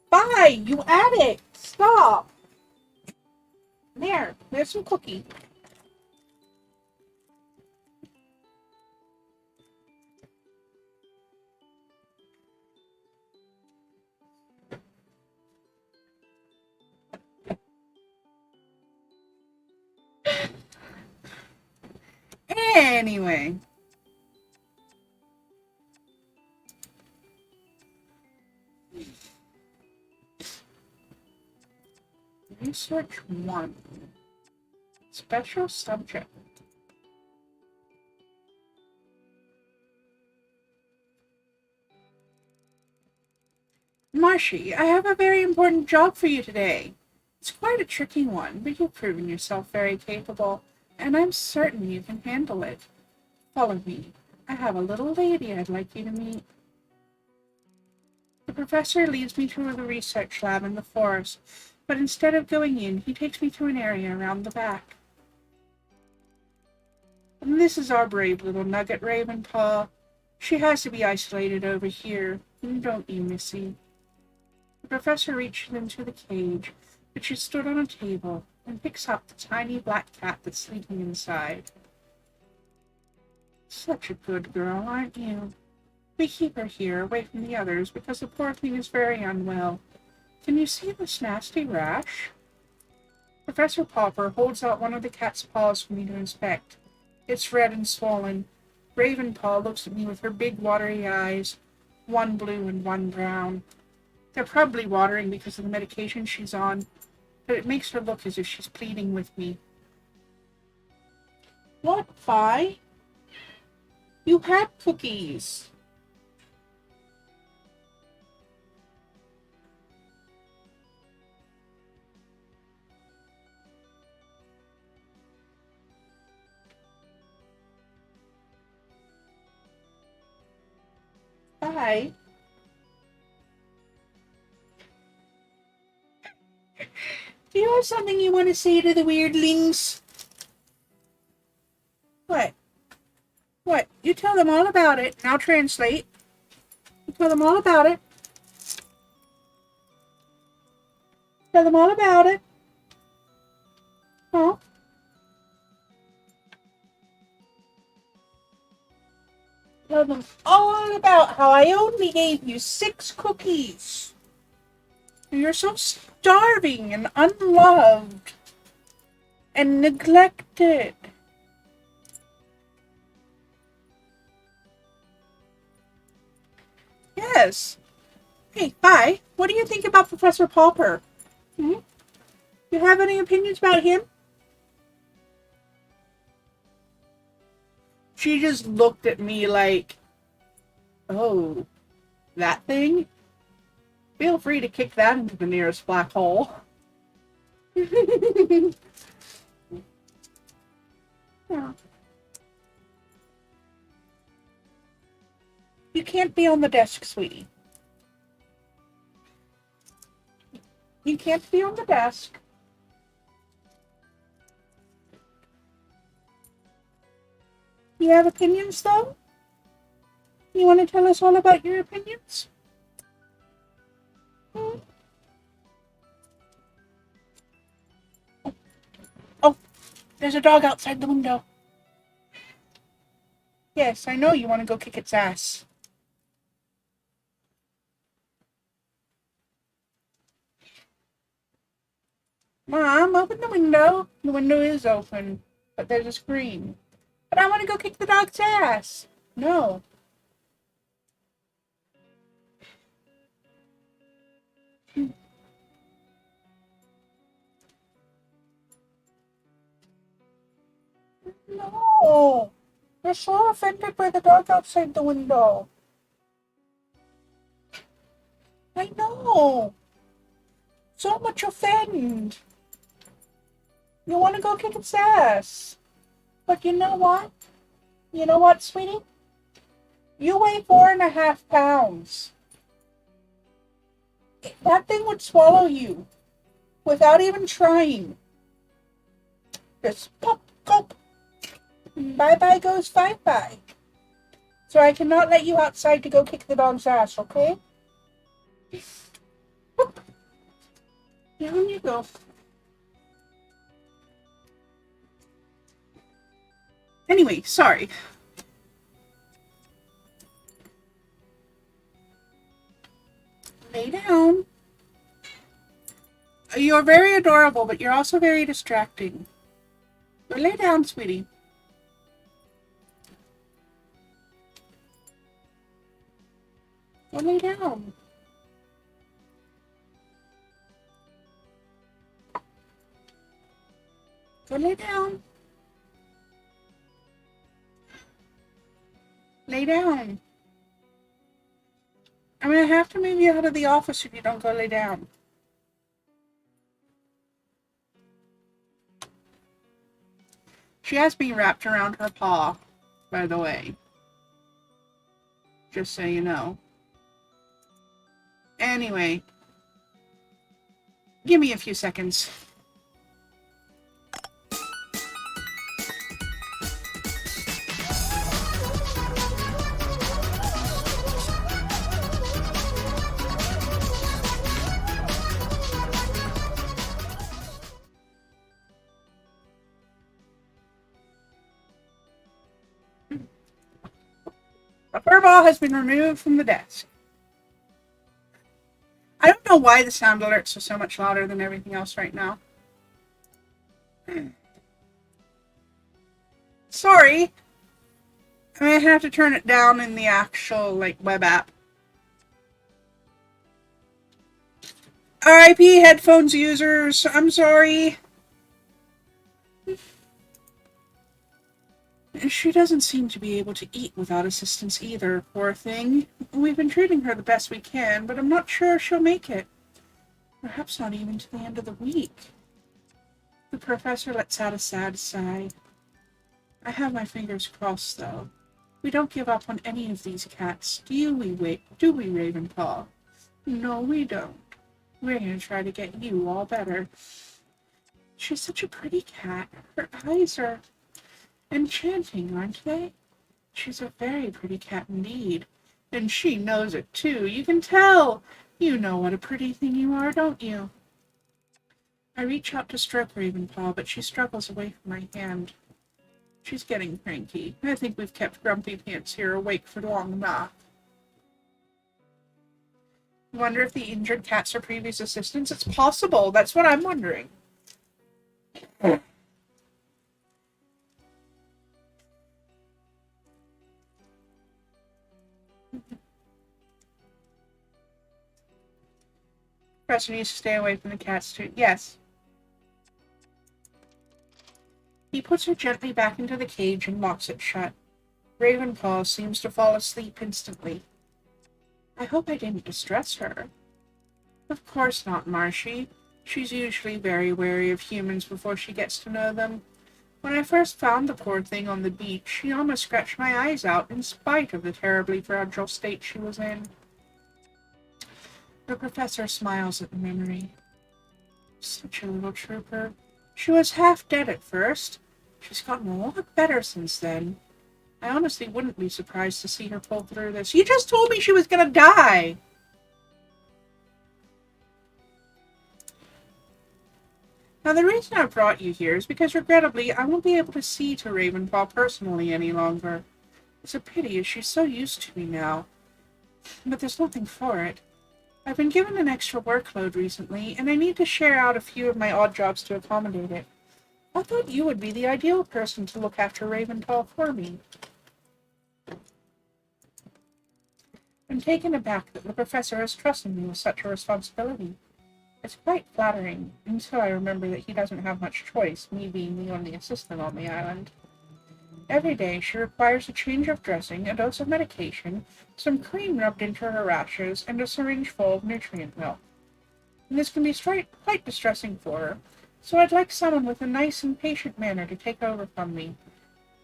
Bye, you addict. Stop. There's some cookie. Anyway. Research 1. Special subject. Marshy, I have a very important job for you today. It's quite a tricky one, but you've proven yourself very capable, and I'm certain you can handle it. Follow me. I have a little lady I'd like you to meet. The professor leads me to the research lab in the forest, but instead of going in, he takes me to an area around the back. And this is our brave little nugget, Ravenpaw. She has to be isolated over here, don't you, Missy? The professor reaches into the cage, which is stood on a table, and picks up the tiny black cat that's sleeping inside. Such a good girl, aren't you? We keep her here, away from the others, because the poor thing is very unwell. Can you see this nasty rash? Professor Popper holds out one of the cat's paws for me to inspect. It's red and swollen. Ravenpaw looks at me with her big watery eyes, one blue and one brown. They're probably watering because of the medication she's on, but it makes her look as if she's pleading with me. What, Fi? You had cookies. Fi? Do you have something you want to say to the weirdlings? What? What? You tell them all about it, and I'll translate. You tell them all about it. Tell them all about it. Huh? Tell them all about how I only gave you 6 cookies. And you're so starving and unloved. and neglected. Yes. Hey, bye. What do you think about Professor Pauper? Hmm? You have any opinions about him? She just looked at me like, oh, that thing? Feel free to kick that into the nearest black hole. Yeah. You can't be on the desk, sweetie. You can't be on the desk. You have opinions, though? You want to tell us all about your opinions? Hmm? Oh, there's a dog outside the window. Yes, I know you want to go kick its ass. Mom, open the window. The window is open, but there's a screen. But I want to go kick the dog's ass. No. No. You're so offended by the dog outside the window. I know. So much offend. You want to go kick its ass. But you know what? You know what, sweetie? You weigh 4.5 pounds. That thing would swallow you without even trying. Just pop, gulp. Bye-bye goes bye-bye. So I cannot let you outside to go kick the dog's ass, okay? Whoop. Down you go. Anyway, sorry. Lay down. You're very adorable, but you're also very distracting. But lay down, sweetie. Go lay down. Go lay down. Lay down. I'm gonna have to move you out of the office if you don't go lay down. She has me wrapped around her paw, by the way. Just so you know. Anyway. Give me a few seconds. The fur ball has been removed from the desk. I don't know why the sound alerts are so much louder than everything else right now. Sorry. I'm gonna have to turn it down in the actual, web app. RIP headphones users, I'm sorry. She doesn't seem to be able to eat without assistance either, poor thing. We've been treating her the best we can, but I'm not sure she'll make it. Perhaps not even to the end of the week. The professor lets out a sad sigh. I have my fingers crossed, though. We don't give up on any of these cats, do we, Ravenclaw? No, we don't. We're gonna try to get you all better. She's such a pretty cat. Her eyes are enchanting, aren't they? She's a very pretty cat indeed. And she knows it, too. You can tell. You know what a pretty thing you are, don't you? I reach out to stroke Ravenclaw, but she struggles away from my hand. She's getting cranky. I think we've kept Grumpy Pants here awake for long enough. Wonder if the injured cats are previous assistants? It's possible. That's what I'm wondering. professor needs to stay away from the cats too. Yes. He puts her gently back into the cage and locks it shut. Ravenpaw seems to fall asleep instantly. I hope I didn't distress her. Of course not, Marshy. She's usually very wary of humans before she gets to know them. When I first found the poor thing on the beach, she almost scratched my eyes out in spite of the terribly fragile state she was in. The professor smiles at the memory. Such a little trooper. She was half dead at first. She's gotten a lot better since then. I honestly wouldn't be surprised to see her pull through this. You just told me she was gonna die! Now, the reason I brought you here is because, regrettably, I won't be able to see to Ravenpaw personally any longer. It's a pity, as she's so used to me now. But there's nothing for it. I've been given an extra workload recently, and I need to share out a few of my odd jobs to accommodate it. I thought you would be the ideal person to look after Ravenpaw for me. I'm taken aback that the professor has trusted me with such a responsibility. It's quite flattering, until I remember that he doesn't have much choice, me being the only assistant on the island. Every day she requires a change of dressing, a dose of medication, some cream rubbed into her rashes, and a syringe full of nutrient milk. And this can be quite distressing for her, so I'd like someone with a nice and patient manner to take over from me.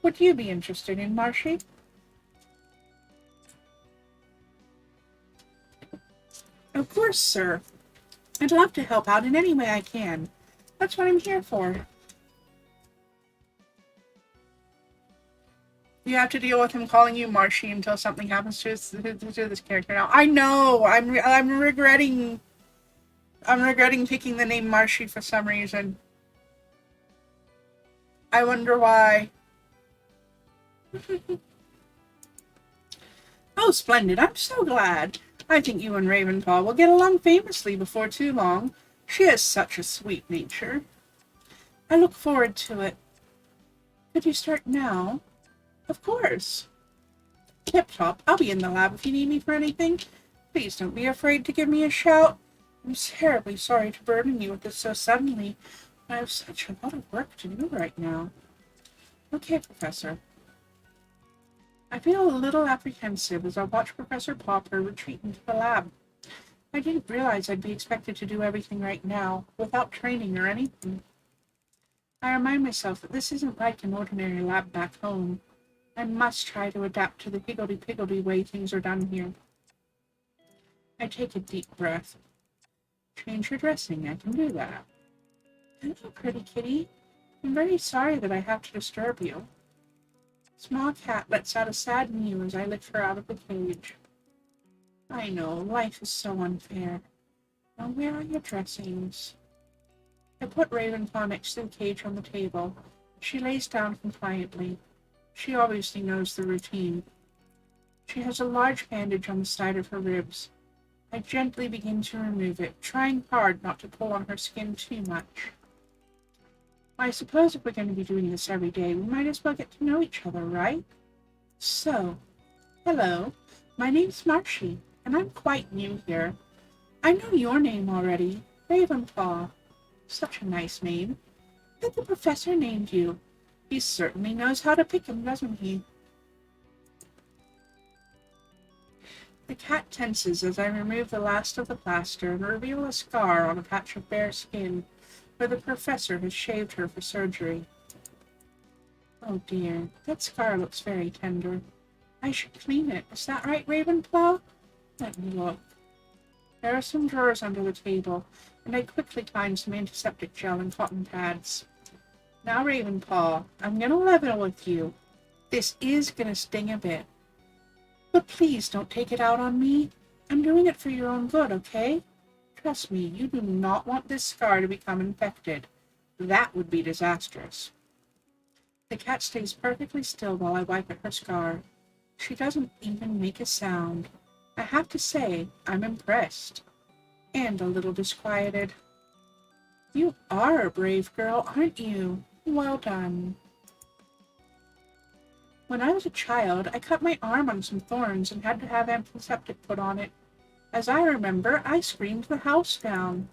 Would you be interested in Marshy? Of course, sir. I'd love to help out in any way I can. That's what I'm here for. You have to deal with him calling you Marshy until something happens to this character now. I know! I'm regretting picking the name Marshy for some reason. I wonder why. Oh, splendid. I'm so glad. I think you and Ravenpaw will get along famously before too long. She has such a sweet nature. I look forward to it. Could you start now? Of course. Tip-top. I'll be in the lab if you need me for anything. Please don't be afraid to give me a shout. I'm terribly sorry to burden you with this so suddenly. I have such a lot of work to do right now. Okay, Professor. I feel a little apprehensive as I watch Professor Popper retreat into the lab. I didn't realize I'd be expected to do everything right now, without training or anything. I remind myself that this isn't like an ordinary lab back home. I must try to adapt to the higgledy-piggledy way things are done here. I take a deep breath. Change your dressing, I can do that. Hello, pretty kitty. I'm very sorry that I have to disturb you. Small cat lets out a sad mew as I lift her out of the cage. I know, life is so unfair. Now where are your dressings? I put Ravenpaw next to the cage on the table. She lays down compliantly. She obviously knows the routine. She has a large bandage on the side of her ribs. I gently begin to remove it, trying hard not to pull on her skin too much. I suppose if we're going to be doing this every day, we might as well get to know each other, right? So, hello, my name's Marshy, and I'm quite new here. I know your name already, Ravenpaw. Such a nice name. But the professor named you. He certainly knows how to pick 'em, doesn't he? The cat tenses as I remove the last of the plaster and reveal a scar on a patch of bare skin, where the professor has shaved her for surgery. Oh dear, that scar looks very tender. I should clean it. Is that right, Ravenpaw? Let me look. There are some drawers under the table, and I quickly find some antiseptic gel and cotton pads. Now, Ravenpaw, I'm gonna level with you. This is gonna sting a bit. But please don't take it out on me. I'm doing it for your own good, okay? Trust me, you do not want this scar to become infected. That would be disastrous. The cat stays perfectly still while I wipe at her scar. She doesn't even make a sound. I have to say, I'm impressed. And a little disquieted. You are a brave girl, aren't you? Well done. When I was a child, I cut my arm on some thorns and had to have antiseptic put on it. As I remember, I screamed the house down.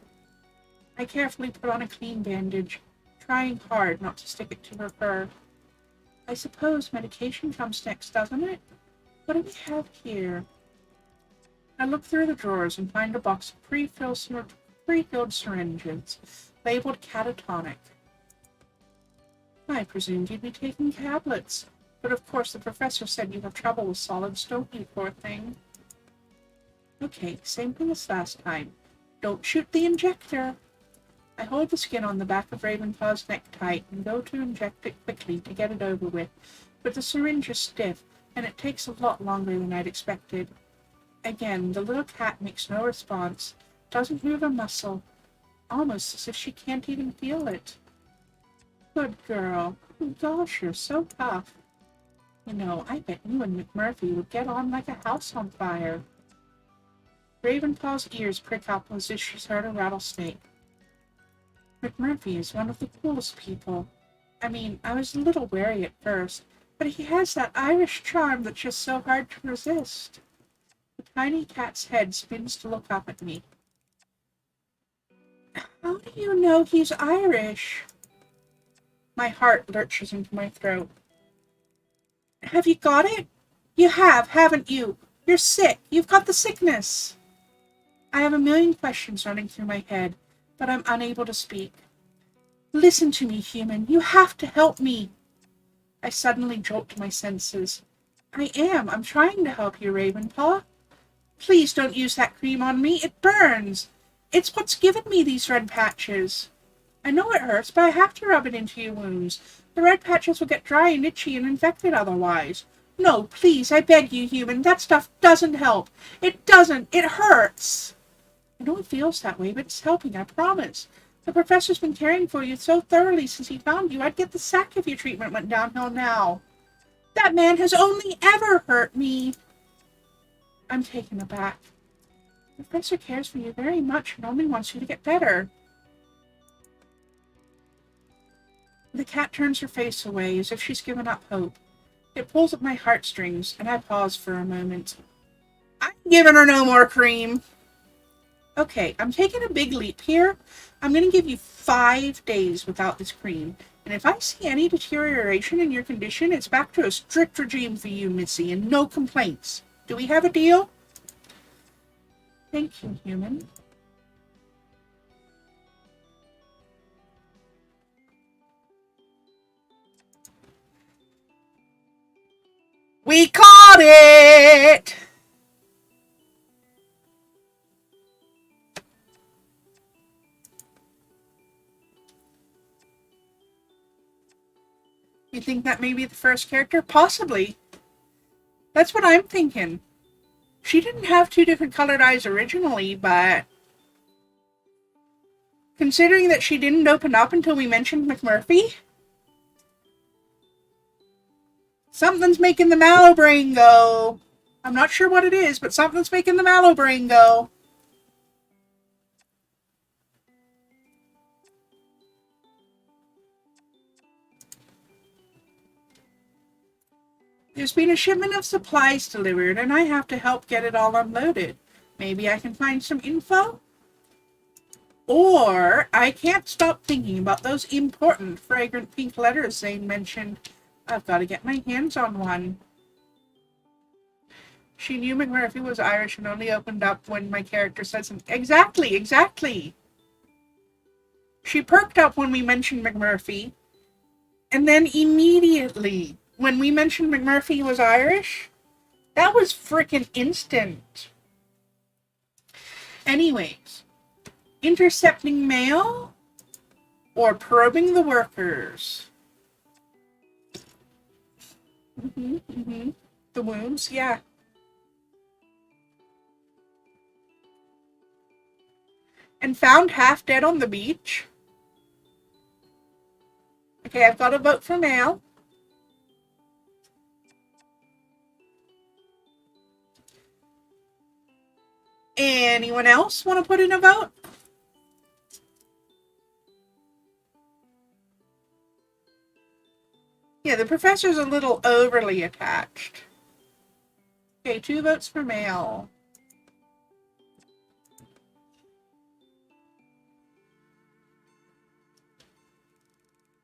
I carefully put on a clean bandage, trying hard not to stick it to her fur. I suppose medication comes next, doesn't it? What do we have here? I look through the drawers and find a box of pre-filled syringes, labeled catatonic. I presumed you'd be taking tablets, but of course the professor said you have trouble with solids, don't you, poor thing? Okay, same thing as last time. Don't shoot the injector. I hold the skin on the back of Ravenpaw's neck tight and go to inject it quickly to get it over with, but the syringe is stiff, and it takes a lot longer than I'd expected. Again, the little cat makes no response, doesn't move a muscle, almost as if she can't even feel it. Good girl. Oh gosh, you're so tough. You know, I bet you and McMurphy would get on like a house on fire. Ravenpaw's ears prick up as if she's heard a rattlesnake. McMurphy is one of the coolest people. I mean, I was a little wary at first, but he has that Irish charm that's just so hard to resist. The tiny cat's head spins to look up at me. How do you know he's Irish? My heart lurches into my throat. Have you got it? You have, haven't you? You're sick. You've got the sickness. I have a million questions running through my head, but I'm unable to speak. Listen to me, human. You have to help me. I suddenly jolt to my senses. I'm trying to help you, Ravenpaw. Please don't use that cream on me. It burns. It's what's given me these red patches. I know it hurts, but I have to rub it into your wounds. The red patches will get dry and itchy and infected otherwise. No, please, I beg you, human. That stuff doesn't help. It doesn't. It hurts. I know it feels that way, but it's helping, I promise. The professor's been caring for you so thoroughly since he found you. I'd get the sack if your treatment went downhill now. That man has only ever hurt me. I'm taken aback. The professor cares for you very much and only wants you to get better. The cat turns her face away as if she's given up hope. It pulls at my heartstrings, and I pause for a moment. I'm giving her no more cream. Okay, I'm taking a big leap here. I'm going to give you 5 days without this cream. And if I see any deterioration in your condition, it's back to a strict regime for you, Missy, and no complaints. Do we have a deal? Thank you, human. We caught it! You think that may be the first character? Possibly. That's what I'm thinking. She didn't have 2 different colored eyes originally, but considering that she didn't open up until we mentioned McMurphy, something's making the mallow brain go. I'm not sure what it is, but something's making the mallow brain go. There's been a shipment of supplies delivered, and I have to help get it all unloaded. Maybe I can find some info? Or I can't stop thinking about those important fragrant pink letters Zane mentioned. I've got to get my hands on one. She knew McMurphy was Irish and only opened up when my character said something. Exactly. She perked up when we mentioned McMurphy. And then immediately, when we mentioned McMurphy was Irish, that was frickin' instant. Anyways, intercepting mail or probing the workers? The wounds, yeah. And found half dead on the beach. Okay, I've got a vote for mail. Anyone else want to put in a vote? Yeah, the professor's a little overly attached. Okay, 2 votes for mail.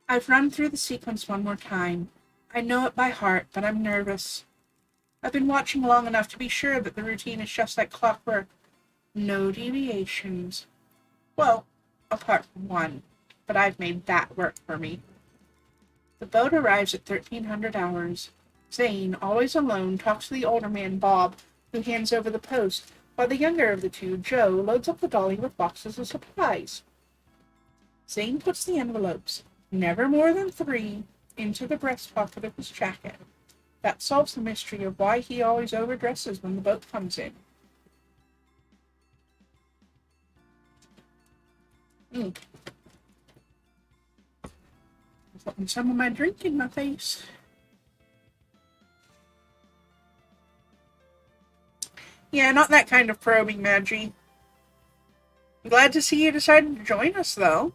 I've run through the sequence one more time. I know it by heart, but I'm nervous. I've been watching long enough to be sure that the routine is just like clockwork. No deviations. Well, apart from one, but I've made that work for me. The boat arrives at 1300 hours. Zane, always alone, talks to the older man, Bob, who hands over the post, while the younger of the two, Joe, loads up the dolly with boxes of supplies. Zane puts the envelopes, never more than 3, into the breast pocket of his jacket. That solves the mystery of why he always overdresses when the boat comes in. Putting some of my drink in my face. Yeah, not that kind of probing, Maggie. Glad to see you decided to join us, though.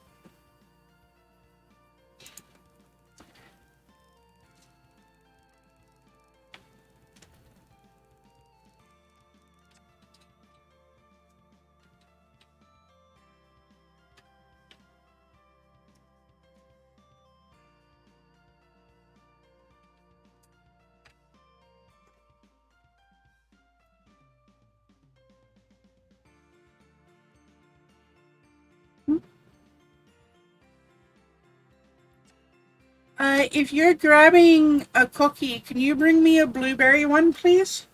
If you're grabbing a cookie, can you bring me a blueberry one, please?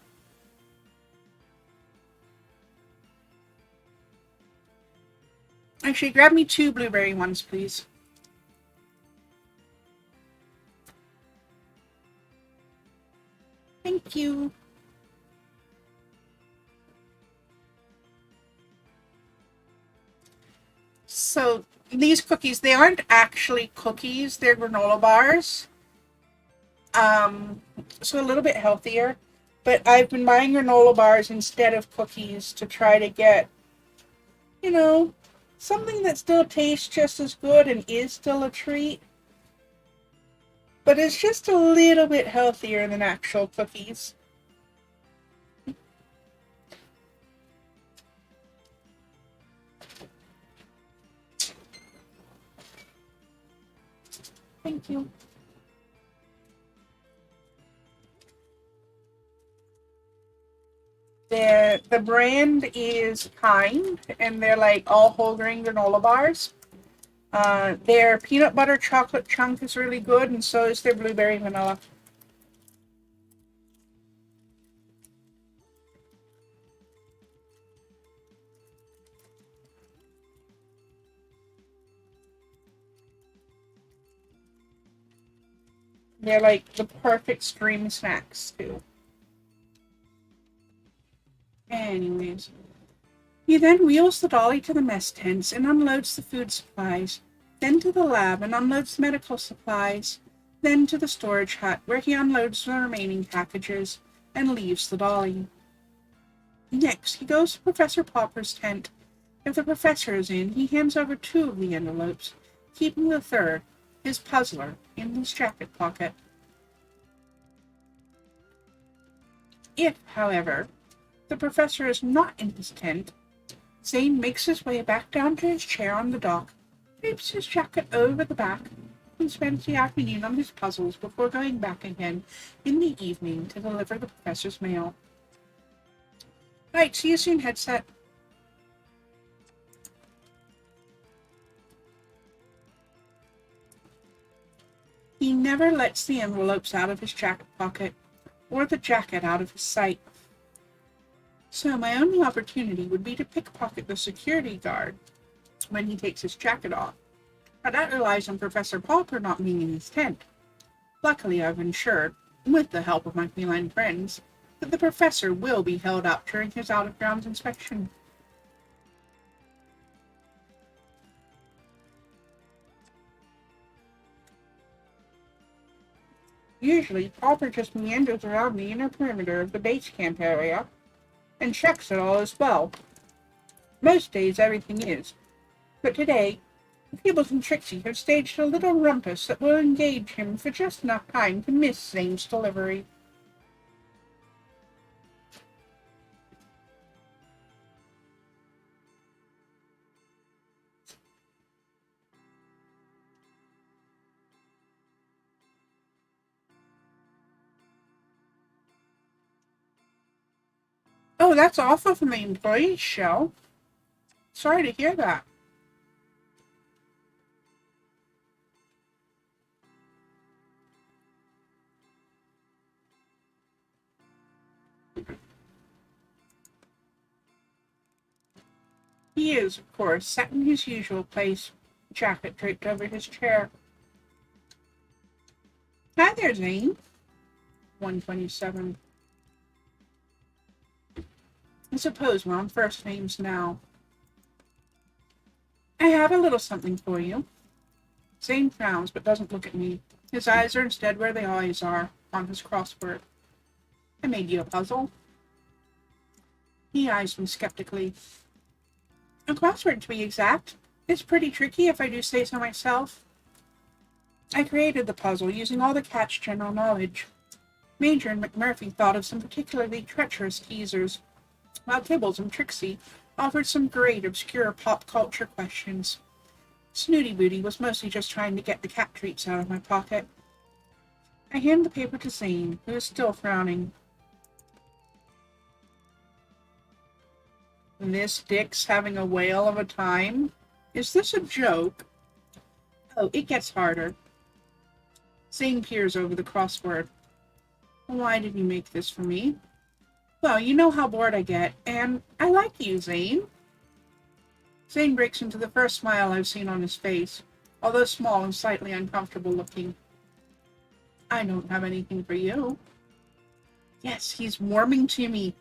Actually, grab me 2 blueberry ones, please. Thank you. So, these cookies, they aren't actually cookies, they're granola bars. So a little bit healthier. But I've been buying granola bars instead of cookies to try to get, you know, something that still tastes just as good and is still a treat. But it's just a little bit healthier than actual cookies. Thank you. The brand is Kind, and they're like all whole grain granola bars. Their peanut butter chocolate chunk is really good, and so is their blueberry vanilla. They're like the perfect stream snacks too. Anyways, he then wheels the dolly to the mess tents and unloads the food supplies, then to the lab and unloads the medical supplies, then to the storage hut where he unloads the remaining packages and leaves the dolly. Next, he goes to Professor Popper's tent. If the professor is in, he hands over 2 of the envelopes, keeping the third, his puzzler, in his jacket pocket. If, however, the professor is not in his tent, Zane makes his way back down to his chair on the dock, drapes his jacket over the back, and spends the afternoon on his puzzles before going back again in the evening to deliver the professor's mail. Right, see you soon, headset. He never lets the envelopes out of his jacket pocket, or the jacket out of his sight. So my only opportunity would be to pickpocket the security guard when he takes his jacket off. But that relies on Professor Popper not being in his tent. Luckily, I've ensured, with the help of my feline friends, that the professor will be held up during his out-of-grounds inspection. Usually, Popper just meanders around the inner perimeter of the base camp area and checks it all as well. Most days everything is, but today, Feebles and Trixie have staged a little rumpus that will engage him for just enough time to miss Zane's delivery. Oh, that's awful from the employees, Shell. Sorry to hear that. He is, of course, sat in his usual place, jacket draped over his chair. Hi there, Zane. 127. I suppose we're on first names now. I have a little something for you. Zane frowns but doesn't look at me. His eyes are instead where they always are, on his crossword. I made you a puzzle. He eyes me skeptically. A crossword, to be exact. It's pretty tricky if I do say so myself. I created the puzzle using all the cat's general knowledge. Major and McMurphy thought of some particularly treacherous teasers, while Kibbles and Trixie offered some great obscure pop culture questions. Snooty Booty was mostly just trying to get the cat treats out of my pocket. I hand the paper to Zane, who is still frowning. Miss Dick's having a whale of a time? Is this a joke? Oh, it gets harder. Zane peers over the crossword. Why did you make this for me? Well, you know how bored I get, and I like you, Zane. Zane breaks into the first smile I've seen on his face, although small and slightly uncomfortable looking. I don't have anything for you. Yes, he's warming to me.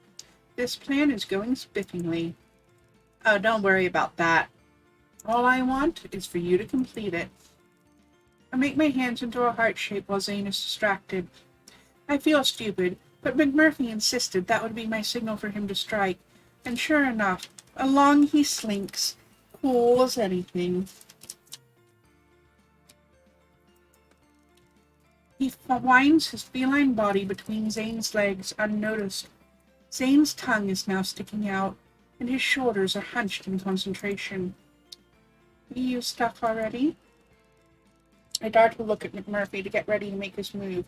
This plan is going spiffingly. Oh, don't worry about that. All I want is for you to complete it. I make my hands into a heart shape while Zane is distracted. I feel stupid, but McMurphy insisted that would be my signal for him to strike, and sure enough, along he slinks, cool as anything. He winds his feline body between Zane's legs unnoticed. Zane's tongue is now sticking out, and his shoulders are hunched in concentration. Are you stuck already? I dart a look at McMurphy to get ready to make his move.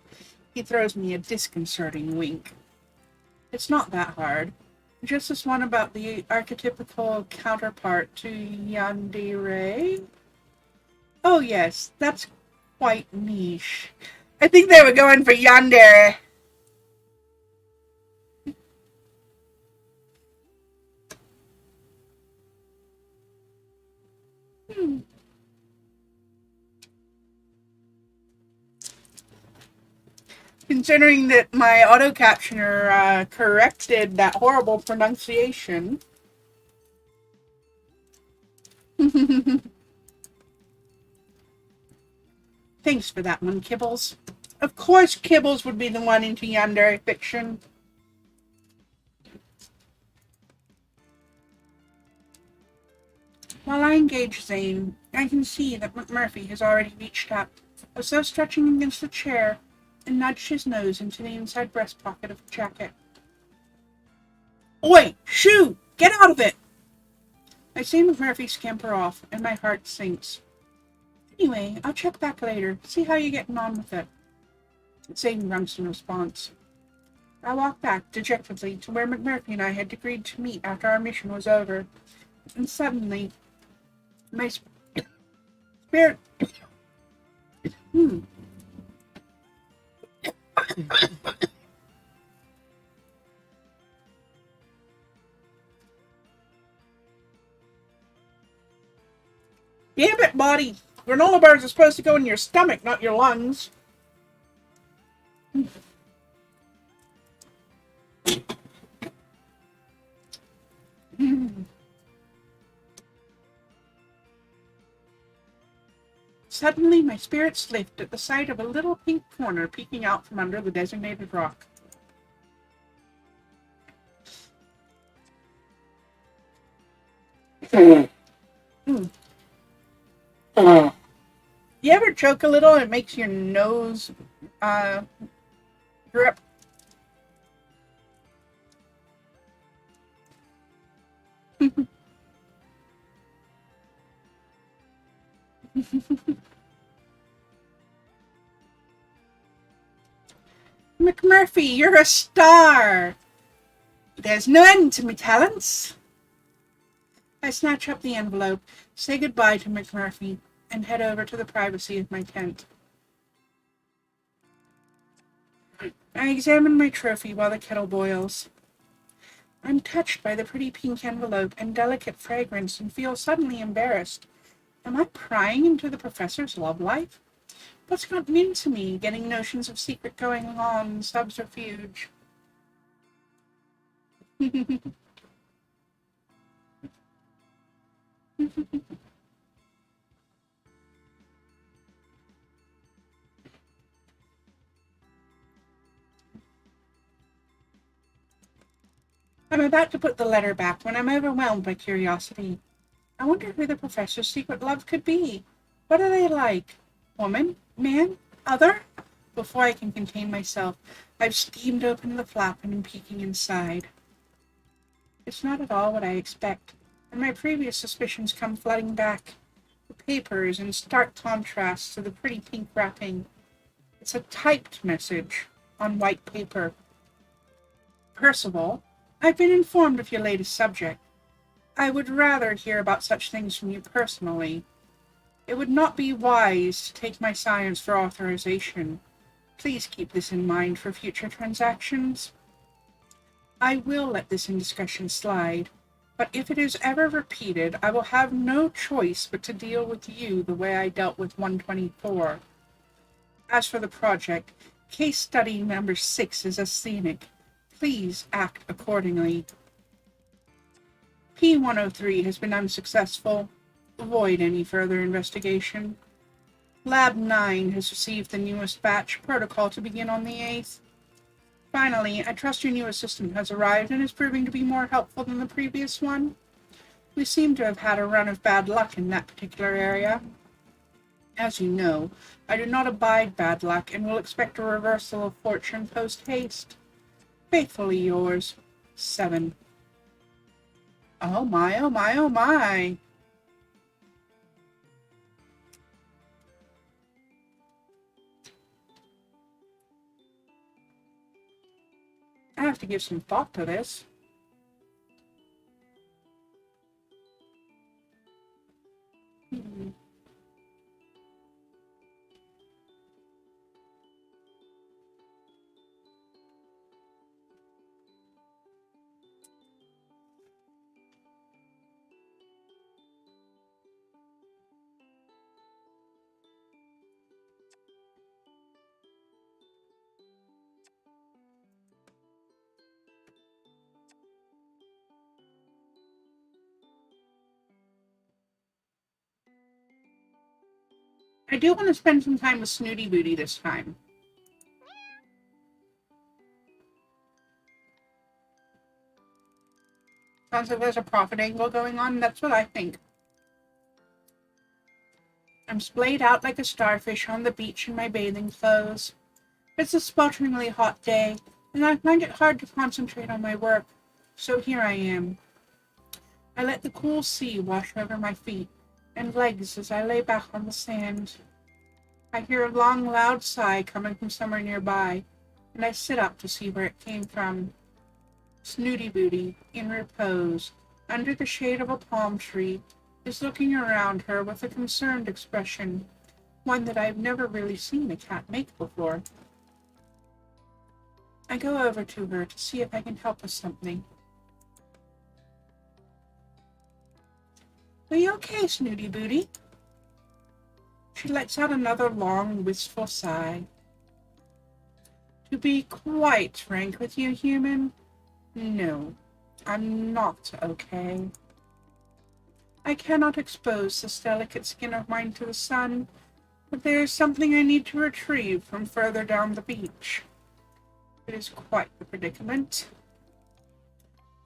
He throws me a disconcerting wink. It's not that hard. Just this one about the archetypical counterpart to yandere. Oh yes, that's quite niche. I think they were going for yandere. Considering that my auto captioner corrected that horrible pronunciation. Thanks for that one, Kibbles. Of course Kibbles would be the one into yandere fiction. While I engage Zane, I can see that McMurphy has already reached up, as though stretching against the chair, and nudged his nose into the inside breast pocket of the jacket. Oi! Shoo! Get out of it! I see McMurphy scamper off, and my heart sinks. Anyway, I'll check back later, see how you're getting on with it. Zane grunts in response. I walk back dejectedly to where McMurphy and I had agreed to meet after our mission was over, and suddenly, my spirit... Damn it, buddy! Granola bars are supposed to go in your stomach, not your lungs. Suddenly, my spirits lift at the sight of a little pink corner peeking out from under the designated rock. Mm. You ever choke a little and it makes your nose drip? McMurphy, you're a star! There's no end to me talents. I snatch up the envelope, say goodbye to McMurphy, and head over to the privacy of my tent. I examine my trophy while the kettle boils. I'm touched by the pretty pink envelope and delicate fragrance and feel suddenly embarrassed. Am I prying into the professor's love life? What's gotten into me, getting notions of secret going on, subterfuge? I'm about to put the letter back when I'm overwhelmed by curiosity. I wonder who the professor's secret love could be. What are they like? Woman? Man? Other? Before I can contain myself, I've steamed open the flap and am peeking inside. It's not at all what I expect, and my previous suspicions come flooding back. The paper is in stark contrast to the pretty pink wrapping. It's a typed message on white paper. Percival, I've been informed of your latest subject. I would rather hear about such things from you personally. It would not be wise to take my science for authorization. Please keep this in mind for future transactions. I will let this indiscretion slide, but if it is ever repeated, I will have no choice but to deal with you the way I dealt with 124. As for the project, case study number 6 is a scenic. Please act accordingly. P-103 has been unsuccessful. Avoid any further investigation. Lab 9 has received the newest batch protocol to begin on the 8th. Finally, I trust your new assistant has arrived and is proving to be more helpful than the previous one. We seem to have had a run of bad luck in that particular area. As you know, I do not abide bad luck and will expect a reversal of fortune post-haste. Faithfully yours, 7. Oh my, oh my, oh my. I have to give some thought to this. I do want to spend some time with Snooty Booty this time. Sounds like there's a profit angle going on. That's what I think. I'm splayed out like a starfish on the beach in my bathing clothes. It's a sputteringly hot day, and I find it hard to concentrate on my work. So here I am. I let the cool sea wash over my feet and legs as I lay back on the sand. I hear a long, loud sigh coming from somewhere nearby, and I sit up to see where it came from. Snooty Booty, in repose, under the shade of a palm tree, is looking around her with a concerned expression, one that I've never really seen a cat make before. I go over to her to see if I can help with something. Are you okay, Snooty Booty? She lets out another long, wistful sigh. To be quite frank with you, human, no, I'm not okay. I cannot expose this delicate skin of mine to the sun, but there is something I need to retrieve from further down the beach. It is quite the predicament.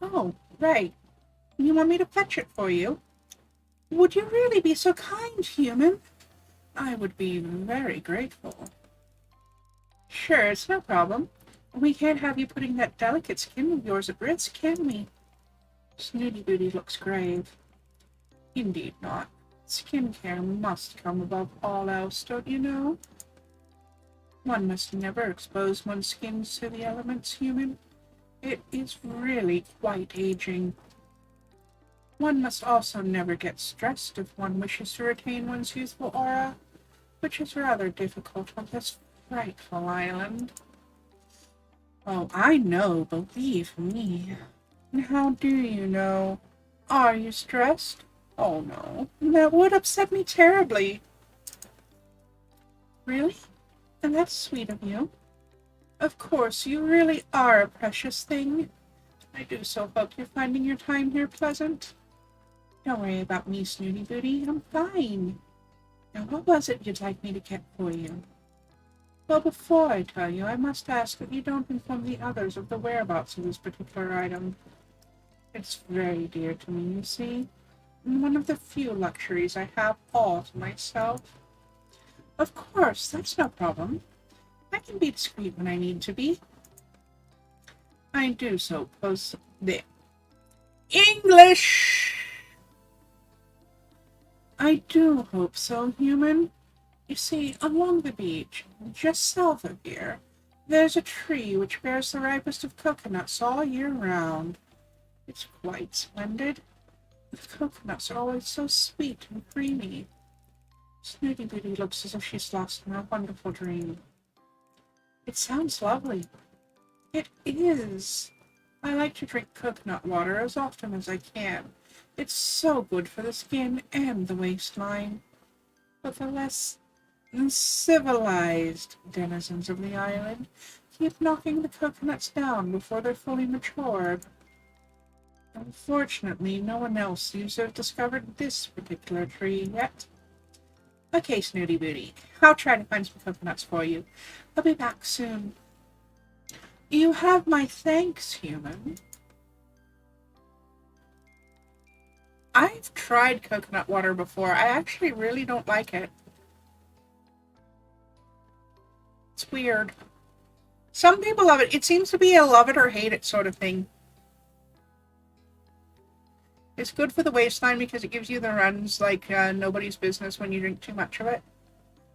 Oh, right. You want me to fetch it for you? Would you really be so kind, human? I would be very grateful. Sure, it's no problem. We can't have you putting that delicate skin of yours at risk, can we? Snooty Booty looks grave. Indeed not. Skincare must come above all else, don't you know? One must never expose one's skin to the elements, human. It is really quite aging. One must also never get stressed if one wishes to retain one's youthful aura, which is rather difficult on this frightful island. Oh, I know, believe me. And how do you know? Are you stressed? Oh no, that would upset me terribly. Really? And that's sweet of you. Of course, you really are a precious thing. I do so hope you're finding your time here pleasant. Don't worry about me, Snooty Booty. I'm fine. Now, what was it you'd like me to get for you? Well, before I tell you, I must ask that you don't inform the others of the whereabouts of this particular item. It's very dear to me, you see, and one of the few luxuries I have all to myself. Of course, that's no problem. I can be discreet when I need to be. I do so close there. English! I do hope so, human. You see, along the beach, just south of here, there's a tree which bears the ripest of coconuts all year round. It's quite splendid. The coconuts are always so sweet and creamy. Snooty Booty looks as if she's lost in a wonderful dream. It sounds lovely. It is. I like to drink coconut water as often as I can. It's so good for the skin and the waistline. But the less civilized denizens of the island keep knocking the coconuts down before they're fully matured. Unfortunately, no one else seems to have discovered this particular tree yet. Okay, Snooty Booty, I'll try to find some coconuts for you. I'll be back soon. You have my thanks, human. I've tried coconut water before. I actually really don't like it. It's weird. Some people love it. It seems to be a love it or hate it sort of thing. It's good for the waistline because it gives you the runs like nobody's business when you drink too much of it.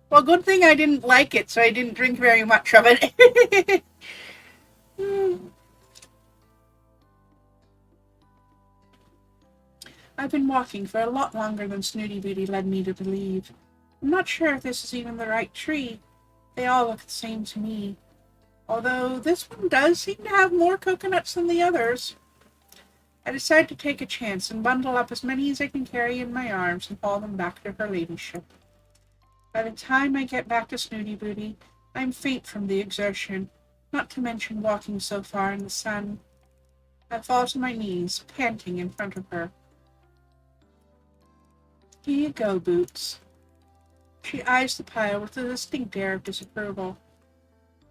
Well, good thing I didn't like it, so I didn't drink very much of it. I've been walking for a lot longer than Snooty Booty led me to believe. I'm not sure if this is even the right tree. They all look the same to me. Although this one does seem to have more coconuts than the others. I decide to take a chance and bundle up as many as I can carry in my arms and haul them back to her ladyship. By the time I get back to Snooty Booty, I'm faint from the exertion, not to mention walking so far in the sun. I fall to my knees, panting in front of her. Here you go, Boots. She eyes the pile with a distinct air of disapproval.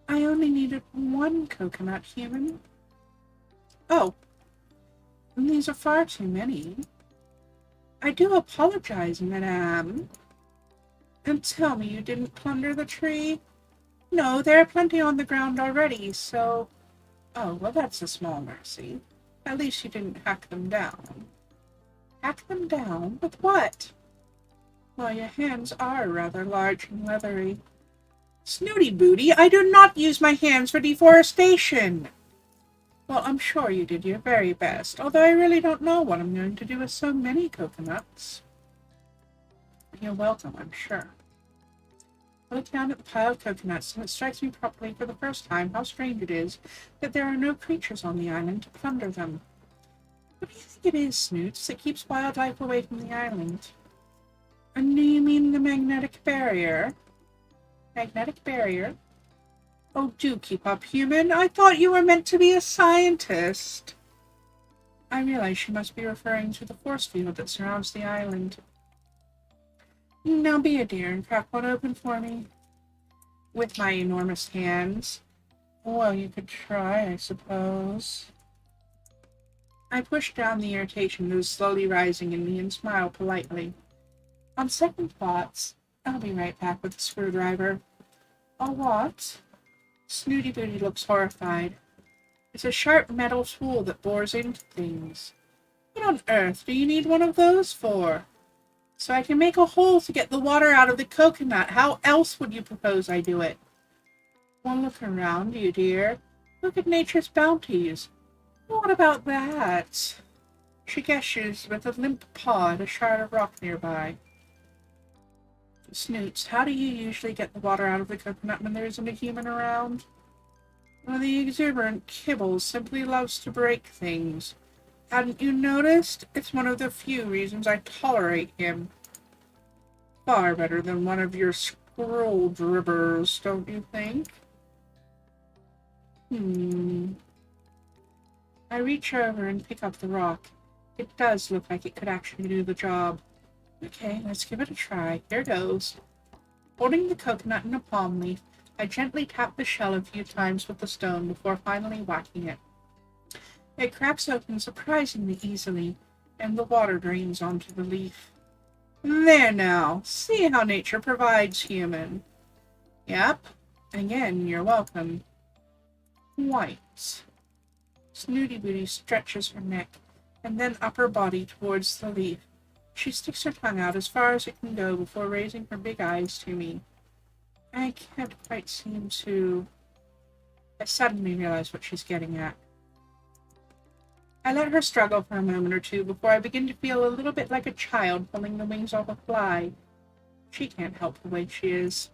I only needed one coconut, human. Oh, these are far too many. I do apologize, madame. And tell me you didn't plunder the tree? No, there are plenty on the ground already, so... Oh, well, that's a small mercy. At least you didn't hack them down. Hack them down? With what? Well, your hands are rather large and leathery. Snooty Booty, I do not use my hands for deforestation! Well, I'm sure you did your very best, although I really don't know what I'm going to do with so many coconuts. You're welcome, I'm sure. I look down at the pile of coconuts, and it strikes me properly for the first time how strange it is that there are no creatures on the island to plunder them. What do you think it is, Snoots, that keeps wildlife away from the island? And do you mean the magnetic barrier? Magnetic barrier? Oh, do keep up, human. I thought you were meant to be a scientist. I realize she must be referring to the force field that surrounds the island. Now be a dear and crack one open for me. With my enormous hands. Well, you could try, I suppose. I push down the irritation that is slowly rising in me and smile politely. On second thoughts, I'll be right back with the screwdriver. A what? Snooty Booty looks horrified. It's a sharp metal tool that bores into things. What on earth do you need one of those for? So I can make a hole to get the water out of the coconut. How else would you propose I do it? Well, look around you, dear. Look at nature's bounties. What about that? She gestures with a limp paw at a shard of rock nearby. Snoots, how do you usually get the water out of the coconut when there isn't a human around? Well, the exuberant Kibble simply loves to break things. Hadn't you noticed? It's one of the few reasons I tolerate him. Far better than one of your scroll dribbers, don't you think? I reach over and pick up the rock. It does look like it could actually do the job. Okay, let's give it a try. Here goes. Holding the coconut in a palm leaf, I gently tap the shell a few times with the stone before finally whacking it. It cracks open surprisingly easily, and the water drains onto the leaf. There now, see how nature provides, human. Yep, again, you're welcome. White. Snooty Booty stretches her neck, and then upper body towards the leaf. She sticks her tongue out as far as it can go before raising her big eyes to me. I can't quite seem to... I suddenly realize what she's getting at. I let her struggle for a moment or two before I begin to feel a little bit like a child pulling the wings off a fly. She can't help the way she is.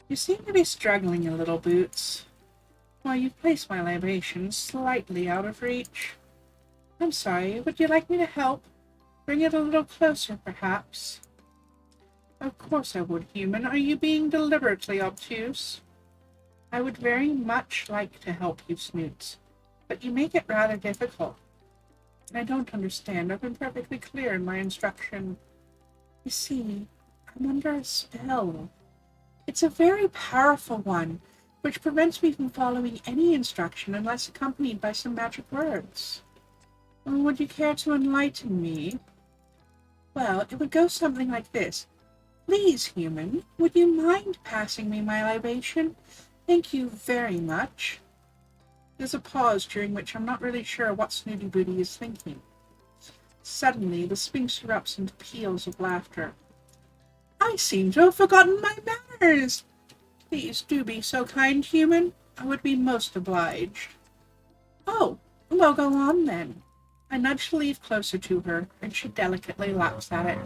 You seem to be struggling a little, Boots. Well, you've placed my libation slightly out of reach. I'm sorry, would you like me to help? Bring it a little closer, perhaps? Of course I would, human. Are you being deliberately obtuse? I would very much like to help you, Snoots, but you make it rather difficult. I don't understand. I've been perfectly clear in my instruction. You see, I'm under a spell. It's a very powerful one, which prevents me from following any instruction unless accompanied by some magic words. Would you care to enlighten me? Well, it would go something like this. Please, human, would you mind passing me my libation? Thank you very much. There's a pause during which I'm not really sure what Snooty Booty is thinking. Suddenly, the Sphinx erupts into peals of laughter. I seem to have forgotten my manners. Please do be so kind, human. I would be most obliged. Oh, well, go on then. I nudge the leaf closer to her, and she delicately laps at it.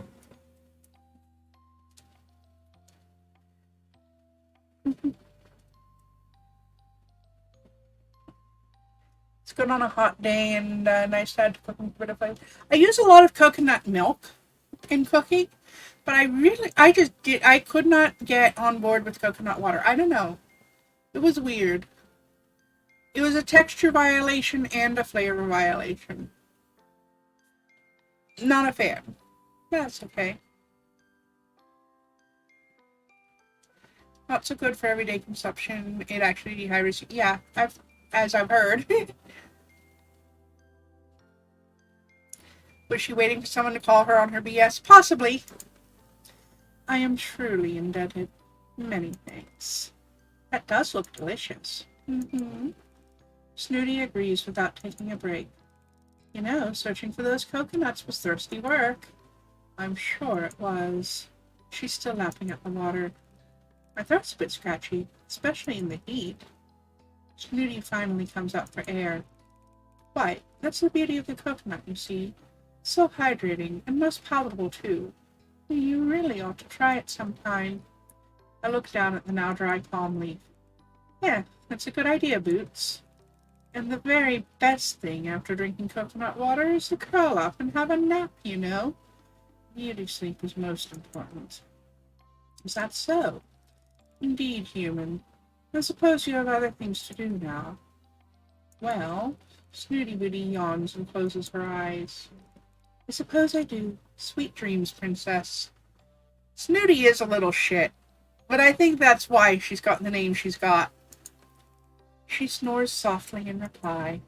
It's good on a hot day and nice to add to cooking for the flavor. I use a lot of coconut milk in cooking, but I could not get on board with coconut water. I don't know. It was weird. It was a texture violation and a flavor violation. Not a fan. That's okay. Not so good for everyday consumption. It actually dehydrates you. Yeah, as I've heard. Was she waiting for someone to call her on her BS? Possibly. I am truly indebted. Many thanks. That does look delicious. Snooty agrees without taking a break. You know, searching for those coconuts was thirsty work. I'm sure it was. She's still lapping at the water. My throat's a bit scratchy, especially in the heat. Snooty finally comes out for air. Why, that's the beauty of the coconut, you see. So hydrating, and most palatable, too. You really ought to try it sometime. I look down at the now dry palm leaf. Yeah, that's a good idea, Boots. And the very best thing after drinking coconut water is to curl up and have a nap, you know. Beauty sleep is most important. Is that so? Indeed, human. I suppose you have other things to do now. Well, Snooty Booty yawns and closes her eyes. I suppose I do. Sweet dreams, princess. Snooty is a little shit, but I think that's why she's got the name she's got. She snores softly in reply.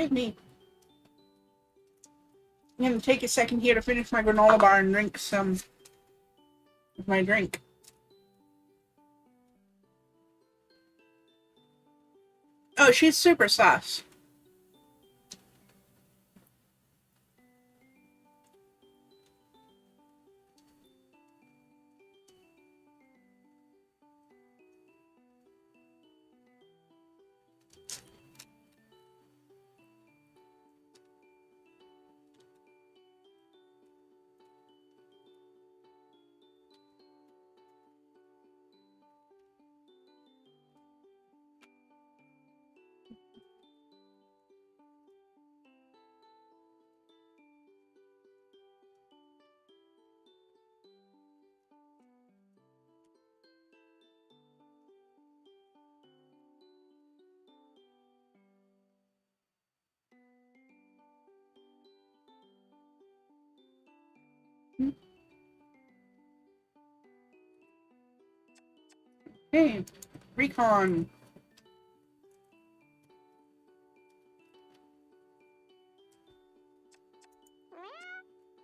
Excuse me. I'm going to take a second here to finish my granola bar and drink some of my drink. Oh, she's super sus. Hey, recon.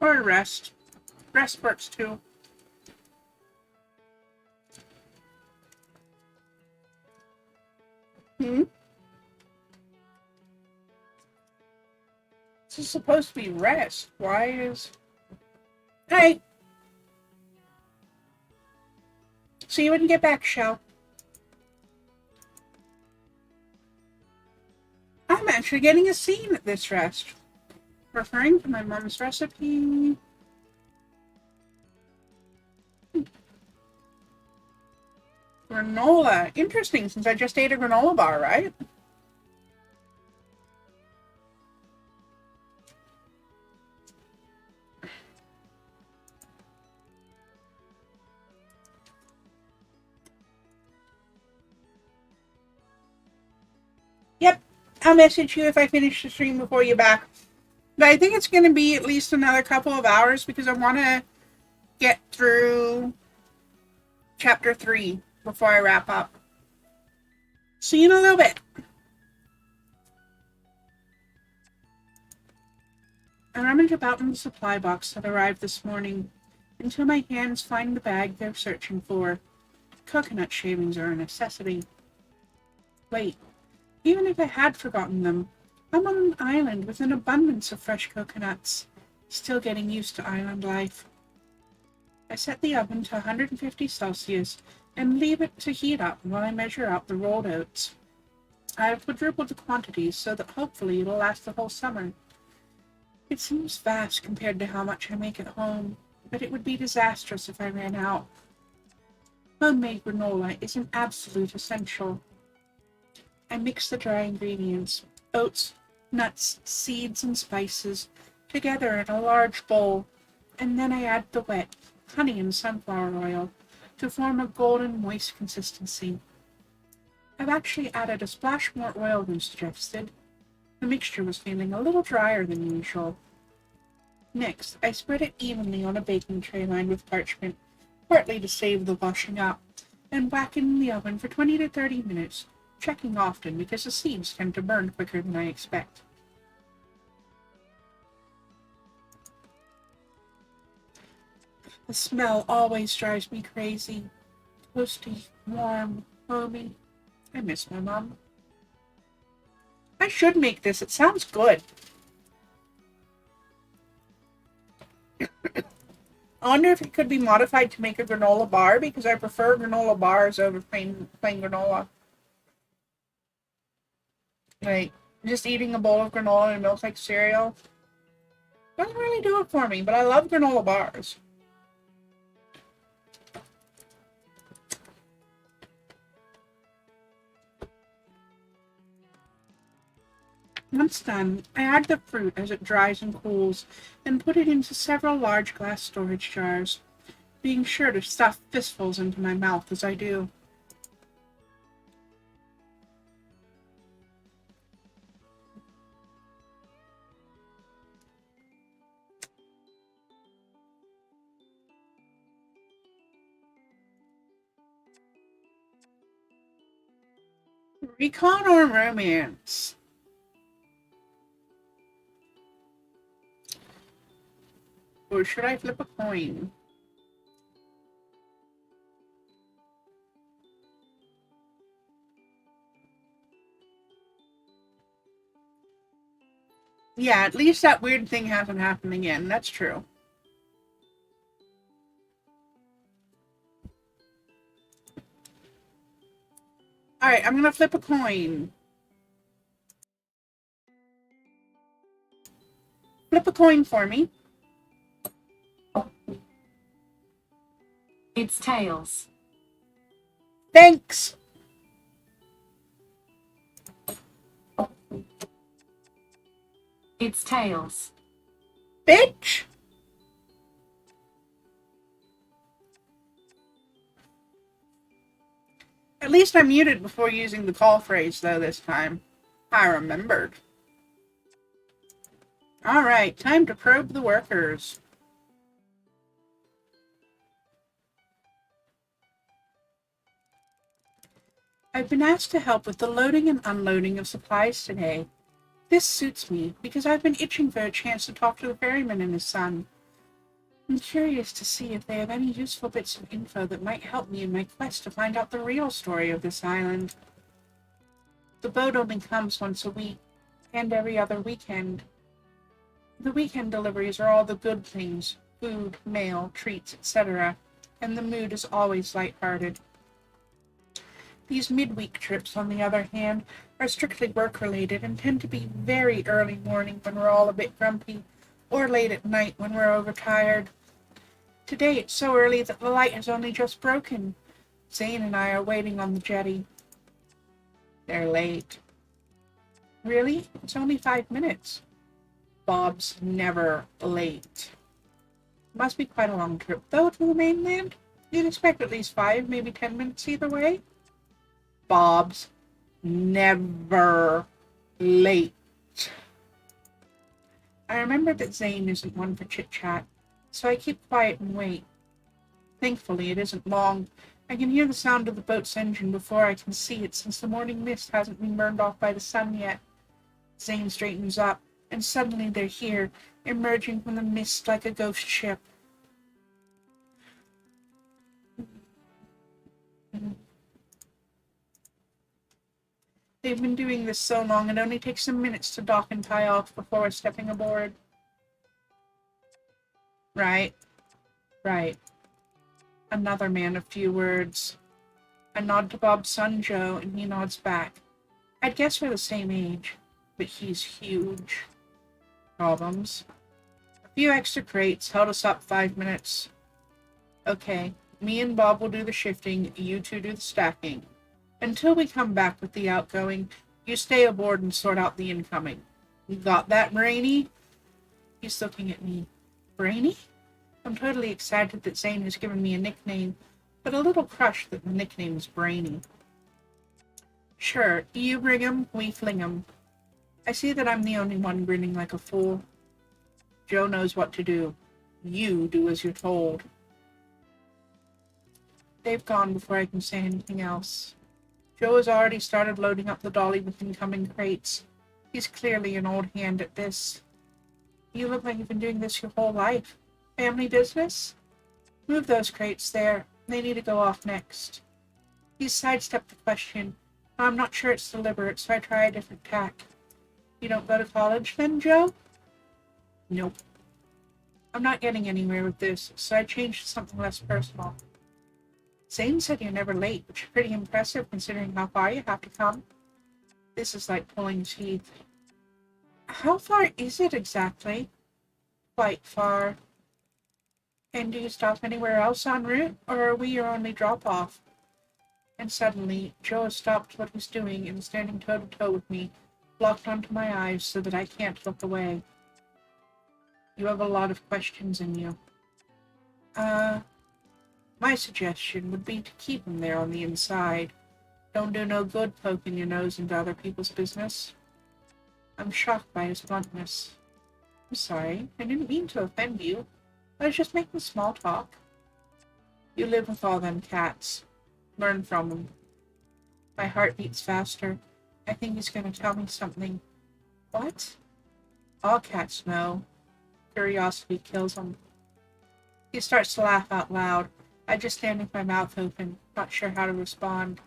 Or rest. Rest works too. Hmm? This is supposed to be rest. Why is... Hey! See you when you get back, Shell. I'm actually getting a scene at this rest. Referring to my mom's recipe. Granola. Interesting, since I just ate a granola bar, right? Yep. I'll message you if I finish the stream before you're back. But I think it's going to be at least another couple of hours because I want to get through chapter 3 before I wrap up. See you in a little bit. I rummage about in the supply box that arrived this morning until my hands find the bag they're searching for. Coconut shavings are a necessity. Wait, even if I had forgotten them, I'm on an island with an abundance of fresh coconuts. Still getting used to island life. I set the oven to 150 Celsius and leave it to heat up while I measure out the rolled oats. I have quadrupled the quantities so that hopefully it'll last the whole summer. It seems vast compared to how much I make at home, but it would be disastrous if I ran out. Homemade granola is an absolute essential. I mix the dry ingredients, oats, nuts, seeds, and spices, together in a large bowl, and then I add the wet, honey and sunflower oil, to form a golden moist consistency. I've actually added a splash more oil than suggested. The mixture was feeling a little drier than usual. Next, I spread it evenly on a baking tray lined with parchment, partly to save the washing up, and whack it in the oven for 20 to 30 minutes, checking often because the seeds tend to burn quicker than I expect. The smell always drives me crazy. Toasty, warm, homey. I miss my mom. I should make this. It sounds good. I wonder if it could be modified to make a granola bar, because I prefer granola bars over plain granola. Like, just eating a bowl of granola and milk like cereal doesn't really do it for me, but I love granola bars. Once done, I add the fruit as it dries and cools, and put it into several large glass storage jars, being sure to stuff fistfuls into my mouth as I do. Recon or romance? Or should I flip a coin? Yeah, at least that weird thing hasn't happened again. That's true. Alright, I'm gonna flip a coin. Flip a coin for me. It's tails. Thanks! It's tails. Bitch! At least I muted before using the call phrase, though, this time. I remembered. Alright, time to probe the workers. I've been asked to help with the loading and unloading of supplies today. This suits me, because I've been itching for a chance to talk to the ferryman and his son. I'm curious to see if they have any useful bits of info that might help me in my quest to find out the real story of this island. The boat only comes once a week, and every other weekend. The weekend deliveries are all the good things, food, mail, treats, etc., and the mood is always light-hearted. These midweek trips, on the other hand, are strictly work-related and tend to be very early morning when we're all a bit grumpy, or late at night when we're overtired. Today it's so early that the light has only just broken. Zane and I are waiting on the jetty. They're late. Really? It's only 5 minutes. Bob's never late. Must be quite a long trip, though, to the mainland. You'd expect at least 5, maybe 10 minutes either way. Bob's never late. I remember that Zane isn't one for chit-chat, so I keep quiet and wait. Thankfully, it isn't long. I can hear the sound of the boat's engine before I can see it, since the morning mist hasn't been burned off by the sun yet. Zane straightens up, and suddenly they're here, emerging from the mist like a ghost ship. They've been doing this so long, it only takes some minutes to dock and tie off before stepping aboard. Right. Another man of few words. I nod to Bob's son, Joe, and he nods back. I'd guess we're the same age, but he's huge. Problems. A few extra crates held us up 5 minutes. Okay, me and Bob will do the shifting, you two do the stacking. Until we come back with the outgoing, you stay aboard and sort out the incoming. You got that, Brainy? He's looking at me. Brainy? I'm totally excited that Zane has given me a nickname, but a little crushed that the nickname is Brainy. Sure, you bring 'em, we fling 'em. I see that I'm the only one grinning like a fool. Joe knows what to do. You do as you're told. They've gone before I can say anything else. Joe has already started loading up the dolly with incoming crates. He's clearly an old hand at this. You look like you've been doing this your whole life. Family business? Move those crates there. They need to go off next. He's sidestepped the question. I'm not sure it's deliberate, so I try a different tack. You don't go to college then, Joe? Nope. I'm not getting anywhere with this, so I changed to something less personal. Zane said you're never late, which is pretty impressive considering how far you have to come. This is like pulling teeth. How far is it exactly? Quite far. And do you stop anywhere else en route, or are we your only drop-off? And suddenly, Joe has stopped what he's doing and is standing toe-to-toe with me, blocked onto my eyes so that I can't look away. You have a lot of questions in you. My suggestion would be to keep him there on the inside. Don't do no good poking your nose into other people's business. I'm shocked by his bluntness. I'm sorry, I didn't mean to offend you. I was just making small talk. You live with all them cats. Learn from them. My heart beats faster. I think he's going to tell me something. What? All cats know. Curiosity kills them. He starts to laugh out loud. I just stand with my mouth open, not sure how to respond.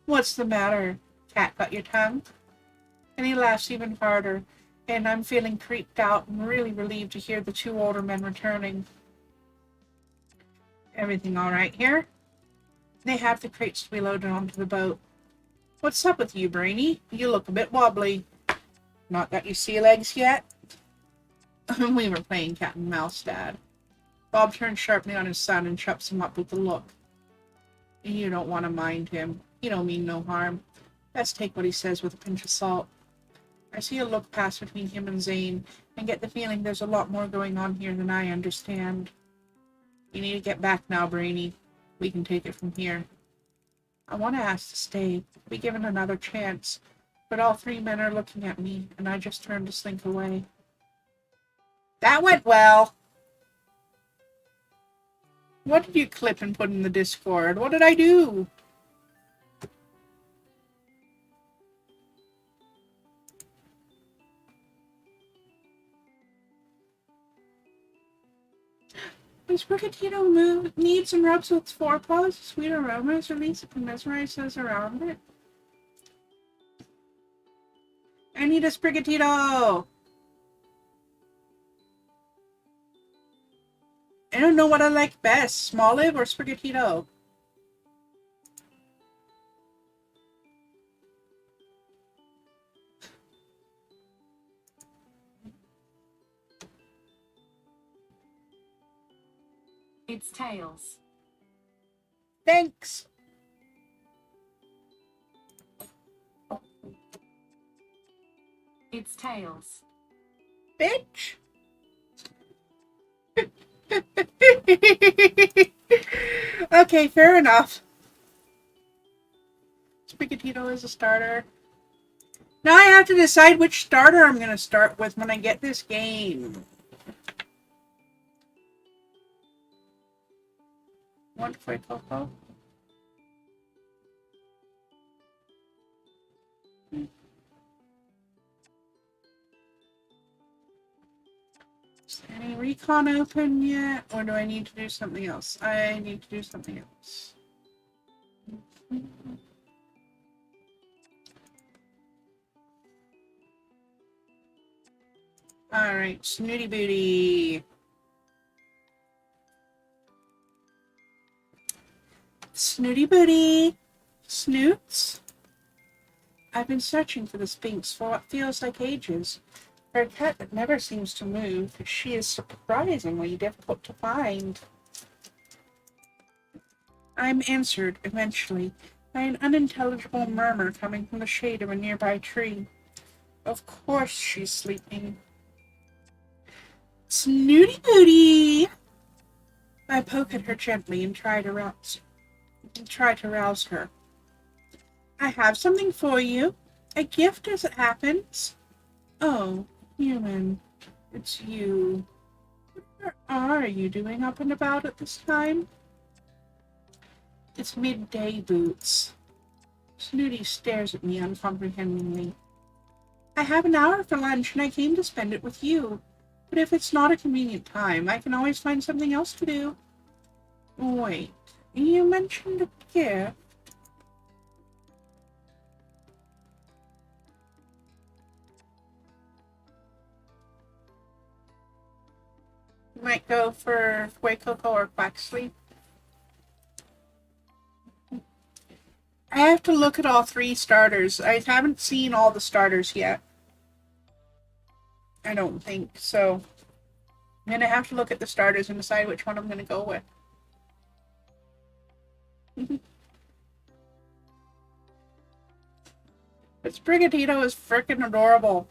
What's the matter? Cat got your tongue? And he laughs even harder, and I'm feeling creeped out and really relieved to hear the two older men returning. Everything all right here? They have the crates to be loaded onto the boat. What's up with you, Brainy? You look a bit wobbly. Not got your sea legs yet? We were playing cat and mouse, Dad. Bob turns sharply on his son and shuts him up with a look. You don't want to mind him. He don't mean no harm. Best take what he says with a pinch of salt. I see a look pass between him and Zane, and get the feeling there's a lot more going on here than I understand. You need to get back now, Brainy. We can take it from here. I want to ask to stay, be given another chance, but all three men are looking at me, and I just turn to slink away. That went well. What did you clip and put in the Discord? What did I do? When Sprigatito kneads and rubs with its forepaws, a sweet aroma is released and mesmerizes around it. I need a Sprigatito! I don't know what I like best, Smoliv or Sprigatito. It's tails. Thanks! It's tails. Bitch! Okay, fair enough. Sprigatito is a starter. Now I have to decide which starter I'm going to start with when I get this game. One for Coco. Is there any recon open yet? Or do I need to do something else? I need to do something else. Alright, Snooty Booty. Snooty Booty. Snoots? I've been searching for the Sphinx for what feels like ages. For a cat that never seems to move, she is surprisingly difficult to find. I'm answered, eventually, by an unintelligible murmur coming from the shade of a nearby tree. Of course she's sleeping. Snooty Booty! I poke at her gently and try to rouse her. I have something for you. A gift as it happens. Oh, human. It's you. What are you doing up and about at this time? It's midday, Boots. Snooty stares at me uncomprehendingly. I have an hour for lunch and I came to spend it with you. But if it's not a convenient time, I can always find something else to do. Wait, you mentioned a gift. You might go for Coco or Quack Sleep. I have to look at all three starters. I haven't seen all the starters yet. I don't think so. I'm going to have to look at the starters and decide which one I'm going to go with. But Sprigatito is freaking adorable.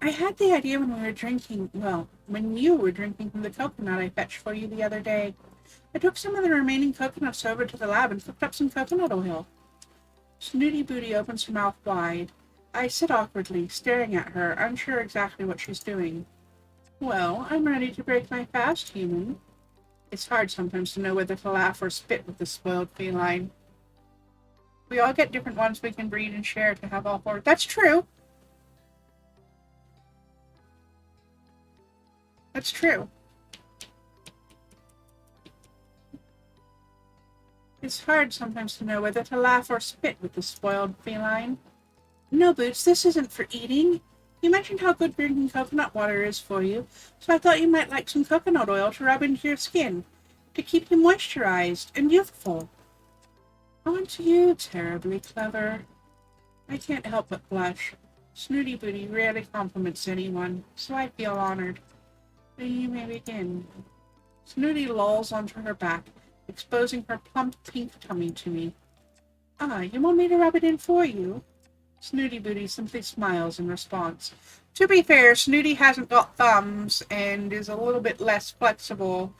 I had the idea when you were drinking from the coconut I fetched for you the other day. I took some of the remaining coconuts over to the lab and cooked up some coconut oil. Snooty Booty opens her mouth wide. I sit awkwardly, staring at her, unsure exactly what she's doing. Well, I'm ready to break my fast, human. It's hard sometimes to know whether to laugh or spit with this spoiled feline. We all get different ones we can breed and share to have all four. That's true! That's true. It's hard sometimes to know whether to laugh or spit with the spoiled feline. No, Boots, this isn't for eating. You mentioned how good drinking coconut water is for you, so I thought you might like some coconut oil to rub into your skin, to keep you moisturized and youthful. Aren't you terribly clever? I can't help but blush. Snooty Booty rarely compliments anyone, so I feel honored. You may begin. Snooty lolls onto her back, exposing her plump pink tummy to me. Ah, you want me to rub it in for you? Snooty Booty simply smiles in response. To be fair, Snooty hasn't got thumbs and is a little bit less flexible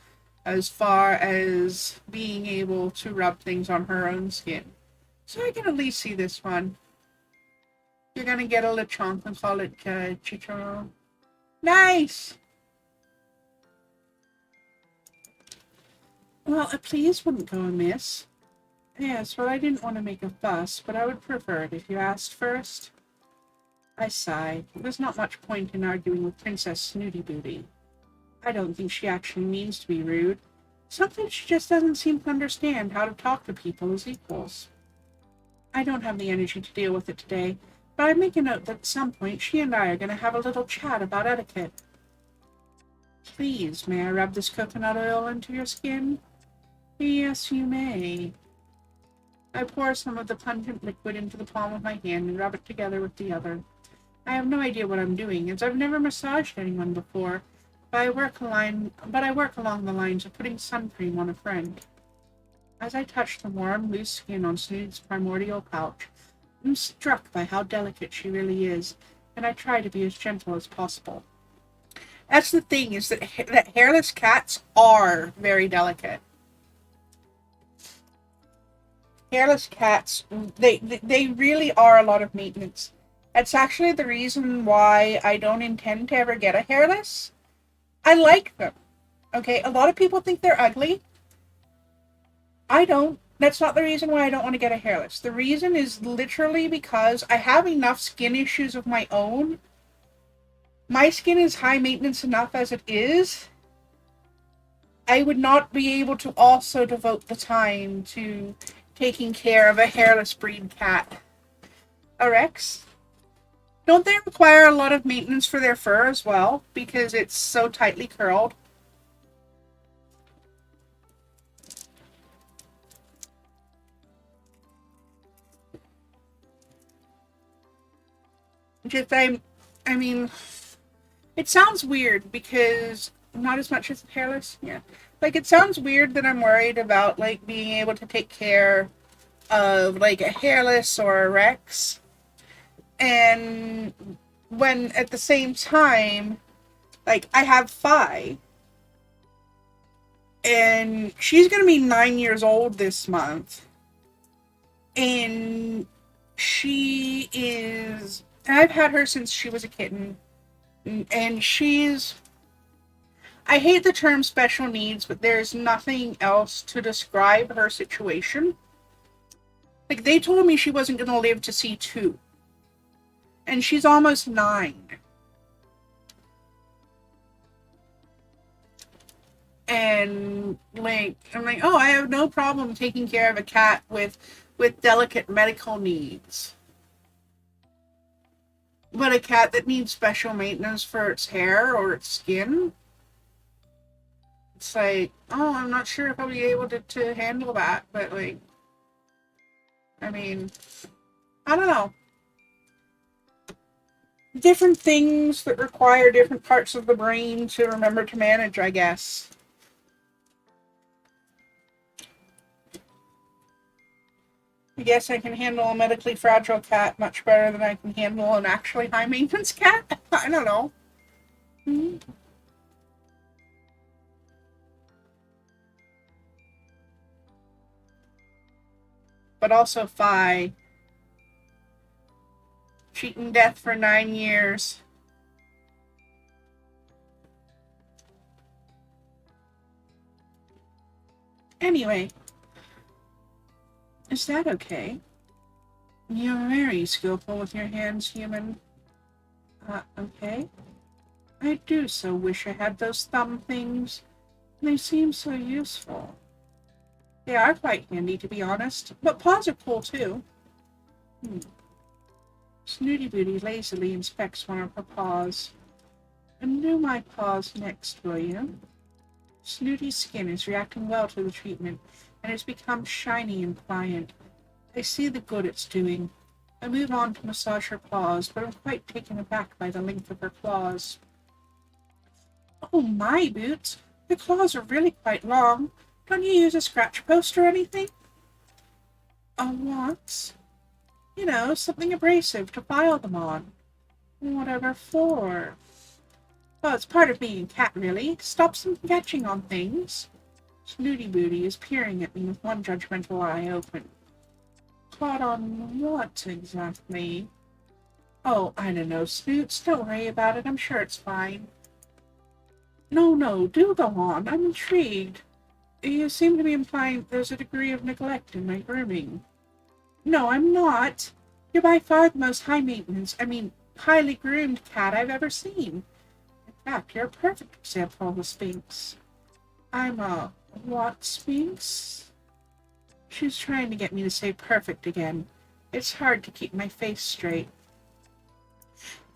as far as being able to rub things on her own skin. So I can at least see this one. You're gonna get a lechonk and call it chicharron. Nice! Well, a please wouldn't go amiss. Yes, well, I didn't want to make a fuss, but I would prefer it if you asked first. I sighed. There's not much point in arguing with Princess Snooty Booty. I don't think she actually means to be rude. Sometimes she just doesn't seem to understand how to talk to people as equals. I don't have the energy to deal with it today, but I make a note that at some point she and I are going to have a little chat about etiquette. Please, may I rub this coconut oil into your skin? Yes, you may. I pour some of the pungent liquid into the palm of my hand and rub it together with the other. I have no idea what I'm doing, as I've never massaged anyone before, but I work along the lines of putting sun cream on a friend. As I touch the warm, loose skin on Snooty's primordial pouch, I'm struck by how delicate she really is, and I try to be as gentle as possible. That's the thing, is that hairless cats are very delicate. Hairless cats, they really are a lot of maintenance. That's actually the reason why I don't intend to ever get a hairless. I like them. Okay, a lot of people think they're ugly. I don't. That's not the reason why I don't want to get a hairless. The reason is literally because I have enough skin issues of my own. My skin is high maintenance enough as it is. I would not be able to also devote the time to taking care of a hairless breed cat. A Rex? Don't they require a lot of maintenance for their fur as well, because it's so tightly curled? Just, I mean, it sounds weird because not as much as hairless, yeah. Like, it sounds weird that I'm worried about, like, being able to take care of, like, a hairless or a Rex. And when, at the same time, like, I have Fi. And she's going to be 9 years old this month. And she is... And I've had her since she was a kitten. And she's... I hate the term special needs, but there's nothing else to describe her situation. Like, they told me she wasn't going to live to see 2. And she's almost 9. And, like, I'm like, oh, I have no problem taking care of a cat with delicate medical needs. But a cat that needs special maintenance for its hair or its skin, it's like, oh, I'm not sure if I'll be able to handle that. But, like, I mean, I don't know. Different things that require different parts of the brain to remember to manage, I guess. I guess I can handle a medically fragile cat much better than I can handle an actually high-maintenance cat. I don't know. Mm-hmm. But also Fi. Cheating death for 9 years. Anyway. Is that okay? You're very skillful with your hands, human. Okay. I do so wish I had those thumb things. They seem so useful. They are quite handy, to be honest, but paws are cool too. Snooty Booty lazily inspects one of her paws. Undo my paws next, will you? Snooty's skin is reacting well to the treatment and has become shiny and pliant. I see the good it's doing. I move on to massage her paws, but am quite taken aback by the length of her claws. Oh my, Boots! The claws are really quite long. Don't you use a scratch post or anything? A what? You know, something abrasive to file them on. Whatever for? Well, it's part of being a cat, really. Stops them from catching on things. Snooty Booty is peering at me with one judgmental eye open. Caught on what, exactly? Oh, I don't know, Snoots. Don't worry about it. I'm sure it's fine. No, do go on. I'm intrigued. You seem to be implying there's a degree of neglect in my grooming. No, I'm not. You're by far the most highly groomed cat I've ever seen. In fact, you're a perfect example of a Sphinx. I'm a what Sphinx? She's trying to get me to say perfect again. It's hard to keep my face straight.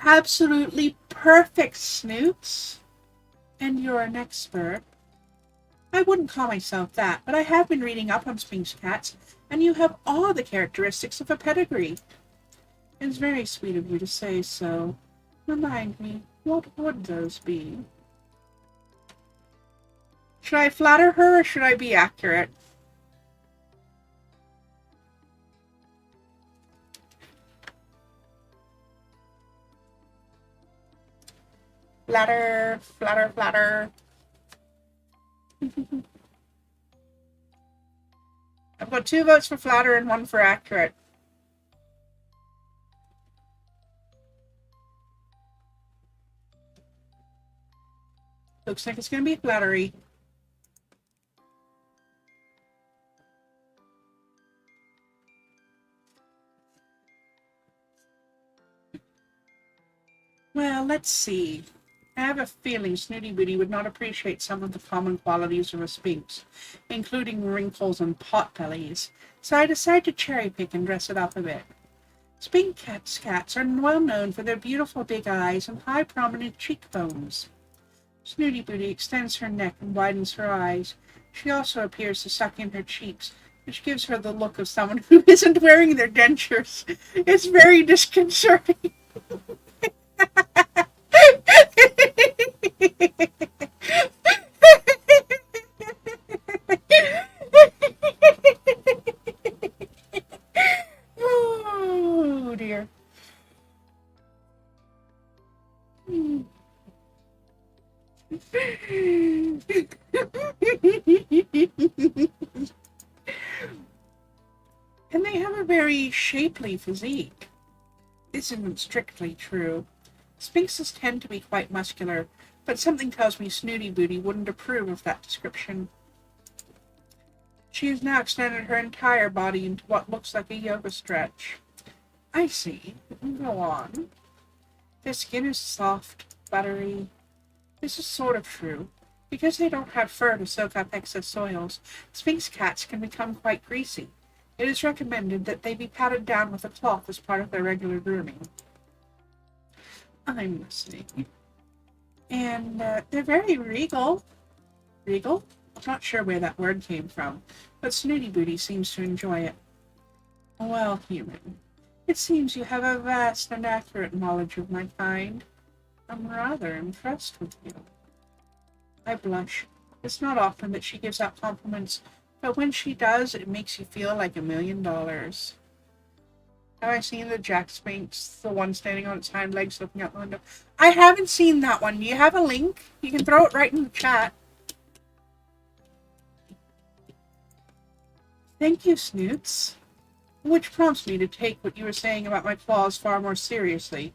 Absolutely perfect, Snoots. And you're an expert. I wouldn't call myself that, but I have been reading up on Sphinx cats, and you have all the characteristics of a pedigree. It's very sweet of you to say so. Remind me, what would those be? Should I flatter her, or should I be accurate? Flatter, flatter, flatter. I've got 2 votes for flatter and 1 for accurate. Looks like it's going to be flattery. Well, let's see. I have a feeling Snooty Booty would not appreciate some of the common qualities of a Sphinx, including wrinkles and pot bellies, so I decided to cherry pick and dress it up a bit. Sphinx cats are well known for their beautiful big eyes and high prominent cheekbones. Snooty Booty extends her neck and widens her eyes. She also appears to suck in her cheeks, which gives her the look of someone who isn't wearing their dentures. It's very disconcerting. Oh dear. And they have a very shapely physique. This isn't strictly true. Sphinxes tend to be quite muscular, but something tells me Snooty Booty wouldn't approve of that description. She has now extended her entire body into what looks like a yoga stretch. I see. Go on. Their skin is soft, buttery. This is sort of true. Because they don't have fur to soak up excess oils, Sphinx cats can become quite greasy. It is recommended that they be patted down with a cloth as part of their regular grooming. I'm listening. And they're very regal. Regal? I'm not sure where that word came from, but Snooty Booty seems to enjoy it. Well, human, it seems you have a vast and accurate knowledge of my kind. I'm rather impressed with you. I blush. It's not often that she gives out compliments, but when she does, it makes you feel like $1,000,000. Have I seen the Jack Sphinx, the one standing on its hind legs looking out the window? I haven't seen that one. Do you have a link? You can throw it right in the chat. Thank you, Snoots. Which prompts me to take what you were saying about my claws far more seriously.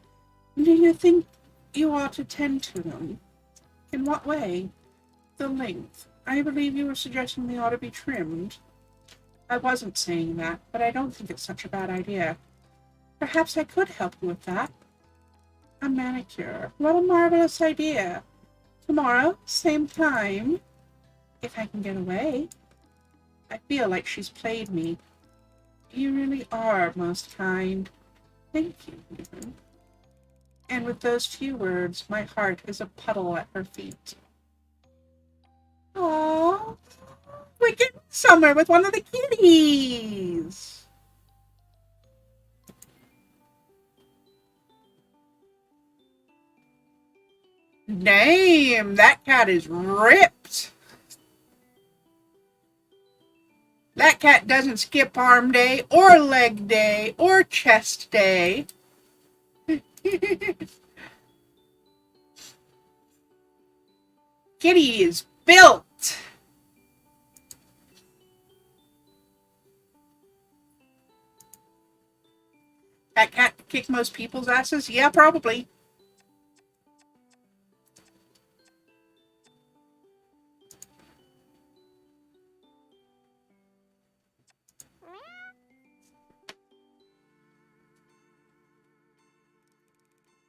Do you think you ought to tend to them? In what way? The length. I believe you were suggesting they ought to be trimmed. I wasn't saying that, but I don't think it's such a bad idea. Perhaps I could help you with that. A manicure. What a marvelous idea. Tomorrow, same time, if I can get away. I feel like she's played me. You really are most kind. Thank you, even. And with those few words, my heart is a puddle at her feet. Aww, we're getting somewhere with one of the kitties. Damn, that cat is ripped. That cat doesn't skip arm day, or leg day, or chest day. Kitty is built. That cat could kick most people's asses? Yeah, probably.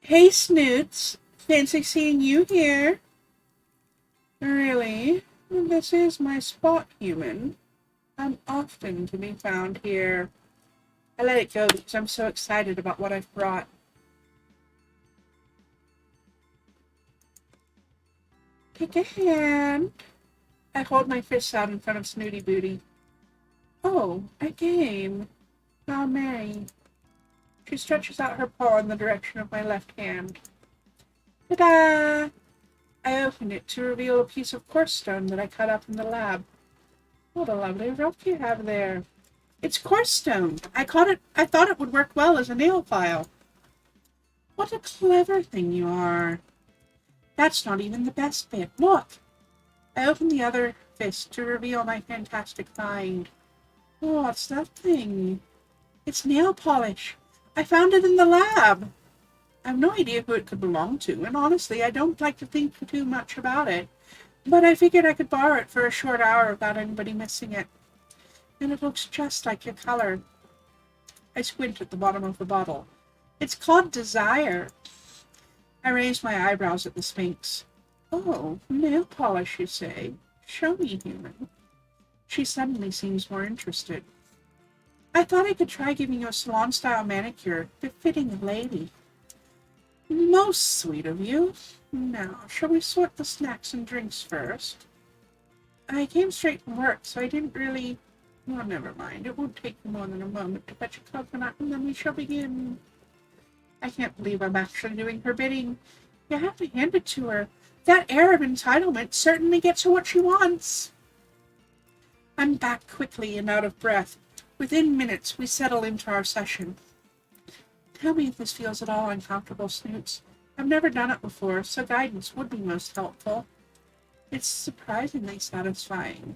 Hey, Snoots. Fancy seeing you here. Really? This is my spot, human. I'm often to be found here. I let it go because I'm so excited about what I've brought. Take a hand. I hold my fists out in front of Snooty Booty. Oh, a game. How merry. She stretches out her paw in the direction of my left hand. Ta-da! I open it to reveal a piece of quartz stone that I cut up in the lab. What a lovely rock you have there. It's quartz stone. I thought it would work well as a nail file. What a clever thing you are. That's not even the best bit. Look. I open the other fist to reveal my fantastic find. Oh, what's that thing? It's nail polish. I found it in the lab. I have no idea who it could belong to, and honestly, I don't like to think too much about it. But I figured I could borrow it for a short hour without anybody missing it. And it looks just like your color. I squint at the bottom of the bottle. It's called Desire. I raise my eyebrows at the Sphinx. Oh, nail polish, you say? Show me, human. She suddenly seems more interested. I thought I could try giving you a salon-style manicure, befitting a lady. Most sweet of you. Now, shall we sort the snacks and drinks first? I came straight from work, so I didn't really... Well, never mind. It won't take more than a moment to fetch a coconut, and then we shall begin. I can't believe I'm actually doing her bidding. You have to hand it to her. That air of entitlement certainly gets her what she wants. I'm back quickly and out of breath. Within minutes, we settle into our session. Tell me if this feels at all uncomfortable, Snoots. I've never done it before, so guidance would be most helpful. It's surprisingly satisfying.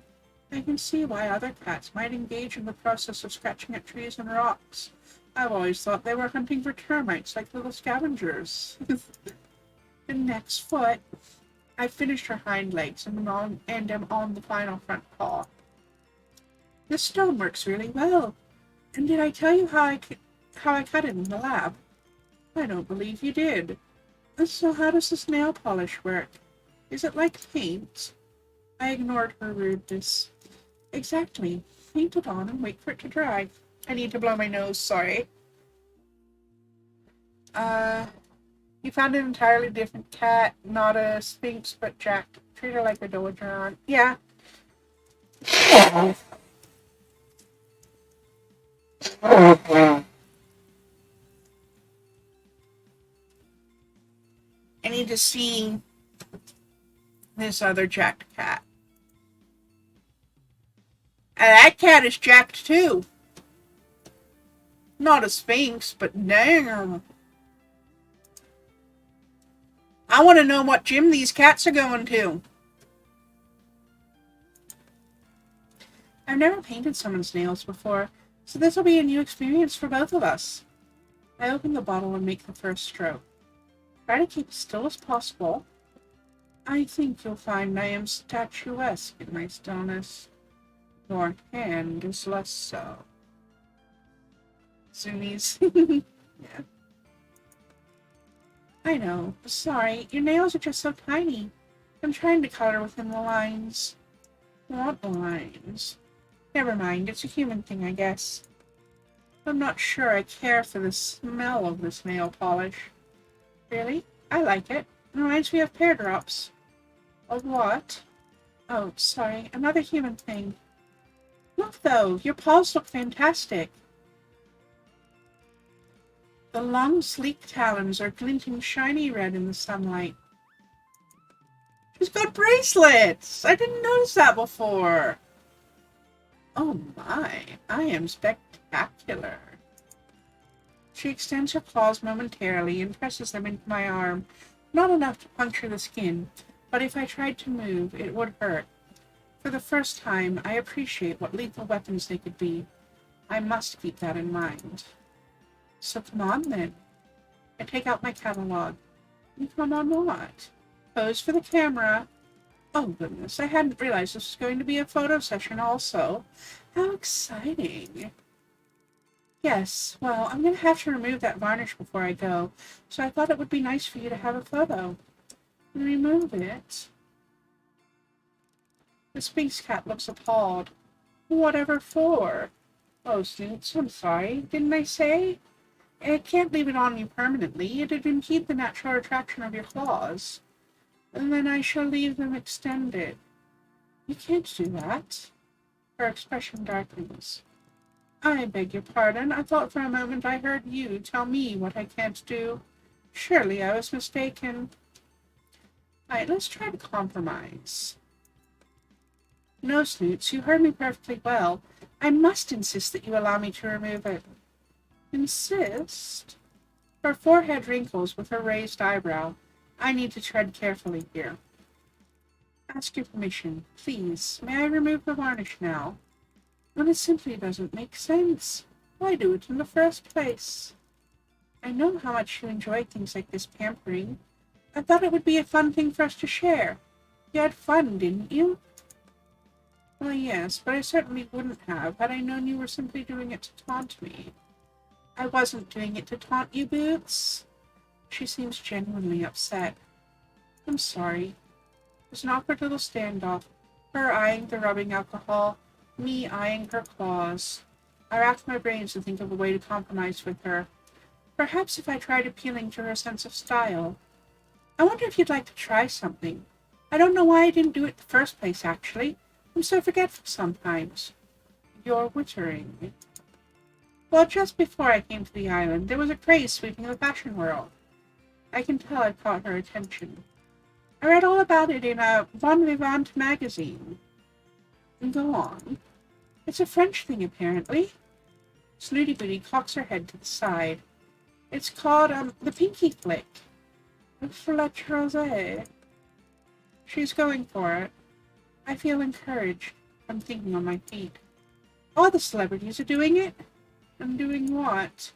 I can see why other cats might engage in the process of scratching at trees and rocks. I've always thought they were hunting for termites like little scavengers. The next foot. I finished her hind legs and am on the final front paw. This stone works really well. And did I tell you how I cut it in the lab? I don't believe you did. So how does this nail polish work? Is it like paint? I ignored her rudeness. Exactly. Paint it on and wait for it to dry. I need to blow my nose, sorry. You found an entirely different cat, not a Sphinx, but Jack. Treat her like a Dowager. Yeah. I need to see this other jacked cat. And that cat is jacked too. Not a Sphinx, but damn. I want to know what gym these cats are going to. I've never painted someone's nails before, so this will be a new experience for both of us. I open the bottle and make the first stroke. Try to keep as still as possible. I think you'll find I am statuesque in my stillness. Your hand is less so. Zoomies. Yeah. I know. Sorry, your nails are just so tiny. I'm trying to color within the lines. What lines? Never mind, it's a human thing, I guess. I'm not sure I care for the smell of this nail polish. Really? I like it. It reminds me of pear drops. Of what? Oh, sorry, another human thing. Look, though, your paws look fantastic. The long, sleek talons are glinting shiny red in the sunlight. She's got bracelets! I didn't notice that before. Oh my, I am spectacular. She extends her claws momentarily and presses them into my arm. Not enough to puncture the skin, but if I tried to move, it would hurt. For the first time, I appreciate what lethal weapons they could be. I must keep that in mind. So come on, then. I take out my catalog. You come on what? Pose for the camera. Oh, goodness, I hadn't realized this was going to be a photo session also. How exciting. Yes, well, I'm going to have to remove that varnish before I go, so I thought it would be nice for you to have a photo. Remove it. The Sphinx cat looks appalled. Whatever for? Oh, Snoots, I'm sorry. Didn't I say? I can't leave it on you permanently. It'd impede the natural attraction of your claws. And then I shall leave them extended. You can't do that. Her expression darkens. I beg your pardon. I thought for a moment I heard you tell me what I can't do. Surely I was mistaken. Alright, let's try to compromise. No, Snoots, you heard me perfectly well. I must insist that you allow me to remove it. Insist? Her forehead wrinkles with her raised eyebrow. I need to tread carefully here. Ask your permission. Please, may I remove the varnish now? When it simply doesn't make sense. Why do it in the first place? I know how much you enjoy things like this pampering. I thought it would be a fun thing for us to share. You had fun, didn't you? Well, yes, but I certainly wouldn't have had I known you were simply doing it to taunt me. I wasn't doing it to taunt you, Boots. She seems genuinely upset. I'm sorry. There's an awkward little standoff, her eyeing the rubbing alcohol, me eyeing her claws. I racked my brains to think of a way to compromise with her. Perhaps if I tried appealing to her sense of style. I wonder if you'd like to try something. I don't know why I didn't do it in the first place, actually. I'm so forgetful sometimes. You're wittering. Well, just before I came to the island, there was a craze sweeping the fashion world. I can tell I caught her attention. I read all about it in a Bon Vivant magazine. Go on. It's a French thing, apparently. Snooty Booty cocks her head to the side. It's called, the Pinky Flick. Fletch Rosé. She's going for it. I feel encouraged. I'm thinking on my feet. All the celebrities are doing it. And doing what?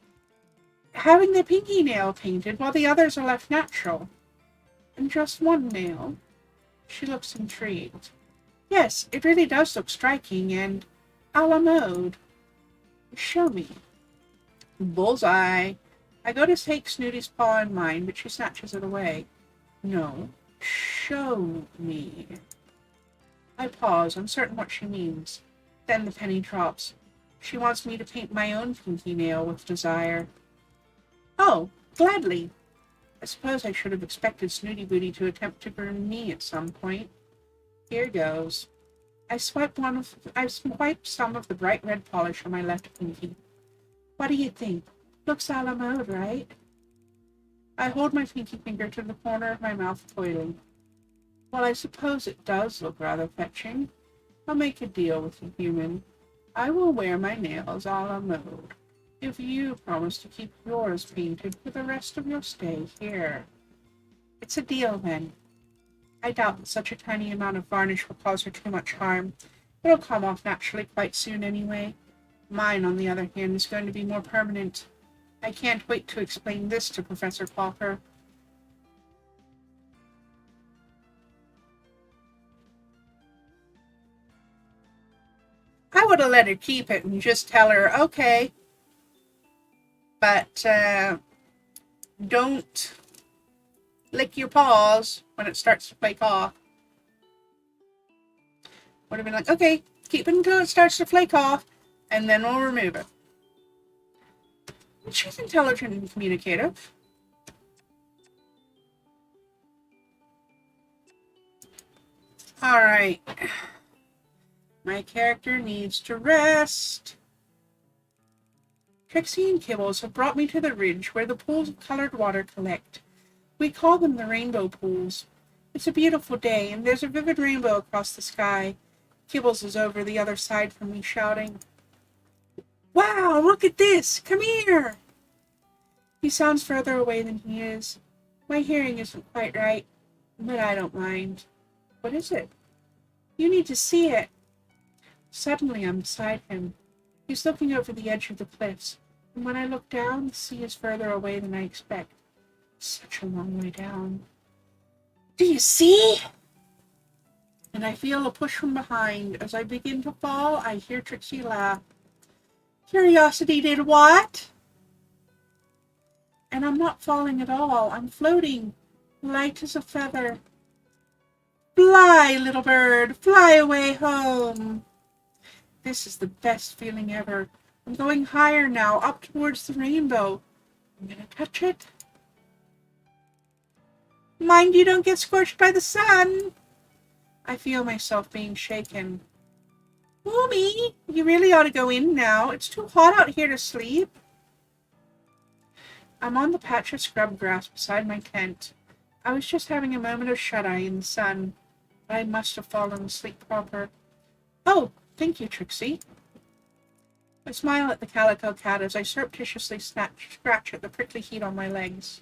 Having their pinky nail painted while the others are left natural. And just one nail. She looks intrigued. Yes, it really does look striking and a la mode. Show me. Bullseye. I go to take Snooty's paw in mine, but she snatches it away. No. Show me. I pause, uncertain what she means. Then the penny drops. She wants me to paint my own pinky nail with desire. Oh, gladly. I suppose I should have expected Snooty Booty to attempt to burn me at some point. Here goes. I swipe some of the bright red polish on my left pinky. What do you think? Looks a la mode, right? I hold my pinky finger to the corner of my mouth, toiling. Well, I suppose it does look rather fetching. I'll make a deal with you, human. I will wear my nails a la mode, if you promise to keep yours painted for the rest of your stay here. It's a deal, then. I doubt that such a tiny amount of varnish will cause her too much harm. It'll come off naturally quite soon anyway. Mine, on the other hand, is going to be more permanent. I can't wait to explain this to Professor Parker. I would have let her keep it and just tell her, okay, but don't lick your paws when it starts to flake off. Would have been like, okay, keep it until it starts to flake off, and then we'll remove it. She's intelligent and communicative. Alright. My character needs to rest. Trixie and Kibbles have brought me to the ridge where the pools of colored water collect. We call them the rainbow pools. It's a beautiful day, and there's a vivid rainbow across the sky. Kibbles is over the other side from me, shouting, "Wow, look at this! Come here!" He sounds further away than he is. My hearing isn't quite right, but I don't mind. What is it? You need to see it. Suddenly I'm beside him. He's looking over the edge of the cliffs, and when I look down, the sea is further away than I expect. Such a long way down. Do you see? And I feel a push from behind. As I begin to fall, I hear Trixie laugh. Curiosity did what? And I'm not falling at all. I'm floating, light as a feather. Fly, little bird, fly away home. This is the best feeling ever. I'm going higher now, up towards the rainbow. I'm gonna touch it. Mind you don't get scorched by the sun. I feel myself being shaken. Moomy, you really ought to go in now. It's too hot out here to sleep. I'm on the patch of scrub grass beside my tent. I was just having a moment of shut-eye in the sun, but I must have fallen asleep proper. Oh, thank you, Trixie. I smile at the calico cat as I surreptitiously scratch at the prickly heat on my legs.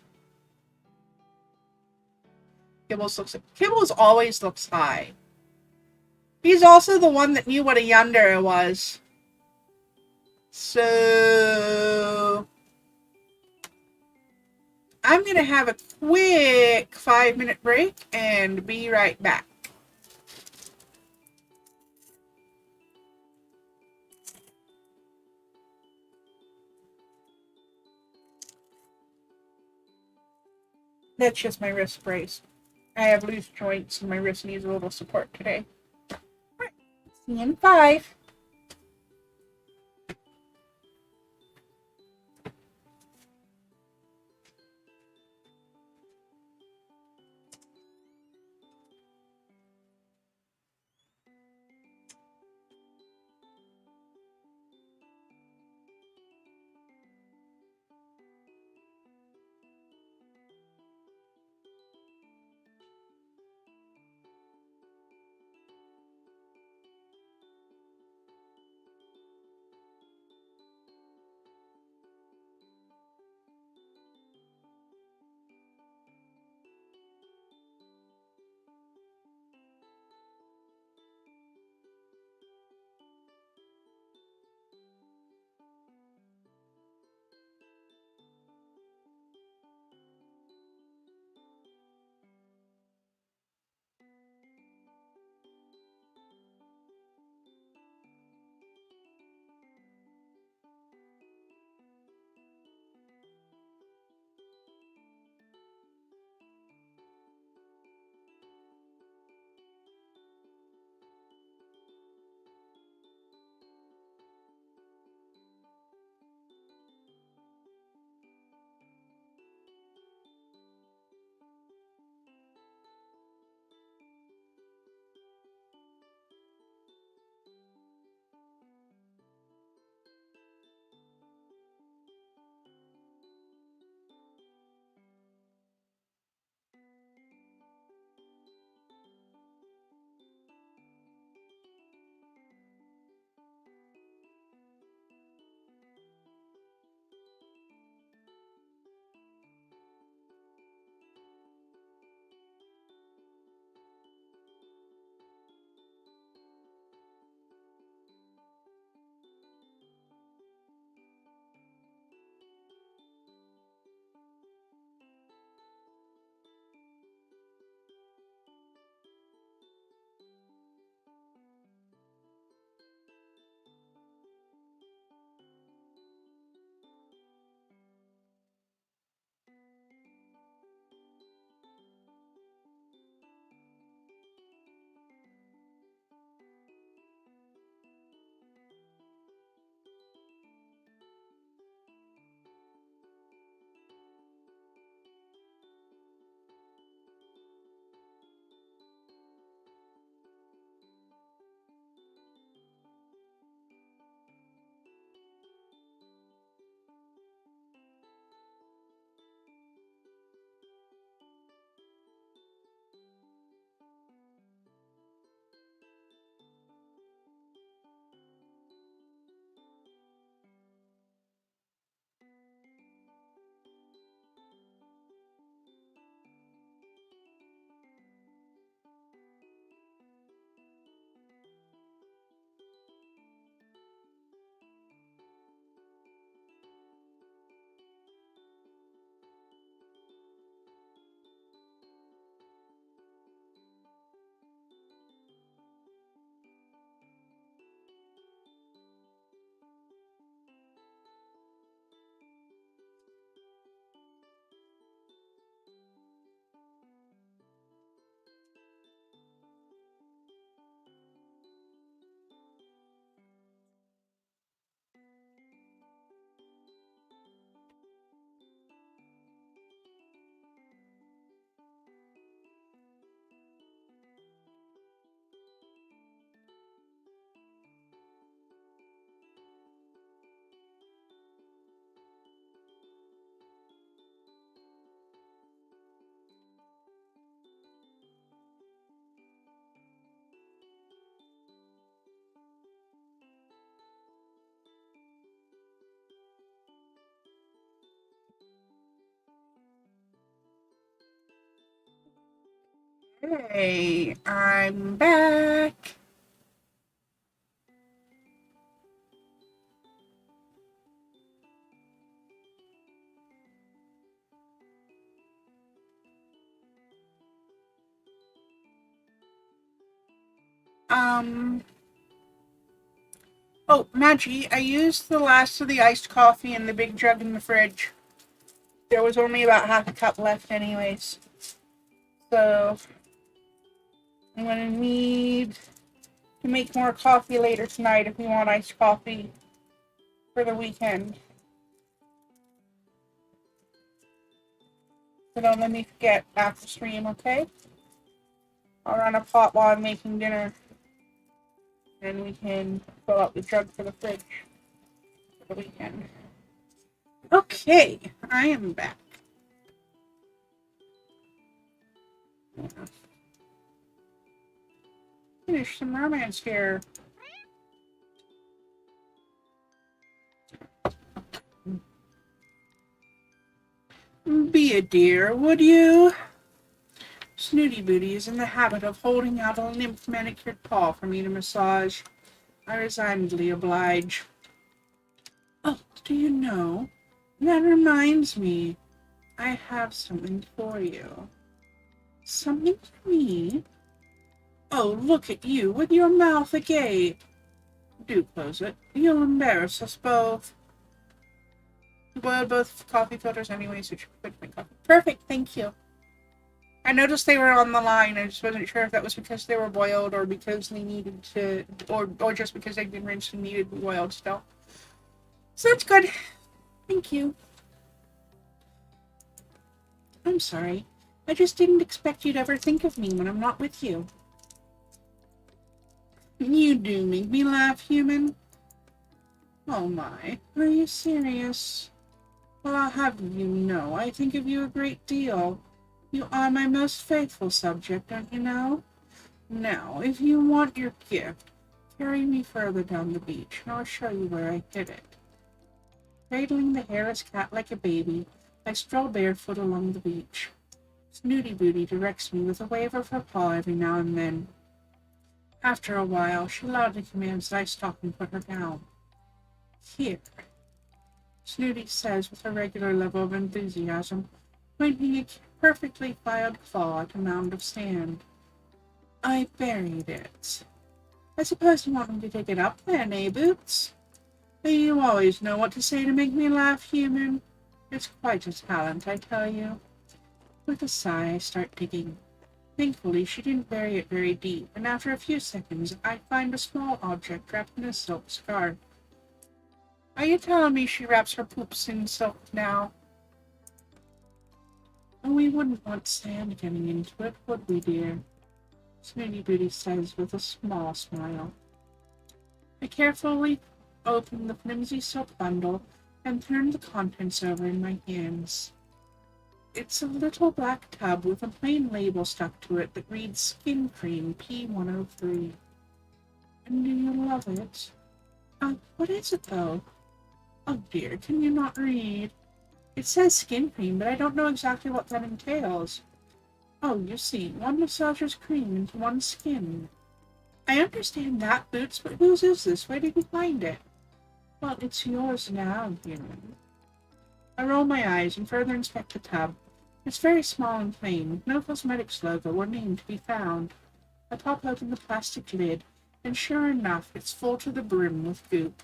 Kibbles always looks high. He's also the one that knew what a yandere was. So I'm going to have a quick 5-minute break and be right back. That's just my wrist brace. I have loose joints and my wrist needs a little support today. All right, see you in 5. Hey, I'm back. Um, oh, Maggie, I used the last of the iced coffee in the big jug in the fridge. There was only about half a cup left anyways. So, I'm gonna need to make more coffee later tonight if we want iced coffee for the weekend. So don't let me forget after stream, okay? I'll run a pot while I'm making dinner. And we can fill out the jug for the fridge for the weekend. Okay, I am back. Finish some romance here. Be a dear, would you? Snooty Booty is in the habit of holding out a limp manicured paw for me to massage. I resignedly oblige. Oh, do you know? That reminds me. I have something for you. Something for me? Oh, look at you with your mouth agape. Do close it. You'll embarrass us both. Boiled both coffee filters anyway, so you should put my coffee. Perfect, thank you. I noticed they were on the line. I just wasn't sure if that was because they were boiled or because they needed to, or just because they'd been rinsed and needed to be boiled still. So that's good. Thank you. I'm sorry. I just didn't expect you'd ever think of me when I'm not with you. You do make me laugh, human. Oh my, are you serious? Well, I'll have you know, I think of you a great deal. You are my most faithful subject, don't you know? Now, if you want your gift, carry me further down the beach, and I'll show you where I hid it. Cradling the hairless cat like a baby, I stroll barefoot along the beach. Snooty Booty directs me with a wave of her paw every now and then. After a while, she loudly commands that I stop and put her down. Here, Snooty says with her regular level of enthusiasm, pointing a perfectly filed claw at a mound of sand. I buried it. I suppose you want me to dig it up then, eh, Boots? But you always know what to say to make me laugh, human. It's quite a talent, I tell you. With a sigh, I start digging. Thankfully, she didn't bury it very deep, and after a few seconds, I find a small object wrapped in a silk scarf. Are you telling me she wraps her poops in silk now? Oh, we wouldn't want sand getting into it, would we, dear? Snooty Booty says with a small smile. I carefully open the flimsy silk bundle and turn the contents over in my hands. It's a little black tub with a plain label stuck to it that reads Skin Cream P103. And do you love it? What is it, though? Oh dear, can you not read? It says skin cream, but I don't know exactly what that entails. Oh, you see, one massager's cream into one's skin. I understand that, Boots, but whose is this? Where did you find it? Well, it's yours now, human. I roll my eyes and further inspect the tub. It's very small and plain, with no cosmetics logo or name to be found. I pop open the plastic lid, and sure enough, it's full to the brim with goop.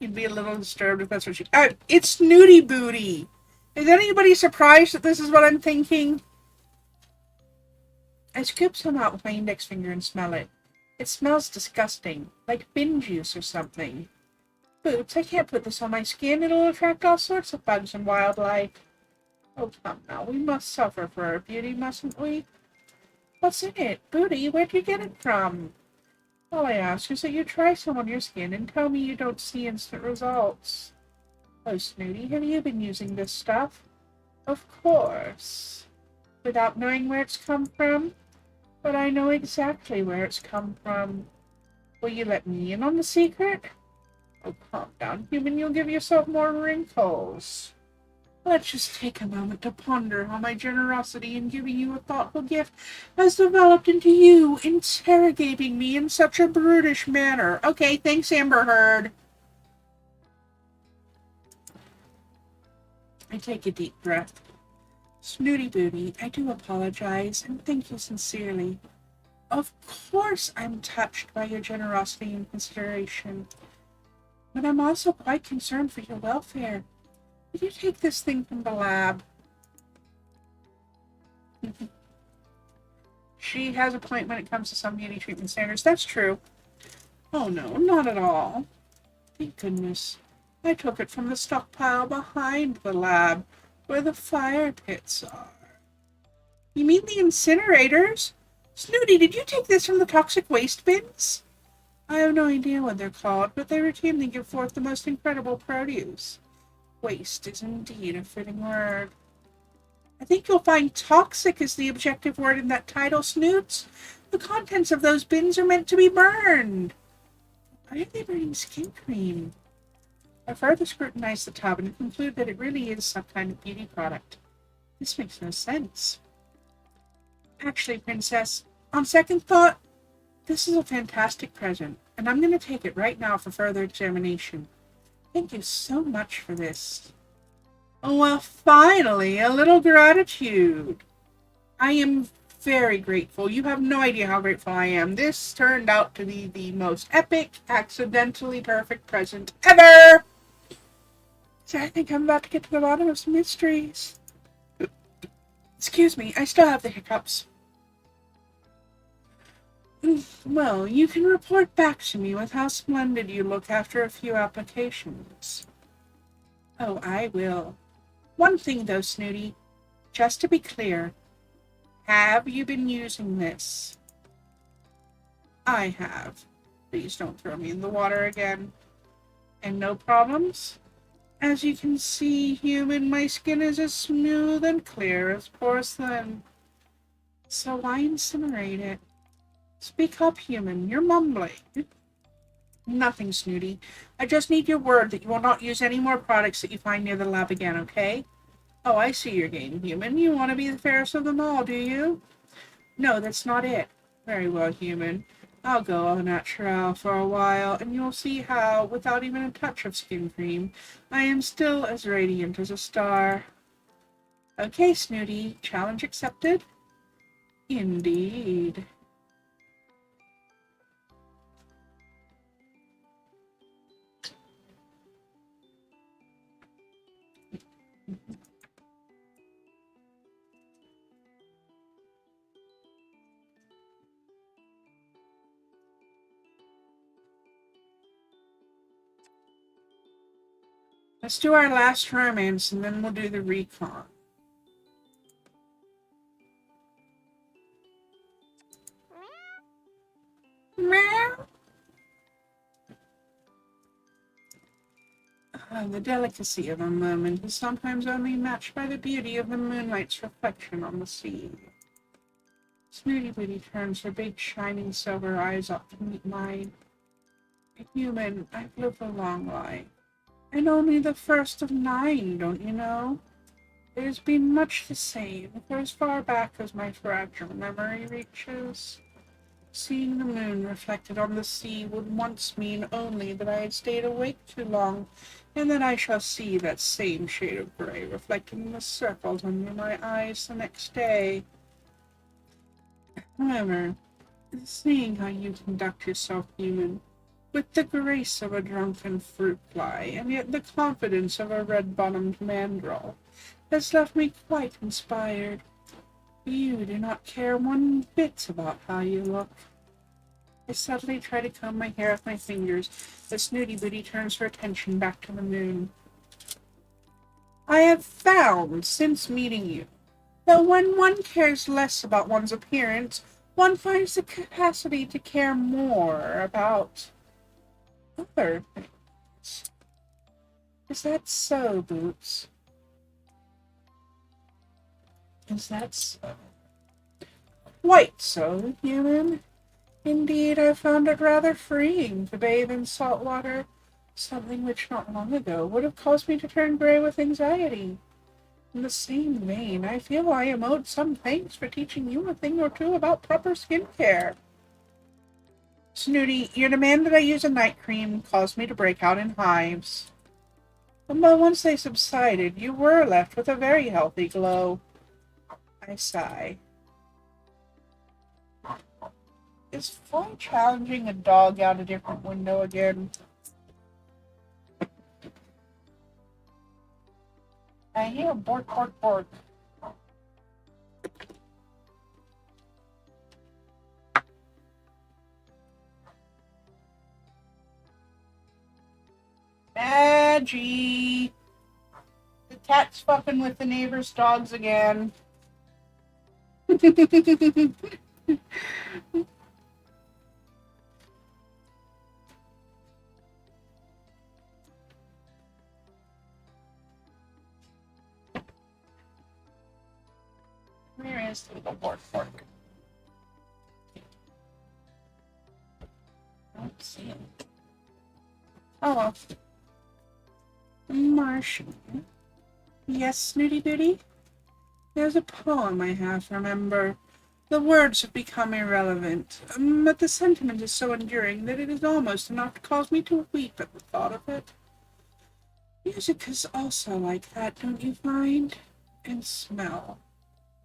You'd be a little disturbed if that's what she... it's Snooty Booty! Is anybody surprised that this is what I'm thinking? I scoop some out with my index finger and smell it. It smells disgusting, like bin juice or something. Boots, I can't put this on my skin. It'll attract all sorts of bugs and wildlife. Oh, come now. We must suffer for our beauty, mustn't we? What's in it? Booty, where'd you get it from? All I ask is that you try some on your skin and tell me you don't see instant results. Oh, Snooty, have you been using this stuff? Of course. Without knowing where it's come from? But I know exactly where it's come from. Will you let me in on the secret? Oh, calm down, human. You'll give yourself more wrinkles. Let's just take a moment to ponder how my generosity in giving you a thoughtful gift has developed into you interrogating me in such a brutish manner. Okay, thanks, Amber Heard. I take a deep breath. Snooty Booty, I do apologize, and thank you sincerely. Of course I'm touched by your generosity and consideration, but I'm also quite concerned for your welfare. Did you take this thing from the lab? She has a point when it comes to some beauty treatment standards. That's true. Oh no, not at all. Thank goodness. I took it from the stockpile behind the lab, where the fire pits are. You mean the incinerators? Snooty, did you take this from the toxic waste bins? I have no idea what they're called, but they routinely give forth the most incredible produce. Waste is indeed a fitting word. I think you'll find toxic is the objective word in that title, Snoots. The contents of those bins are meant to be burned. Why are they burning skin cream? I further scrutinized the tub and conclude that it really is some kind of beauty product. This makes no sense. Actually, Princess, on second thought, this is a fantastic present, and I'm going to take it right now for further examination. Thank you so much for this. Well, finally, a little gratitude. I am very grateful. You have no idea how grateful I am. This turned out to be the most epic, accidentally perfect present ever. So I think I'm about to get to the bottom of some mysteries. Excuse me, I still have the hiccups. Well, you can report back to me with how splendid you look after a few applications. Oh, I will. One thing, though, Snooty. Just to be clear, have you been using this? I have. Please don't throw me in the water again. And no problems? As you can see, human, my skin is as smooth and clear as porcelain. So why incinerate it? Speak up, human. You're mumbling. Nothing, Snooty. I just need your word that you will not use any more products that you find near the lab again, okay? Oh, I see your game, human. You want to be the fairest of them all, do you? No, that's not it. Very well, human. I'll go au naturel for a while, and you'll see how, without even a touch of skin cream, I am still as radiant as a star. Okay, Snooty. Challenge accepted? Indeed. Let's do our last romance, and then we'll do the recon. Meow. The delicacy of a moment is sometimes only matched by the beauty of the moonlight's reflection on the sea. Snooty Booty turns her big, shining silver eyes up to meet mine. A human, I've lived a long life. And only the first of 9, don't you know? It has been much the same, for as far back as my fragile memory reaches. Seeing the moon reflected on the sea would once mean only that I had stayed awake too long, and that I shall see that same shade of gray reflected in the circles under my eyes the next day. However, seeing how you conduct yourself, human, with the grace of a drunken fruit fly, and yet the confidence of a red-bottomed mandrill, has left me quite inspired. You do not care one bit about how you look. I suddenly try to comb my hair with my fingers, but Snooty Booty turns her attention back to the moon. I have found, since meeting you, that when one cares less about one's appearance, one finds the capacity to care more about other things. Is that so, Boots? Is that so? Quite so, human. Indeed, I found it rather freeing to bathe in salt water, something which not long ago would have caused me to turn gray with anxiety. In the same vein, I feel I am owed some thanks for teaching you a thing or two about proper skincare. Snooty, your demand that I use a night cream caused me to break out in hives. But once they subsided, you were left with a very healthy glow. I sigh. Is Floyd challenging a dog out a different window again? I hear bork, bork, bork. Maggie! The cat's fucking with the neighbor's dogs again. Where is the little bork, bork? I don't see him. Oh well. Martian. Yes, Snooty Booty? There's a poem I half remember. The words have become irrelevant, but the sentiment is so enduring that it is almost enough to cause me to weep at the thought of it. Music is also like that, don't you find? And smell.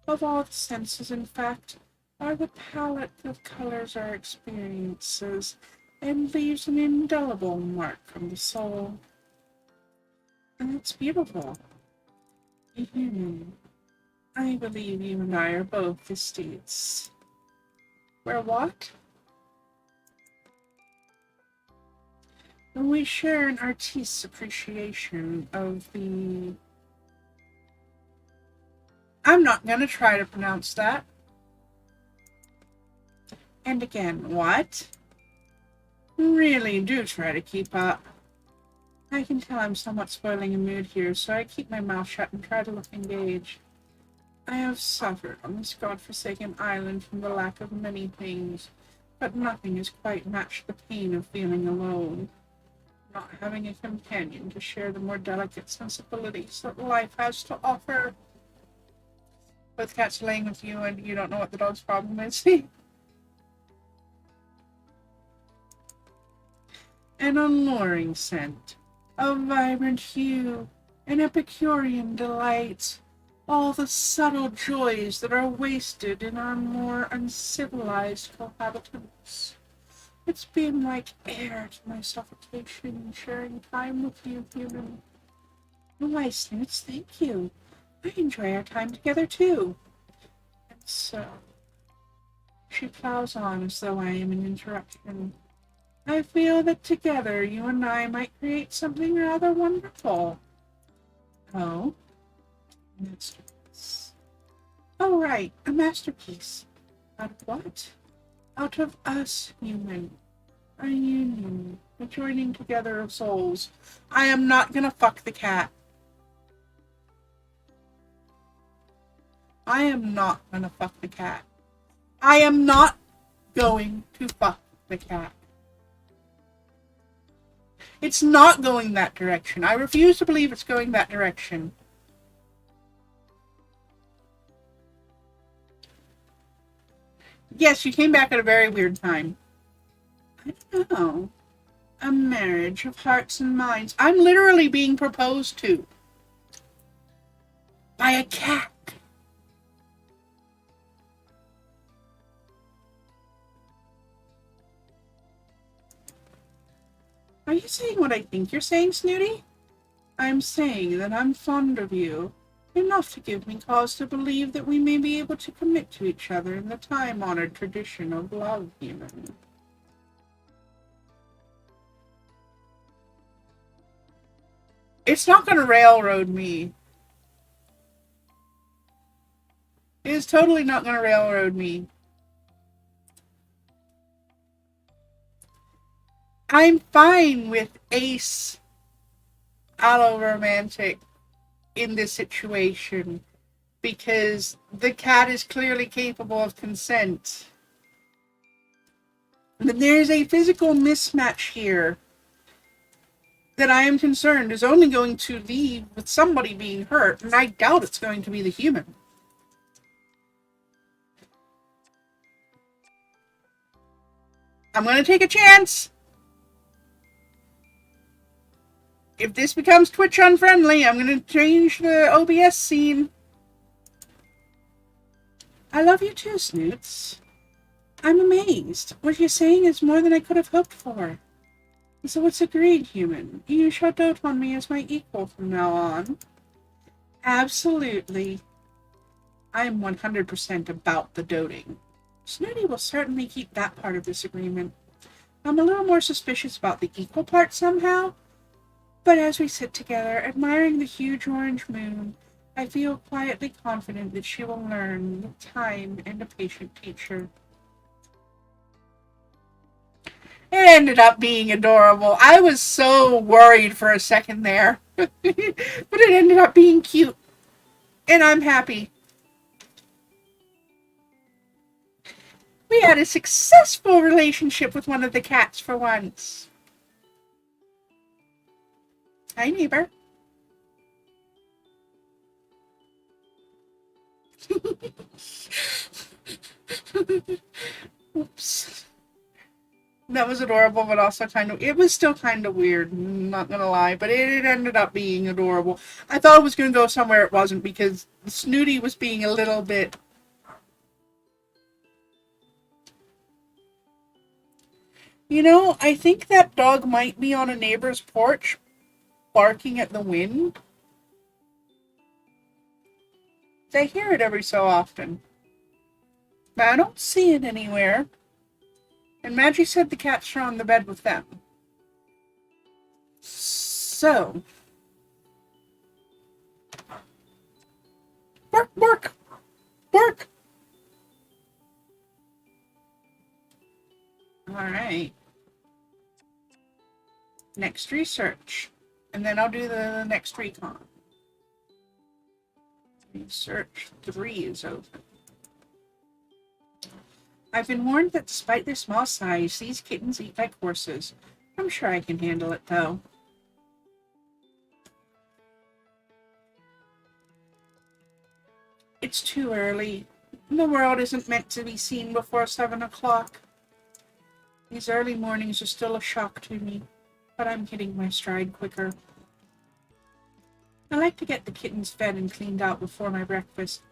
Of all the senses, in fact, are the palette that colors our experiences and leaves an indelible mark on the soul. And it's beautiful. I believe you and I are both estates. We're what? We share an artist's appreciation of the... I'm not gonna try to pronounce that. And again, what? Really do try to keep up. I can tell I'm somewhat spoiling a mood here, so I keep my mouth shut and try to look engaged. I have suffered on this god-forsaken island from the lack of many things, but nothing has quite matched the pain of feeling alone. Not having a companion to share the more delicate sensibilities that life has to offer. Both cats laying with you and you don't know what the dog's problem is. An alluring scent, a vibrant hue, an Epicurean delight, all the subtle joys that are wasted in our more uncivilized cohabitants. It's been like air to my suffocation, sharing time with you, human. Why, Snoots, thank you. I enjoy our time together, too. And so, she plows on as though I am an interruption. I feel that together you and I might create something rather wonderful. Oh? Masterpiece. Oh, right, a masterpiece. Out of what? Out of us, human. A union. A joining together of souls. I am not gonna fuck the cat. I am not gonna fuck the cat. I am not going to fuck the cat. It's not going that direction. I refuse to believe it's going that direction. Yes, you came back at a very weird time. I don't know. A marriage of hearts and minds. I'm literally being proposed to. By a cat. Are you saying what I think you're saying, Snooty? I'm saying that I'm fond of you, enough to give me cause to believe that we may be able to commit to each other in the time-honored tradition of love, human. It's not going to railroad me. It is totally not going to railroad me. I'm fine with ace allo-romantic in this situation because the cat is clearly capable of consent. But there's a physical mismatch here that I am concerned is only going to leave with somebody being hurt, and I doubt it's going to be the human. I'm going to take a chance. If this becomes Twitch unfriendly, I'm going to change the OBS scene. I love you too, Snoots. I'm amazed. What you're saying is more than I could have hoped for. So it's agreed, human. You shall dote on me as my equal from now on. Absolutely. I am 100% about the doting. Snooty will certainly keep that part of this agreement. I'm a little more suspicious about the equal part somehow, but as we sit together, admiring the huge orange moon, I feel quietly confident that she will learn with time and a patient teacher. It ended up being adorable. I was so worried for a second there, but it ended up being cute, and I'm happy. We had a successful relationship with one of the cats for once. Hi, neighbor. Oops. That was adorable, but also it was still kind of weird, not gonna lie, but it ended up being adorable. I thought it was gonna go somewhere it wasn't because Snooty was being a little bit... You know, I think that dog might be on a neighbor's porch, barking at the wind. I hear it every so often, but I don't see it anywhere. And Maggie said the cats are on the bed with them. So. Bark, bark, bark. Alright. Next research. And then I'll do the next recon. Research 3 is open. I've been warned that despite their small size, these kittens eat like horses. I'm sure I can handle it, though. It's too early. The world isn't meant to be seen before 7 o'clock. These early mornings are still a shock to me, but I'm hitting my stride quicker. I like to get the kittens fed and cleaned out before my breakfast.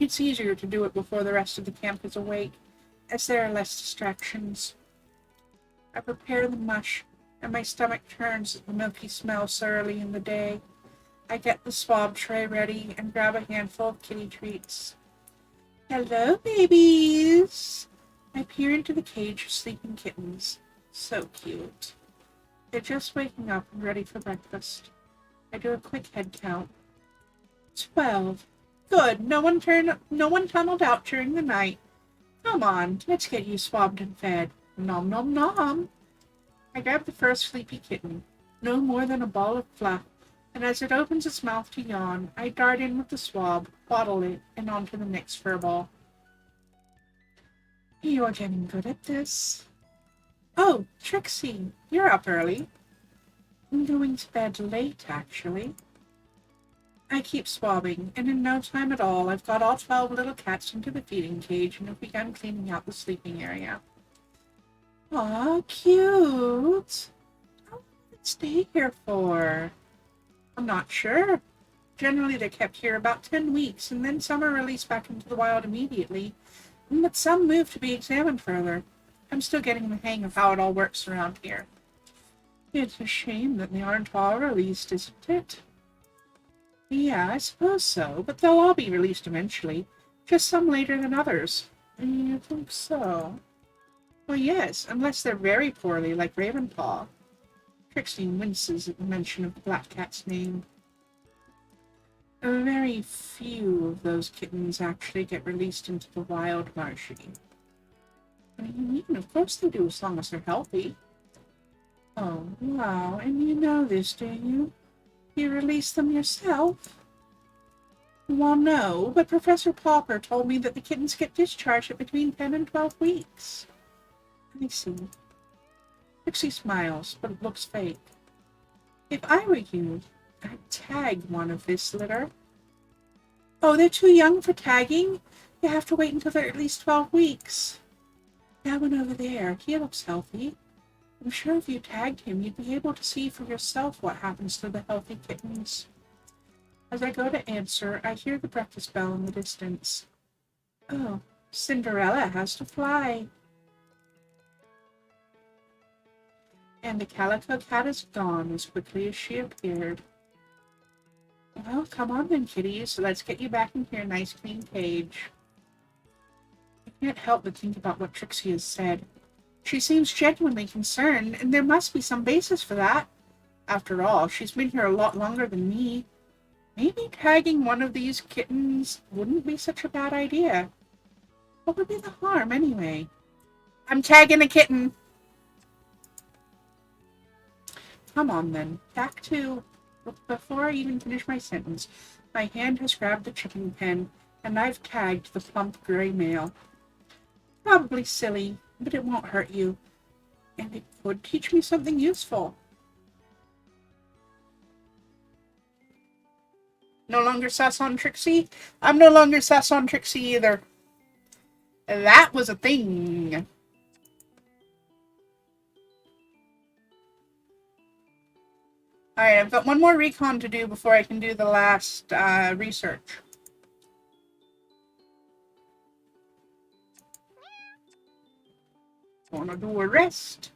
It's easier to do it before the rest of the camp is awake, as there are less distractions. I prepare the mush, and my stomach turns at the milky smell so early in the day. I get the swab tray ready and grab a handful of kitty treats. Hello, babies! I peer into the cage of sleeping kittens. So cute. They're just waking up and ready for breakfast. I do a quick head count. 12. Good. No one tunneled out during the night. Come on, let's get you swabbed and fed. Nom nom nom. I grab the first sleepy kitten, no more than a ball of fluff, and as it opens its mouth to yawn, I dart in with the swab, bottle it, and on to the next furball. You're getting good at this. Oh, Trixie, you're up early. I'm going to bed late, actually. I keep swabbing, and in no time at all, I've got all 12 little cats into the feeding cage and have begun cleaning out the sleeping area. Aw, cute! How long did they stay here for? I'm not sure. Generally, they're kept here about 10 weeks, and then some are released back into the wild immediately, but some move to be examined further. I'm still getting the hang of how it all works around here. It's a shame that they aren't all released, isn't it? Yeah, I suppose so, but they'll all be released eventually. Just some later than others. You think so? Well, yes, unless they're very poorly, like Ravenpaw. Trixie winces at the mention of the black cat's name. Very few of those kittens actually get released into the wild, Marshy. What do you mean? Of course they do, as long as they're healthy. Oh, wow, and you know this, do you? You release them yourself? Well, no, but Professor Popper told me that the kittens get discharged at between 10 and 12 weeks. I see. Trixie smiles, but it looks fake. If I were you, I'd tag one of this litter. Oh, they're too young for tagging? You have to wait until they're at least 12 weeks. That one over there, he looks healthy. I'm sure if you tagged him, you'd be able to see for yourself what happens to the healthy kittens. As I go to answer, I hear the breakfast bell in the distance. Oh, Cinderella has to fly. And the calico cat is gone as quickly as she appeared. Well, come on then, kitties. Let's get you back into your nice clean cage. I can't help but think about what Trixie has said. She seems genuinely concerned, and there must be some basis for that. After all, she's been here a lot longer than me. Maybe tagging one of these kittens wouldn't be such a bad idea. What would be the harm, anyway? I'm tagging a kitten. Come on, then. Back to... Before I even finish my sentence, my hand has grabbed the chicken pen, and I've tagged the plump gray male. Probably silly, but it won't hurt you. And it would teach me something useful. No longer sus on Trixie? I'm no longer sus on Trixie either. That was a thing. Alright, I've got one more recon to do before I can do the last research. Wanna do a rest?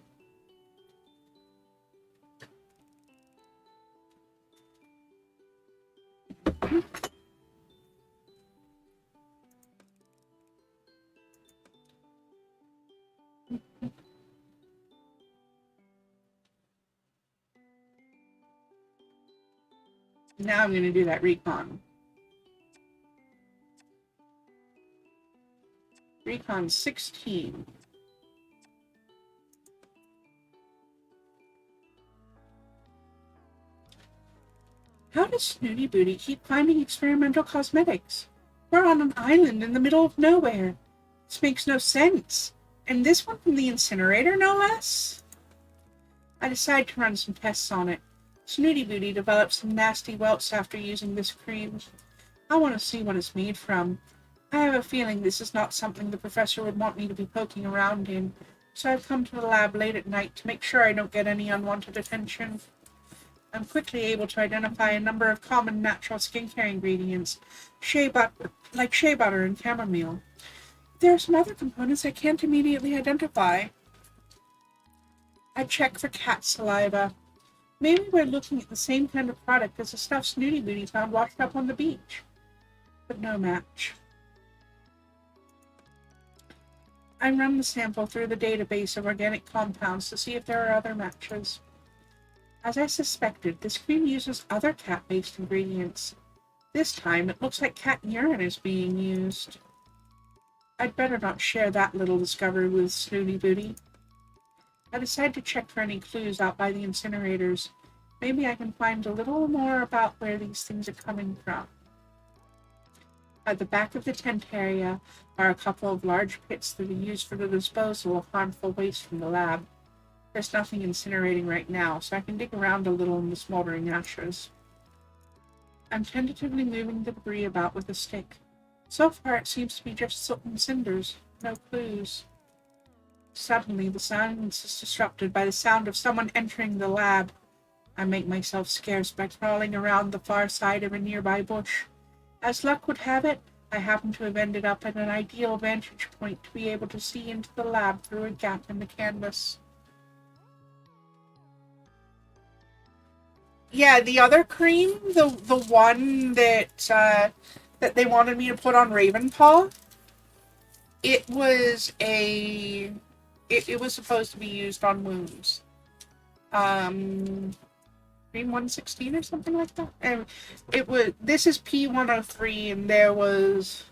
Now I'm going to do that recon. Recon 16. How does Snooty Booty keep finding experimental cosmetics? We're on an island in the middle of nowhere. This makes no sense. And this one from the incinerator, no less? I decide to run some tests on it. Snooty Booty developed some nasty welts after using this cream. I want to see what it's made from. I have a feeling this is not something the professor would want me to be poking around in, so I've come to the lab late at night to make sure I don't get any unwanted attention. I'm quickly able to identify a number of common natural skincare ingredients, like shea butter and chamomile. There are some other components I can't immediately identify. I check for cat saliva. Maybe we're looking at the same kind of product as the stuff Snooty Booty found washed up on the beach. But no match. I run the sample through the database of organic compounds to see if there are other matches. As I suspected, this cream uses other cat-based ingredients. This time, it looks like cat urine is being used. I'd better not share that little discovery with Snooty Booty. I decide to check for any clues out by the incinerators. Maybe I can find a little more about where these things are coming from. At the back of the tent area are a couple of large pits that are used for the disposal of harmful waste from the lab. There's nothing incinerating right now, so I can dig around a little in the smoldering ashes. I'm tentatively moving the debris about with a stick. So far it seems to be just soot and cinders, no clues. Suddenly the silence is disrupted by the sound of someone entering the lab. I make myself scarce by crawling around the far side of a nearby bush. As luck would have it, I happen to have ended up at an ideal vantage point to be able to see into the lab through a gap in the canvas. Yeah, the other cream, the one that they wanted me to put on Ravenpaw, it was supposed to be used on wounds. Cream 116 or something like that. And this is P103, and there was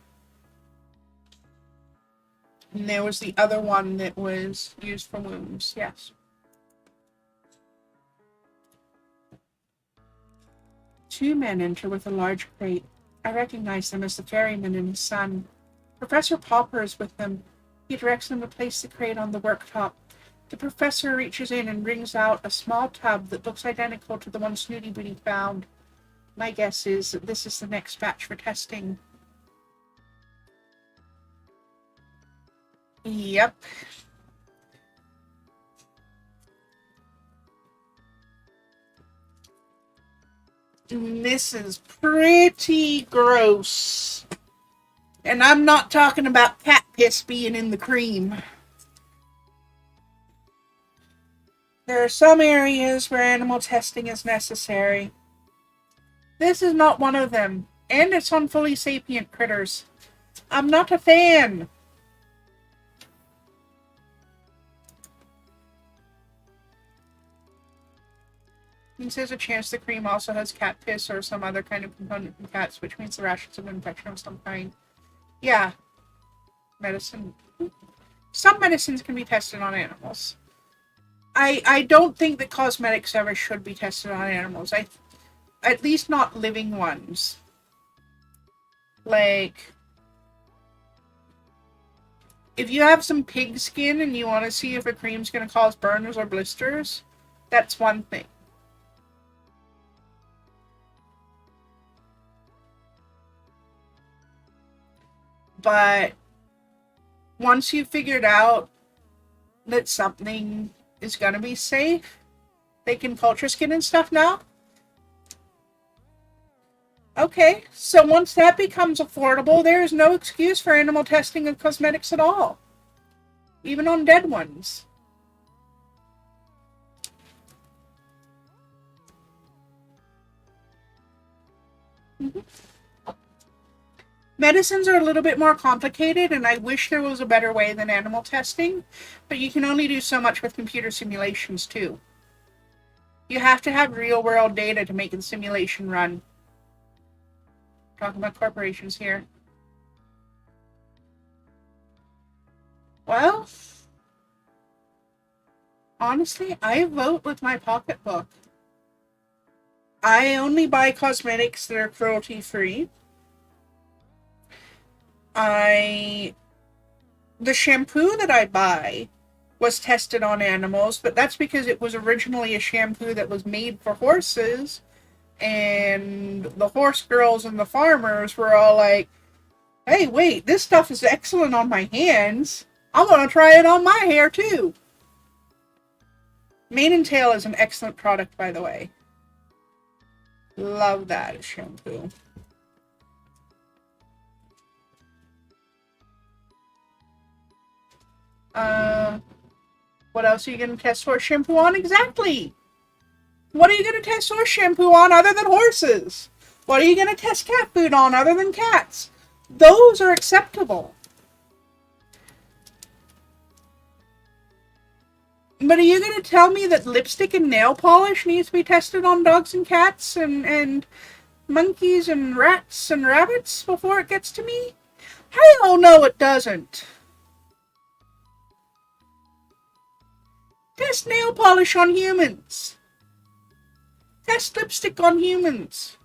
the other one that was used for wounds. Yes. Two men enter with a large crate. I recognize them as the ferryman and his son. Professor Popper is with them. He directs them to place the crate on the worktop. The professor reaches in and brings out a small tub that looks identical to the one Snooty Booty found. My guess is that this is the next batch for testing. Yep. This is pretty gross. And I'm not talking about cat piss being in the cream. There are some areas where animal testing is necessary. This is not one of them, and it's on fully sapient critters. I'm not a fan. Means there's a chance the cream also has cat piss or some other kind of component in cats, which means the rashes of infection of some kind. Yeah. Medicine. Some medicines can be tested on animals. I don't think that cosmetics ever should be tested on animals. At least not living ones. Like, if you have some pig skin and you want to see if a cream's going to cause burners or blisters, that's one thing. But once you've figured out that something is going to be safe, they can culture skin and stuff now. Okay, so once that becomes affordable, there is no excuse for animal testing of cosmetics at all. Even on dead ones. Mm-hmm. Medicines are a little bit more complicated, and I wish there was a better way than animal testing, but you can only do so much with computer simulations, too. You have to have real-world data to make the simulation run. Talking about corporations here. Well, honestly, I vote with my pocketbook. I only buy cosmetics that are cruelty-free. The shampoo that I buy was tested on animals, but that's because it was originally a shampoo that was made for horses, and the horse girls and the farmers were all like, hey, wait, this stuff is excellent on my hands. I'm going to try it on my hair, too. Mane and Tail is an excellent product, by the way. Love that shampoo. What else are you going to test horse shampoo on? Exactly! What are you going to test horse shampoo on other than horses? What are you going to test cat food on other than cats? Those are acceptable. But are you going to tell me that lipstick and nail polish needs to be tested on dogs and cats and monkeys and rats and rabbits before it gets to me? Hell no, it doesn't. Test nail polish on humans. Test lipstick on humans.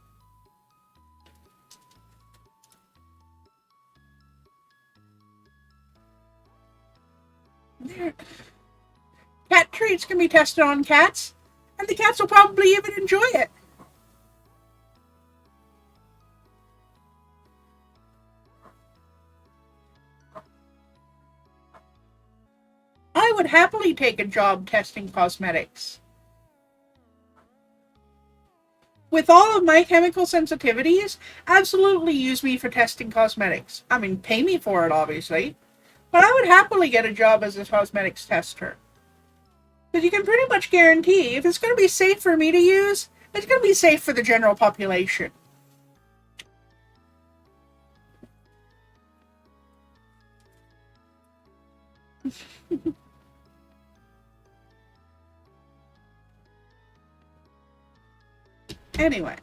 There. Cat treats can be tested on cats, and the cats will probably even enjoy it. I would happily take a job testing cosmetics. With all of my chemical sensitivities, absolutely use me for testing cosmetics. I mean, pay me for it, obviously. But I would happily get a job as a cosmetics tester. Because you can pretty much guarantee, if it's going to be safe for me to use, it's going to be safe for the general population. Anyway,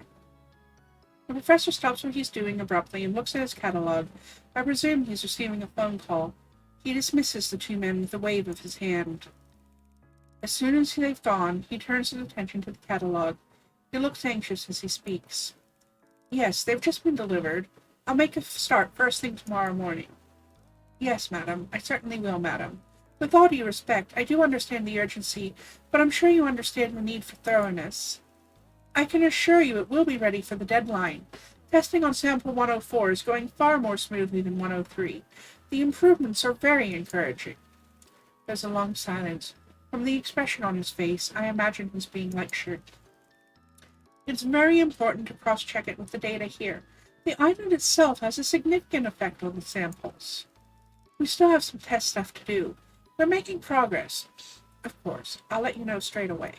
the professor stops what he's doing abruptly and looks at his catalog. I presume he's receiving a phone call. He dismisses the two men with a wave of his hand. As soon as they've gone, he turns his attention to the catalog. He looks anxious as he speaks. Yes, they've just been delivered. I'll make a start first thing tomorrow morning. Yes, madam. I certainly will, madam. With all due respect, I do understand the urgency, but I'm sure you understand the need for thoroughness. I can assure you it will be ready for the deadline. Testing on sample 104 is going far more smoothly than 103. The improvements are very encouraging. There's a long silence. From the expression on his face, I imagine he's being lectured. It's very important to cross-check it with the data here. The island itself has a significant effect on the samples. We still have some test stuff to do. We're making progress. Of course, I'll let you know straight away.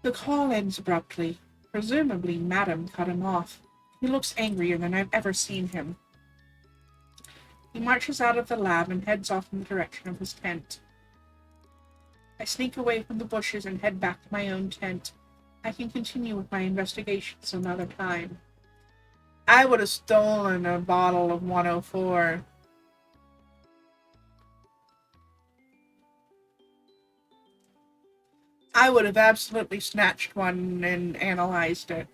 The call ends abruptly. Presumably, Madam cut him off. He looks angrier than I've ever seen him. He marches out of the lab and heads off in the direction of his tent. I sneak away from the bushes and head back to my own tent. I can continue with my investigations another time. I would have stolen a bottle of 104. I would have absolutely snatched one and analyzed it.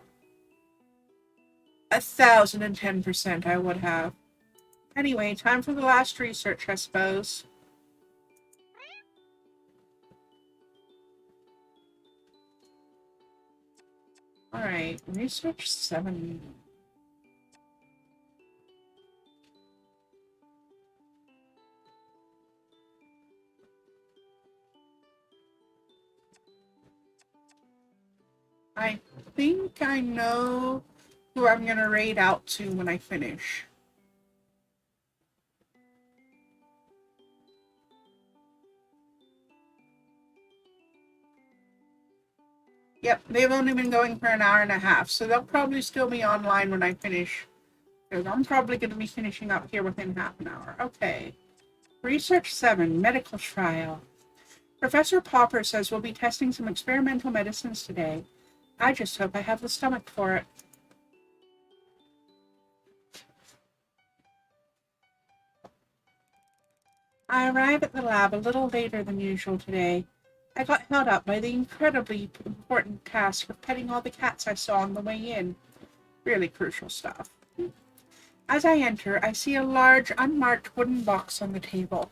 1,010% I would have. Anyway, time for the last research, I suppose. Alright, research 7. I think I know who I'm going to raid out to when I finish. Yep, they've only been going for an hour and a half, so they'll probably still be online when I finish. Because I'm probably going to be finishing up here within half an hour. Okay. Research 7, medical trial. Professor Popper says we'll be testing some experimental medicines today. I just hope I have the stomach for it. I arrive at the lab a little later than usual today. I got held up by the incredibly important task of petting all the cats I saw on the way in. Really crucial stuff. As I enter, I see a large, unmarked wooden box on the table.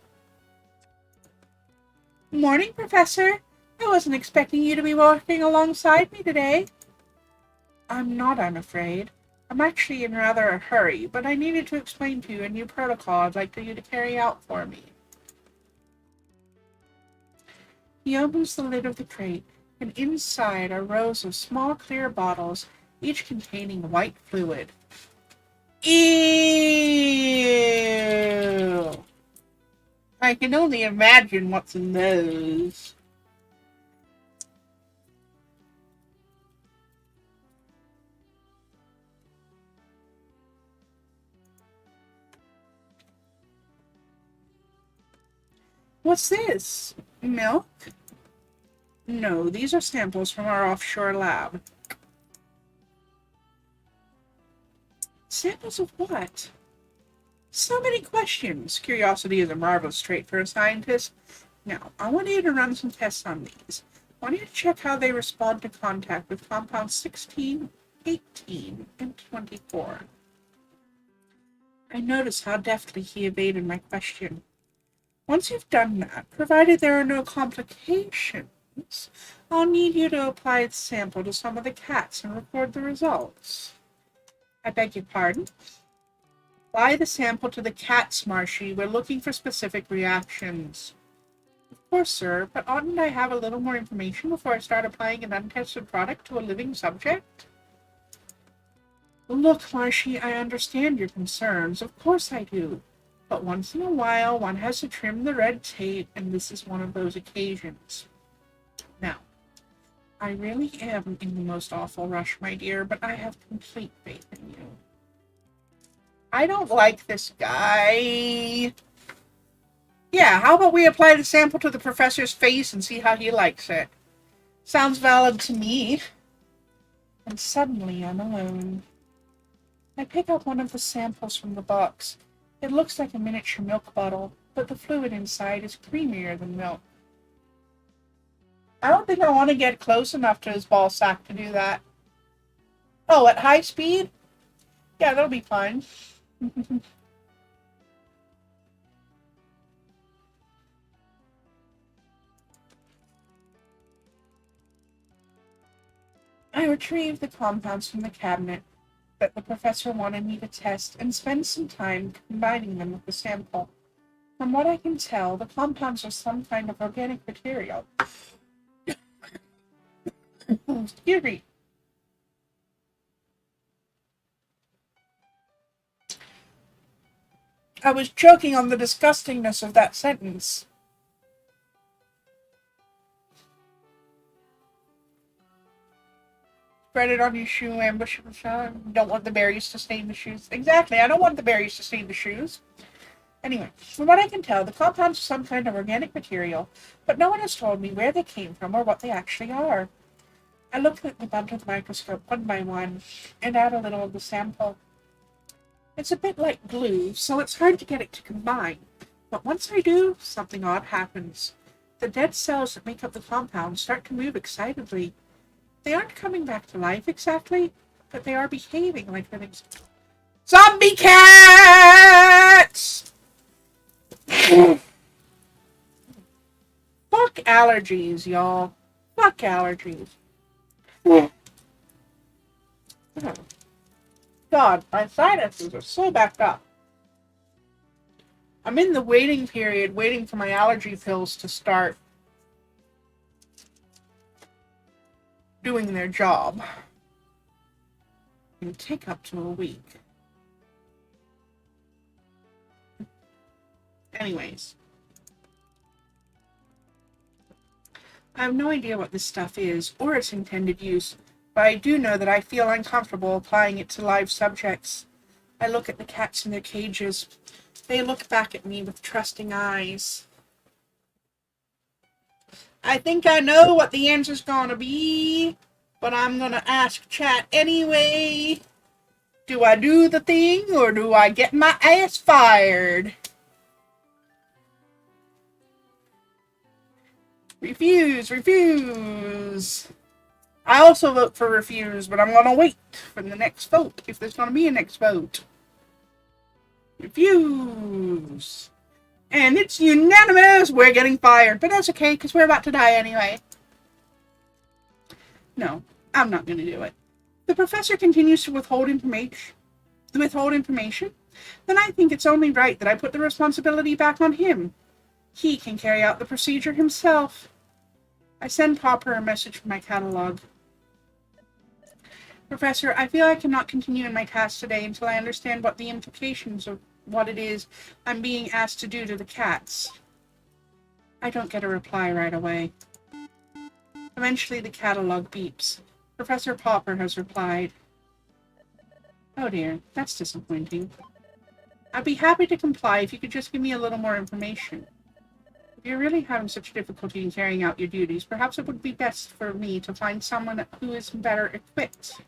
Morning, Professor. I wasn't expecting you to be walking alongside me today. I'm not, I'm afraid. I'm actually in rather a hurry, but I needed to explain to you a new protocol I'd like you to carry out for me. He opens the lid of the crate, and inside are rows of small clear bottles, each containing white fluid. Ew! I can only imagine what's in those. What's this? Milk? No, these are samples from our offshore lab. Samples of what? So many questions. Curiosity is a marvelous trait for a scientist. Now, I want you to run some tests on these. I want you to check how they respond to contact with compounds 16, 18, and 24. I notice how deftly he evaded my question. Once you've done that, provided there are no complications, I'll need you to apply the sample to some of the cats and record the results. I beg your pardon? Apply the sample to the cats, Marshy. We're looking for specific reactions. Of course, sir, but oughtn't I have a little more information before I start applying an untested product to a living subject? Look, Marshy, I understand your concerns. Of course I do. But once in a while, one has to trim the red tape, and this is one of those occasions. Now, I really am in the most awful rush, my dear, but I have complete faith in you. I don't like this guy. Yeah, how about we apply the sample to the professor's face and see how he likes it? Sounds valid to me. And suddenly I'm alone. I pick up one of the samples from the box. It looks like a miniature milk bottle, but the fluid inside is creamier than milk. I don't think I want to get close enough to his ball sack to do that. Oh, at high speed? Yeah, that'll be fine. I retrieved the compounds from the cabinet that the professor wanted me to test and spend some time combining them with the sample. From what I can tell, the compounds are some kind of organic material. Excuse me. I was choking on the disgustingness of that sentence. Spread it on your shoe, ambush them. Don't want the berries to stain the shoes. Exactly, I don't want the berries to stain the shoes. Anyway, from what I can tell, the compounds are some kind of organic material, but no one has told me where they came from or what they actually are. I looked at them under the microscope one by one and add a little of the sample. It's a bit like glue, so it's hard to get it to combine. But once I do, something odd happens. The dead cells that make up the compound start to move excitedly. They aren't coming back to life exactly, but they are behaving like living zombie cats! Fuck allergies, y'all. Fuck allergies. God, my sinuses are so backed up. I'm in the waiting period, waiting for my allergy pills to start doing their job. It can take up to a week. Anyways. I have no idea what this stuff is, or its intended use, but I do know that I feel uncomfortable applying it to live subjects. I look at the cats in their cages. They look back at me with trusting eyes. I think I know what the answer's gonna be, but I'm gonna ask chat anyway. Do I do the thing, or do I get my ass fired? Refuse, refuse. I also vote for refuse, but I'm gonna wait for the next vote, if there's gonna be a next vote. Refuse. And it's unanimous. We're getting fired, but that's okay, because we're about to die anyway. No, I'm not gonna do it. The professor continues to withhold information, then I think it's only right that I put the responsibility back on him. He can carry out the procedure himself. I send Popper a message from my catalog. Professor, I feel I cannot continue in my task today until I understand what the implications of what it is I'm being asked to do to the cats. I don't get a reply right away. Eventually the catalog beeps. Professor Popper has replied. Oh dear, that's disappointing. I'd be happy to comply if you could just give me a little more information. If you're really having such difficulty in carrying out your duties, perhaps it would be best for me to find someone who is better equipped.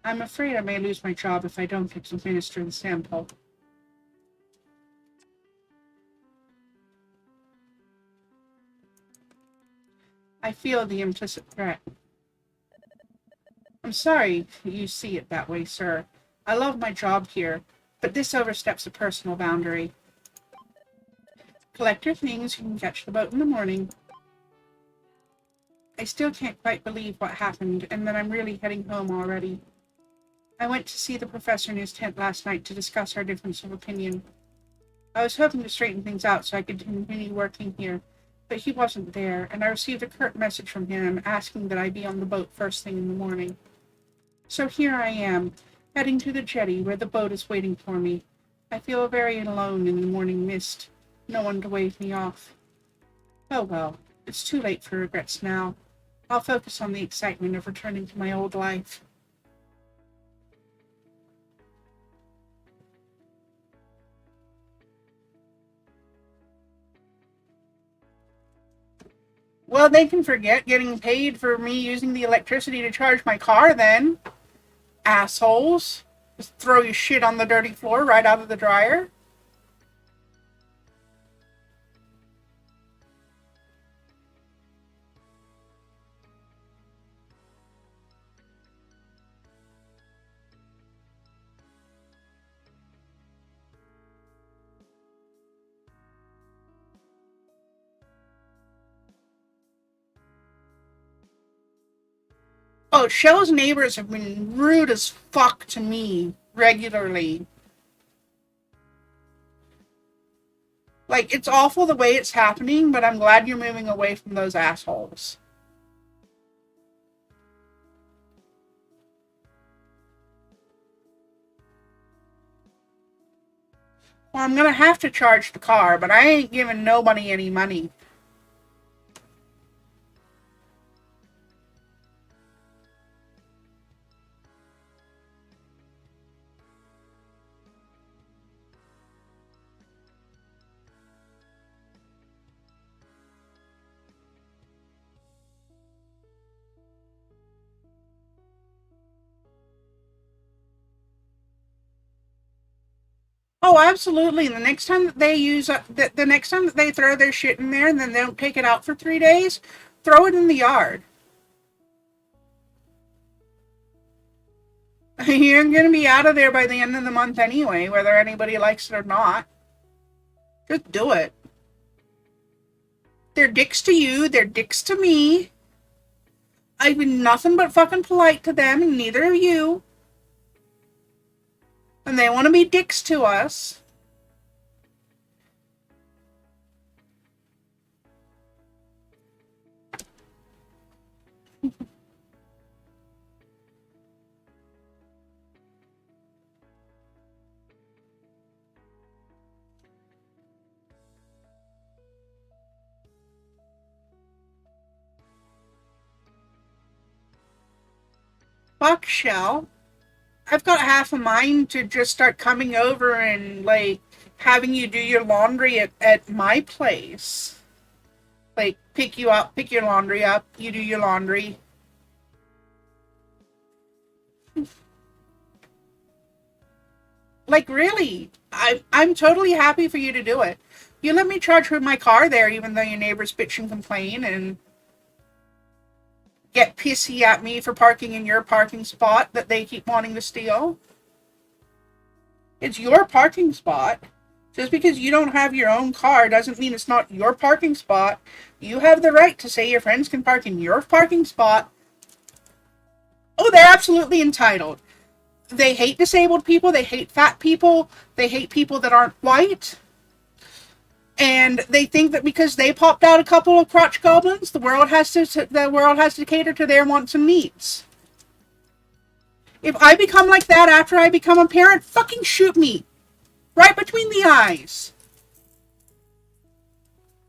I'm afraid I may lose my job if I don't administer the sample. I feel the implicit threat. I'm sorry you see it that way, sir. I love my job here, but this oversteps a personal boundary. Collect your things, you can catch the boat in the morning. I still can't quite believe what happened, and that I'm really heading home already. I went to see the professor in his tent last night to discuss our difference of opinion. I was hoping to straighten things out so I could continue working here, but he wasn't there, and I received a curt message from him asking that I be on the boat first thing in the morning. So here I am, heading to the jetty where the boat is waiting for me. I feel very alone in the morning mist, no one to wave me off. Oh well, it's too late for regrets now. I'll focus on the excitement of returning to my old life. Well, they can forget getting paid for me using the electricity to charge my car then. Assholes. Just throw your shit on the dirty floor right out of the dryer. Oh, Shell's neighbors have been rude as fuck to me regularly. Like, it's awful the way it's happening, but I'm glad you're moving away from those assholes. Well, I'm gonna have to charge the car, but I ain't giving nobody any money. Oh, absolutely. The next time that they use the next time that they throw their shit in there and then they don't take it out for 3 days, throw it in the yard. You're gonna be out of there by the end of the month anyway, whether anybody likes it or not. Just do it. They're dicks to you, they're dicks to me. I've been nothing but fucking polite to them, and neither of you. And they want to be dicks to us. Fuck Shell. I've got half a mind to just start coming over and, like, having you do your laundry at my place. Like, pick you up, pick your laundry up, you do your laundry. Like, really, I'm totally happy for you to do it. You let me charge for my car there, even though your neighbors bitch and complain and get pissy at me for parking in your parking spot that they keep wanting to steal. It's your parking spot. Just because you don't have your own car doesn't mean it's not your parking spot. You have the right to say your friends can park in your parking spot. Oh, they're absolutely entitled. They hate disabled people, they hate fat people, they hate people that aren't white. And they think that because they popped out a couple of crotch goblins, the world has to cater to their wants and needs. If I become like that after I become a parent, fucking shoot me. Right between the eyes.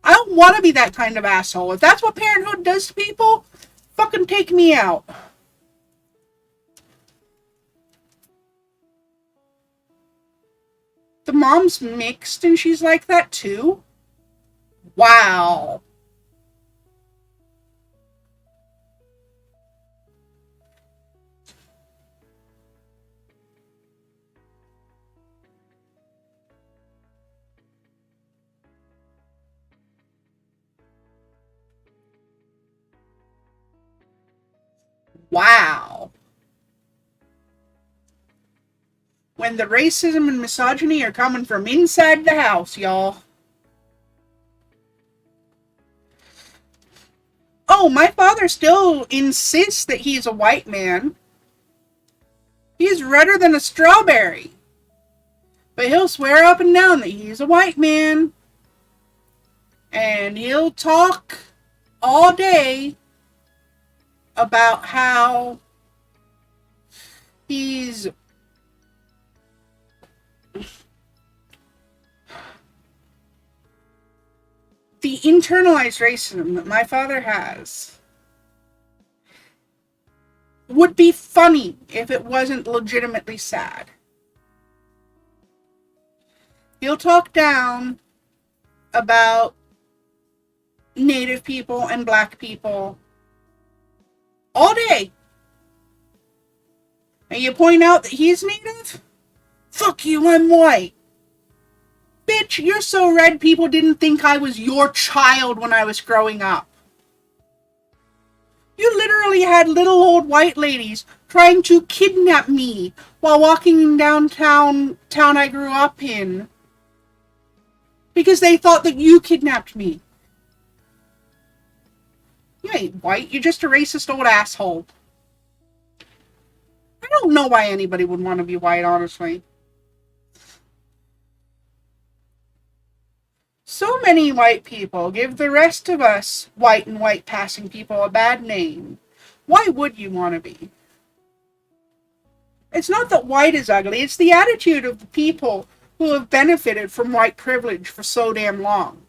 I don't want to be that kind of asshole. If that's what parenthood does to people, fucking take me out. The mom's mixed and she's like that too? Wow. Wow. When the racism and misogyny are coming from inside the house, y'all. Oh, my father still insists that he's a white man. He's redder than a strawberry. But he'll swear up and down that he's a white man. And he'll talk all day about how he's the internalized racism that my father has would be funny if it wasn't legitimately sad. He'll talk down about Native people and Black people all day. And you point out that he's Native? Fuck you, I'm white. Bitch, you're so red people didn't think I was your child when I was growing up. You literally had little old white ladies trying to kidnap me while walking in downtown town I grew up in. Because they thought that you kidnapped me. You ain't white, you're just a racist old asshole. I don't know why anybody would want to be white, honestly. So many white people give the rest of us white and white passing people a bad name. Why would you want to be? It's not that white is ugly, it's the attitude of the people who have benefited from white privilege for so damn long.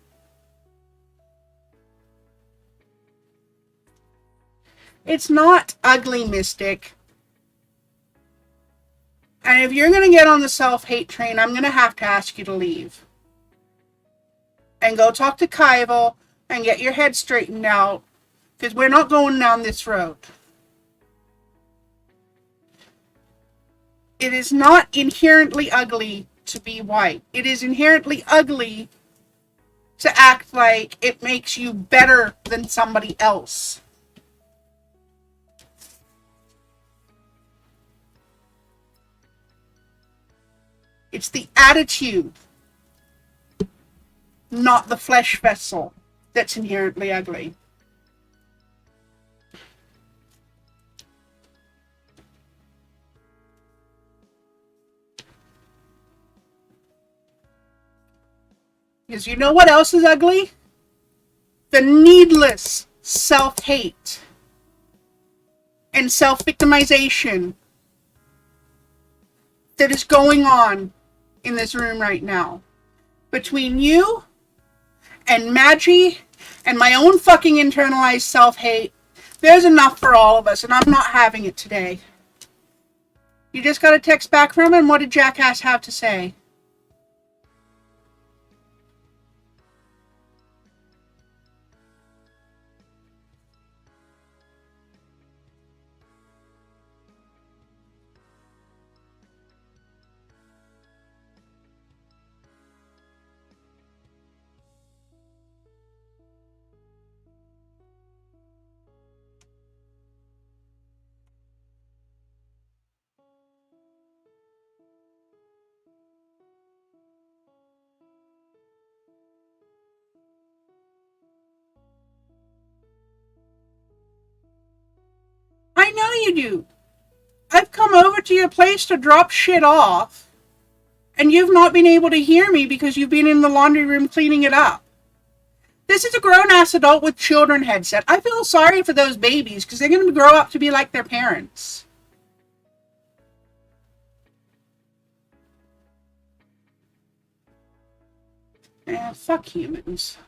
It's not ugly, Mystic. And if you're going to get on the self-hate train, I'm going to have to ask you to leave. And go talk to Kaival and get your head straightened out, because we're not going down this road. It is not inherently ugly to be white. It is inherently ugly to act like it makes you better than somebody else. It's the attitude, not the flesh vessel, that's inherently ugly. Because you know what else is ugly? The needless self-hate and self-victimization that is going on in this room right now. Between you and Maggie and my own fucking internalized self-hate, there's enough for all of us, and I'm not having it today. You just got a text back from him? What did Jackass have to say? I know you do. I've come over to your place to drop shit off, and you've not been able to hear me because you've been in the laundry room cleaning it up. This is a grown-ass adult with children headset. I feel sorry for those babies because they're going to grow up to be like their parents. Fuck humans.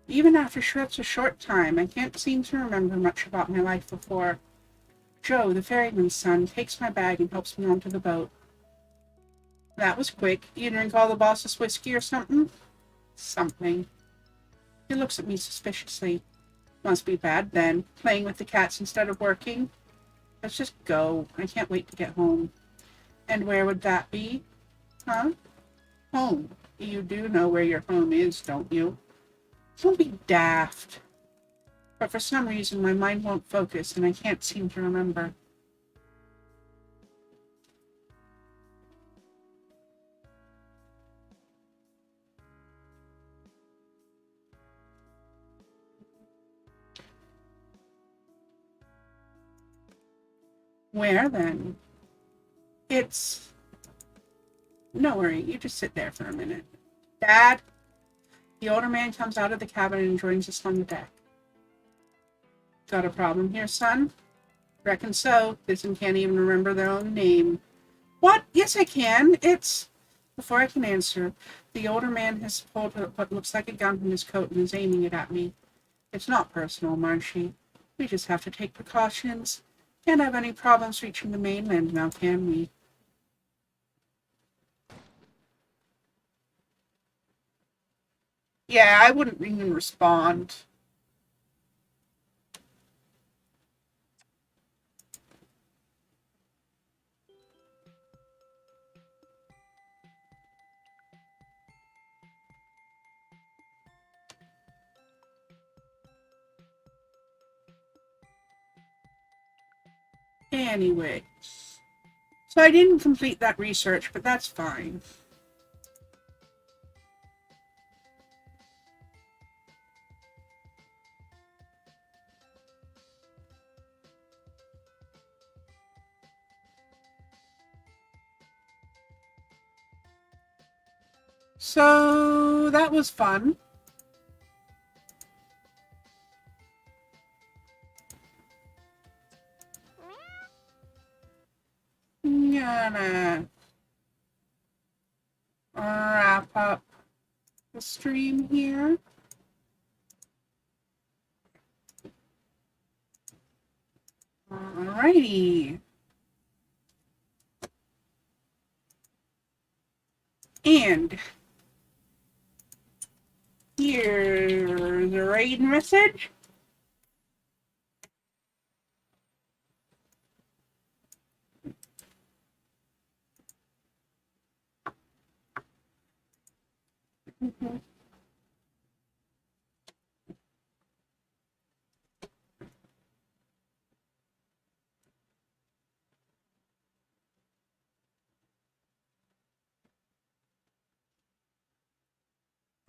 Even after such a short time, I can't seem to remember much about my life before. Joe, the ferryman's son, takes my bag and helps me onto the boat. That was quick. You drink all the boss's whiskey or something? Something. He looks at me suspiciously. Must be bad then, playing with the cats instead of working. Let's just go. I can't wait to get home. And where would that be? Huh? Home. You do know where your home is, don't you? Don't be daft. But for some reason my mind won't focus and I can't seem to remember. Where then? It's... No worry, you just sit there for a minute. Dad? The older man comes out of the cabin and joins us on the deck. Got a problem here, son? Reckon so. Listen can't even remember their own name. What? Yes, I can. It's... Before I can answer, the older man has pulled what looks like a gun from his coat and is aiming it at me. It's not personal, Marshy. We just have to take precautions. Can't have any problems reaching the mainland now, can we? Yeah, I wouldn't even respond. Anyway. So I didn't complete that research, but that's fine. So that was fun. I'm gonna wrap up the stream here. Alrighty. And here's a raid message.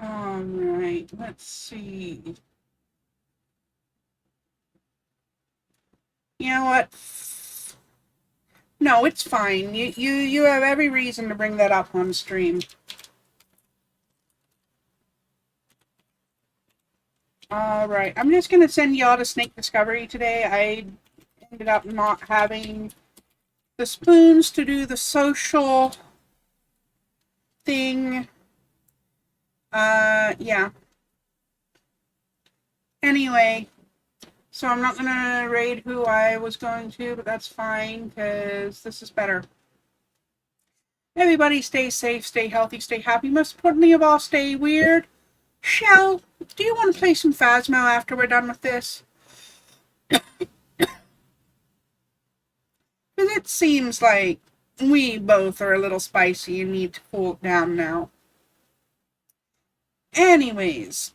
Alright, let's see. You know what? No, it's fine. You have every reason to bring that up on stream. Alright, I'm just gonna send y'all to Snake Discovery today. I ended up not having the spoons to do the social thing. Yeah. Anyway, so I'm not gonna raid who I was going to, but that's fine, because this is better. Everybody stay safe, stay healthy, stay happy. Most importantly of all, stay weird. Shell, do you want to play some Phasmo after we're done with this? Because it seems like we both are a little spicy and need to cool it down now. Anyways,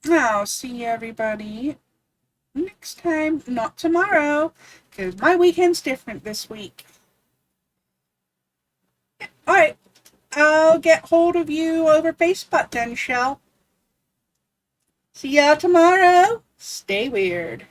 I'll see everybody next time. Not tomorrow, because my weekend's different this week. Alright, I'll get hold of you over Facebook then, Shell. See y'all tomorrow. Stay weird.